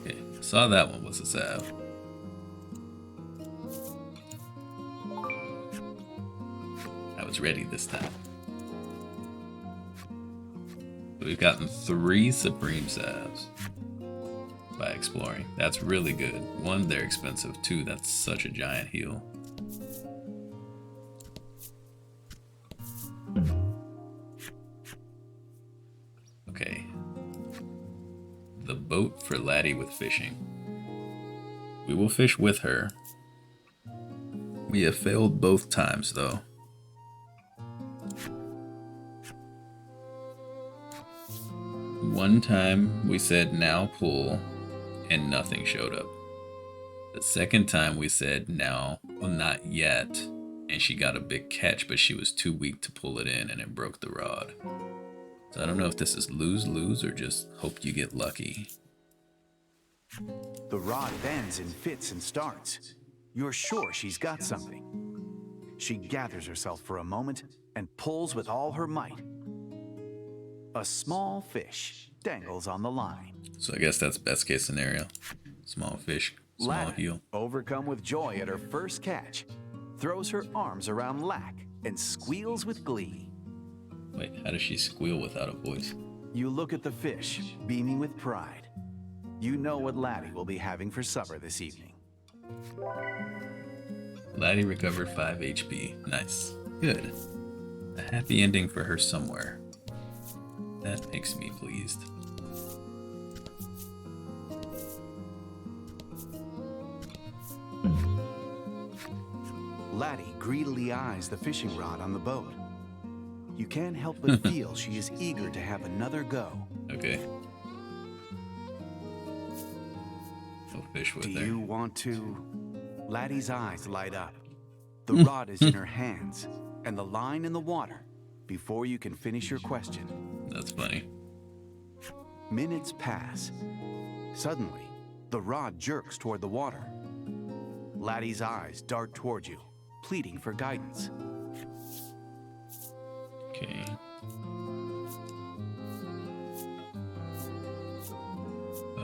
[SPEAKER 1] Okay, saw that one was a salve. I was ready this time. We've gotten 3 Supreme Salves by exploring. That's really good. 1, they're expensive. 2, that's such a giant heal. Okay. The boat for Laty with fishing. We will fish with her. We have failed both times, though. One time we said now pull and nothing showed up. The second time we said now, well, not yet, and she got a big catch, but she was too weak to pull it in and it broke the rod. So I don't know if this is lose-lose or just hope you get lucky.
[SPEAKER 2] The rod bends and fits and starts. You're sure she's got something. She gathers herself for a moment and pulls with all her might. A small fish dangles on the line.
[SPEAKER 1] So I guess that's best case scenario. Small fish, small
[SPEAKER 2] Laty,
[SPEAKER 1] heel.
[SPEAKER 2] overcome with joy at her first catch, throws her arms around Lack and squeals with glee.
[SPEAKER 1] Wait, how does she squeal without a voice?
[SPEAKER 2] You look at the fish, beaming with pride. You know what Laty will be having for supper this evening.
[SPEAKER 1] Laty recovered 5 HP. Nice. Good. A happy ending for her somewhere. That makes me pleased.
[SPEAKER 2] Laty greedily eyes the fishing rod on the boat. You can't help but feel she is eager to have another go.
[SPEAKER 1] Okay. I'll fish with
[SPEAKER 2] Do
[SPEAKER 1] her.
[SPEAKER 2] you want to? Laty's eyes light up. The rod is in her hands, and the line in the water before you can finish your question.
[SPEAKER 1] That's funny.
[SPEAKER 2] Minutes pass. Suddenly, the rod jerks toward the water. Laty's eyes dart toward you, pleading for guidance.
[SPEAKER 1] Okay.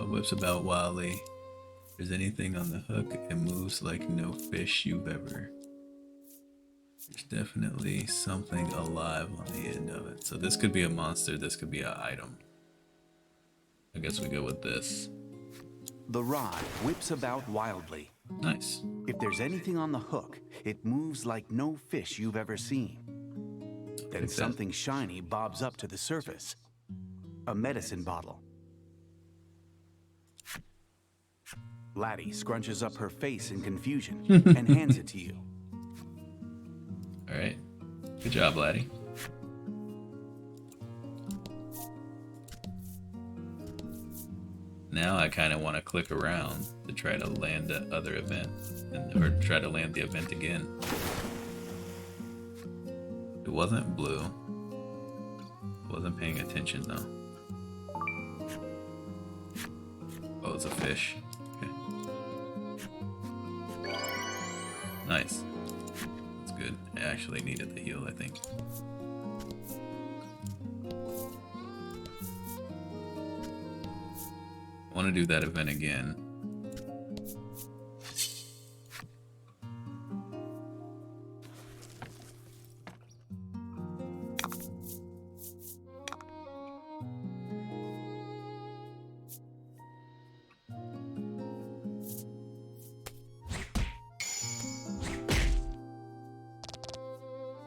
[SPEAKER 1] Whips about wildly. If there's anything on the hook, it moves like no fish you've ever. There's definitely something alive on the end of it. So this could be a monster, this could be an item. I guess we go with this.
[SPEAKER 2] The rod whips about wildly.
[SPEAKER 1] Nice.
[SPEAKER 2] If there's anything on the hook, it moves like no fish you've ever seen. Then something shiny bobs up to the surface. A medicine bottle. Laty scrunches up her face in confusion and hands it to you.
[SPEAKER 1] Alright. Good job, Laty. Now I kind of want to click around to try to land the other event, or try to land the event again. It wasn't blue. Wasn't paying attention though. Oh, it's a fish. Okay. Nice. That's good. I actually needed the heal, I think. I want to do that event again.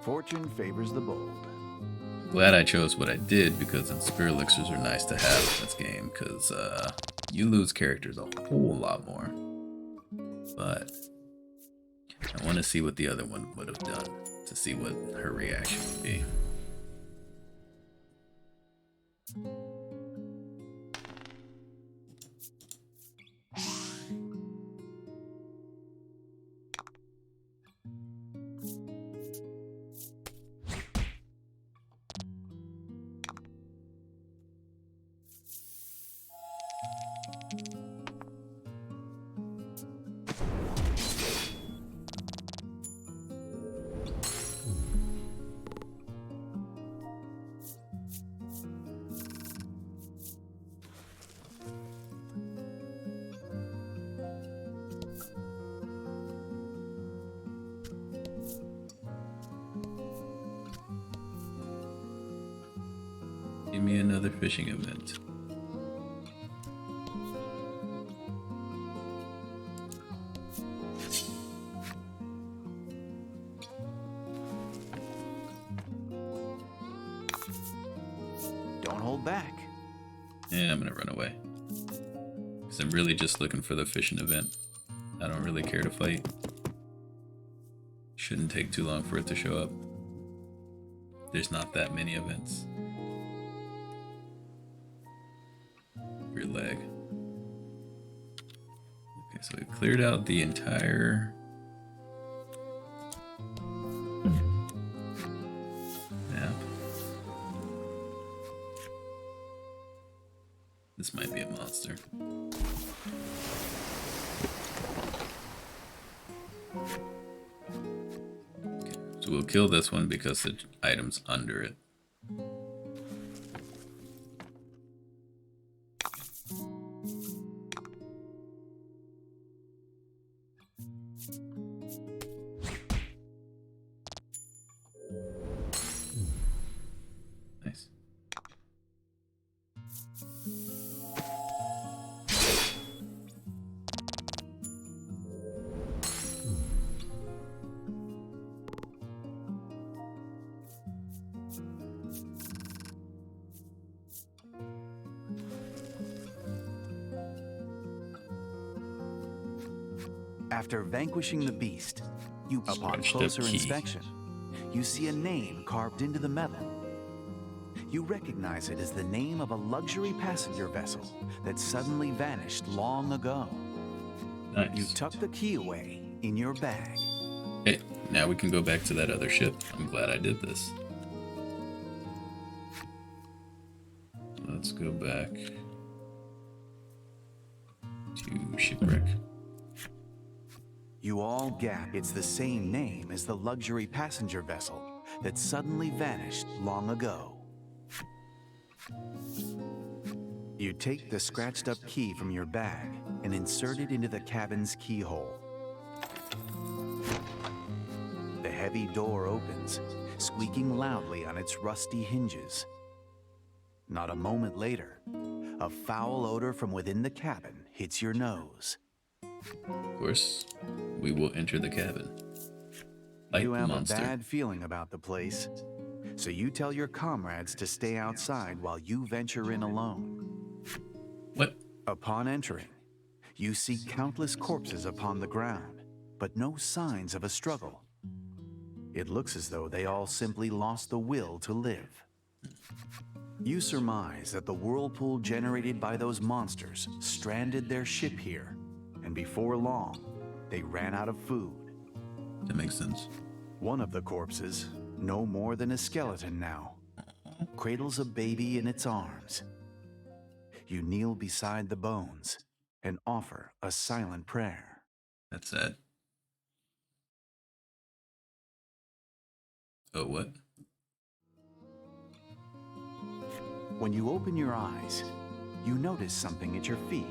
[SPEAKER 2] Fortune favors the bold.
[SPEAKER 1] Glad I chose what I did, because then spirit elixirs are nice to have in this game, because you lose characters a whole lot more. But I want to see what the other one would have done, to see what her reaction would be. Give me another fishing event.
[SPEAKER 2] Don't hold back.
[SPEAKER 1] Yeah, I'm gonna run away. Because I'm really just looking for the fishing event. I don't really care to fight. Shouldn't take too long for it to show up. There's not that many events. Your leg. Okay, so we cleared out the entire map. This might be a monster. Okay, so we'll kill this one because the item's under it. Nice.
[SPEAKER 2] After vanquishing the beast, upon
[SPEAKER 1] Scratched up
[SPEAKER 2] closer
[SPEAKER 1] key.
[SPEAKER 2] inspection, you see a name carved into the metal. You recognize it as the name of a luxury passenger vessel that suddenly vanished long ago.
[SPEAKER 1] Nice.
[SPEAKER 2] You tuck the key away in your bag.
[SPEAKER 1] Okay, now we can go back to that other ship. I'm glad I did this. Let's go back to shipwreck.
[SPEAKER 2] You all gap. It's the same name as the luxury passenger vessel that suddenly vanished long ago. You take the scratched up key from your bag and insert it into the cabin's keyhole. The heavy door opens, squeaking loudly on its rusty hinges. Not a moment later, a foul odor from within the cabin hits your nose.
[SPEAKER 1] Of course, we will enter the cabin. Like
[SPEAKER 2] You
[SPEAKER 1] the
[SPEAKER 2] have
[SPEAKER 1] monster.
[SPEAKER 2] a bad feeling about the place, so you tell your comrades to stay outside while you venture in alone.
[SPEAKER 1] What?
[SPEAKER 2] Upon entering, you see countless corpses upon the ground, but no signs of a struggle. It looks as though they all simply lost the will to live. You surmise that the whirlpool generated by those monsters stranded their ship here, and before long, they ran out of food.
[SPEAKER 1] That makes sense.
[SPEAKER 2] One of the corpses, no more than a skeleton now, cradles a baby in its arms. You kneel beside the bones and offer a silent prayer.
[SPEAKER 1] That's sad. Oh, what?
[SPEAKER 2] When you open your eyes, you notice something at your feet.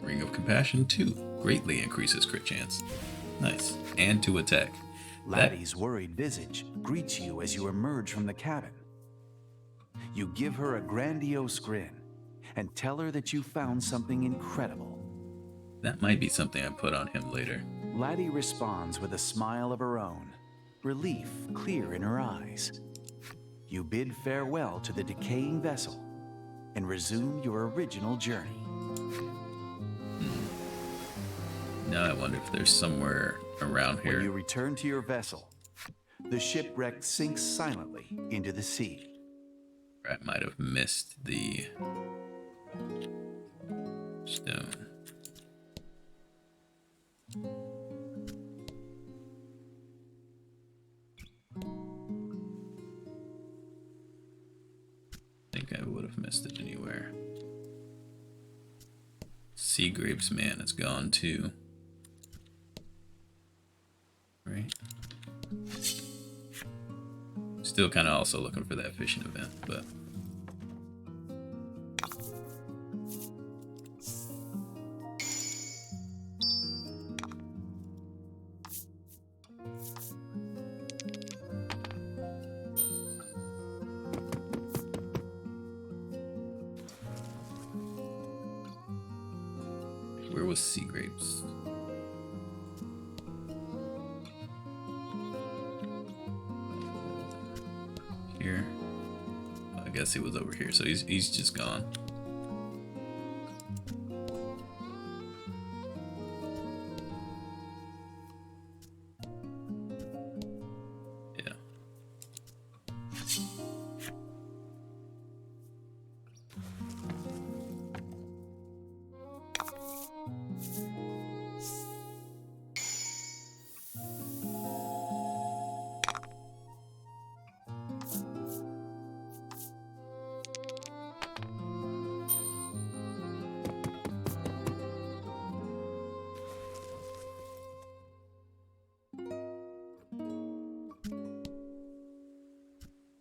[SPEAKER 1] Ring of Compassion 2 greatly increases crit chance. Nice. And to attack.
[SPEAKER 2] Laty's worried visage greets you as you emerge from the cabin. You give her a grandiose grin and tell her that you found something incredible.
[SPEAKER 1] That might be something I put on him later.
[SPEAKER 2] Laty responds with a smile of her own, relief clear in her eyes. You bid farewell to the decaying vessel and resume your original journey.
[SPEAKER 1] Now I wonder if there's somewhere around
[SPEAKER 2] When you
[SPEAKER 1] here.
[SPEAKER 2] return to your vessel, the shipwreck sinks silently into the sea.
[SPEAKER 1] I might have missed the stone. I think I would have missed it anywhere. Sea grapes, man, it's gone too. Right? Still kind of also looking for that fishing event, but where was sea grapes? Here. I guess he was over here, so he's just gone. Yeah.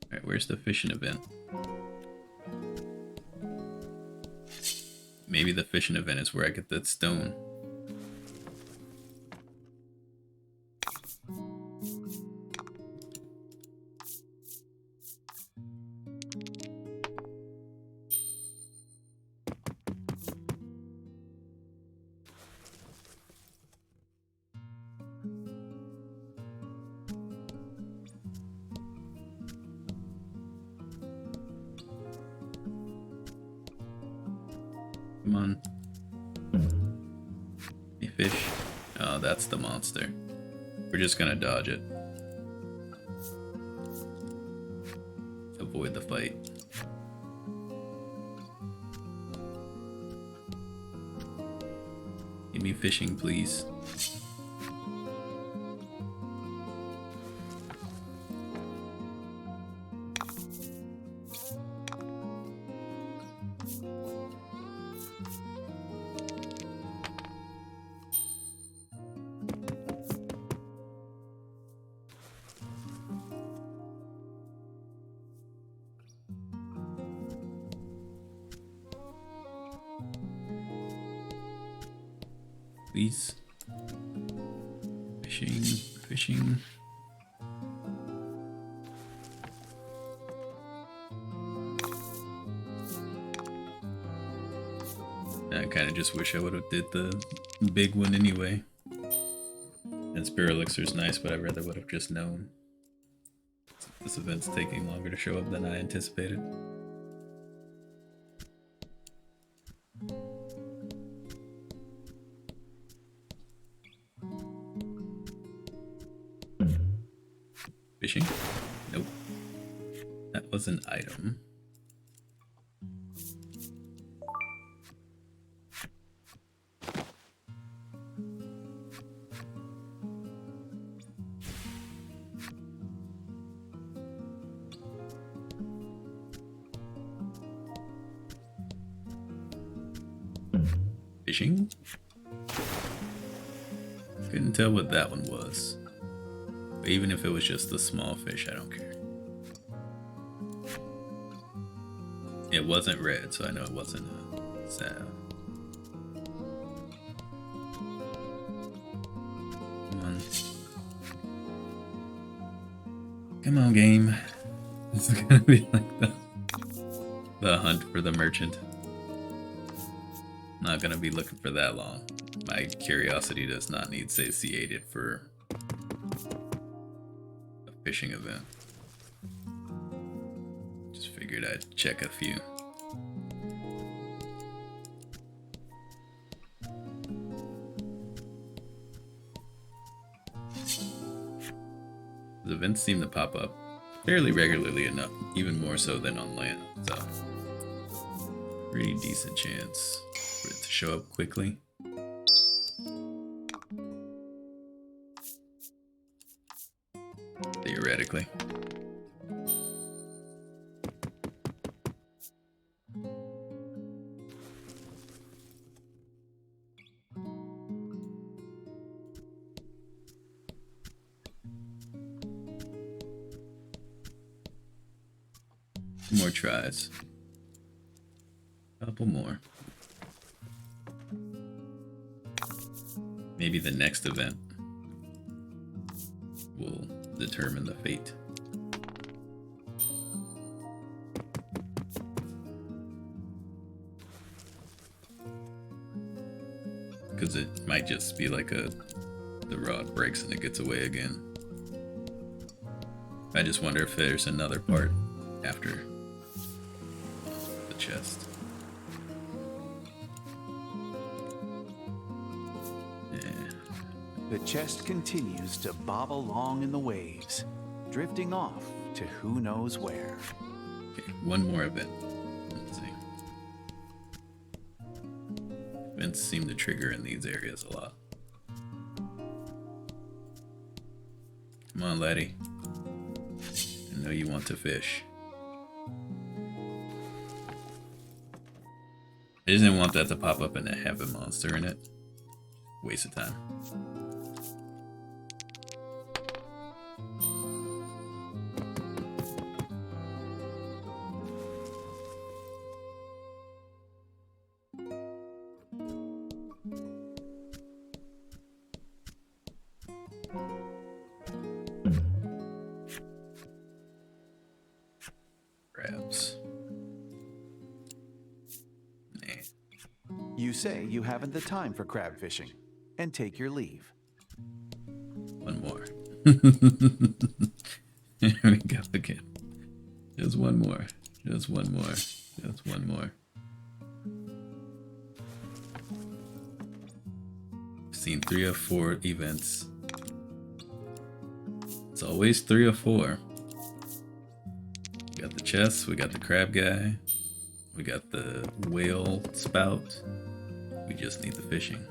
[SPEAKER 1] Alright, where's the fishing event? Maybe the fishing event is where I get that stone. Come on. Hey, fish. Oh, that's the monster. We're just gonna dodge it. Avoid the fight. Give me fishing, please. Please. Fishing, fishing. I kind of just wish I would have did the big one anyway. And Spirit Elixir's nice, but I rather would have just known. This event's taking longer to show up than I anticipated. Fishing? Nope. That was an item. Fishing? Couldn't tell what that one was. But even if it was just the small fish, I don't care. It wasn't red, so I know it wasn't a salve. Come on. Come on, game. This is gonna be like the hunt for the merchant. Not gonna be looking for that long. My curiosity does not need satiated for a fishing event. Just figured I'd check a few. The events seem to pop up fairly regularly enough, even more so than on land, so pretty decent chance for it to show up quickly. Theoretically. More tries. Couple more. Maybe the next event will determine the fate. Because it might just be like the rod breaks and it gets away again. I just wonder if there's another part after the chest.
[SPEAKER 2] The chest continues to bob along in the waves, drifting off to who knows where.
[SPEAKER 1] Okay, one more event. Let's see. Events seem to trigger in these areas a lot. Come on, Laty. I know you want to fish. I just didn't want that to pop up and have a monster in it. Waste of time. Crabs.
[SPEAKER 2] You say you haven't the time for crab fishing, and take your leave.
[SPEAKER 1] One more. Here we go again. Just one more. Just one more. Just one more. I've seen 3 of 4 events. It's always 3 of 4. We got the chest, we got the crab guy, we got the whale spout. We just need the fishing.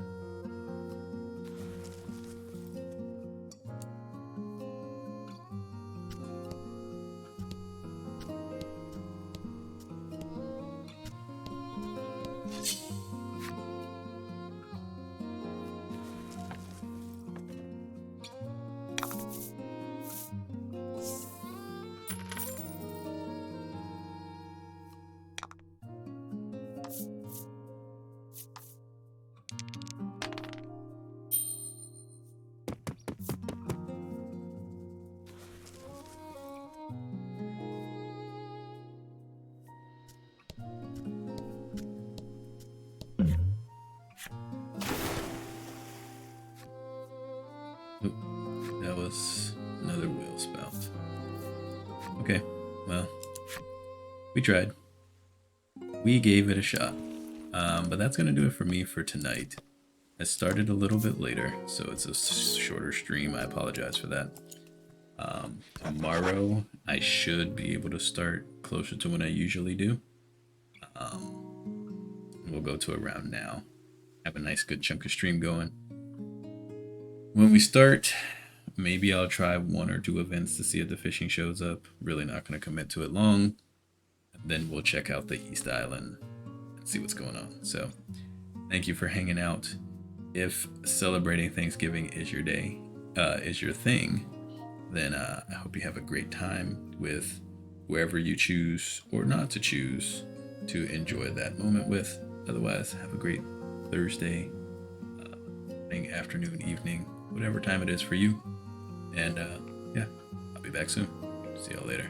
[SPEAKER 1] That was another whale spout. Okay, well, we tried. We gave it a shot. But that's going to do it for me for tonight. I started a little bit later, so it's a shorter stream. I apologize for that. Tomorrow, I should be able to start closer to when I usually do. We'll go to around now. Have a nice good chunk of stream going. When we start, maybe I'll try 1 or 2 events to see if the fishing shows up. Really not going to commit to it long. Then we'll check out the East Island and see what's going on. So, thank you for hanging out. If celebrating Thanksgiving is your day, is your thing, then I hope you have a great time with whoever you choose or not to choose to enjoy that moment with. Otherwise, have a great Thursday, afternoon, evening, whatever time it is for you. And yeah, I'll be back soon. See y'all later.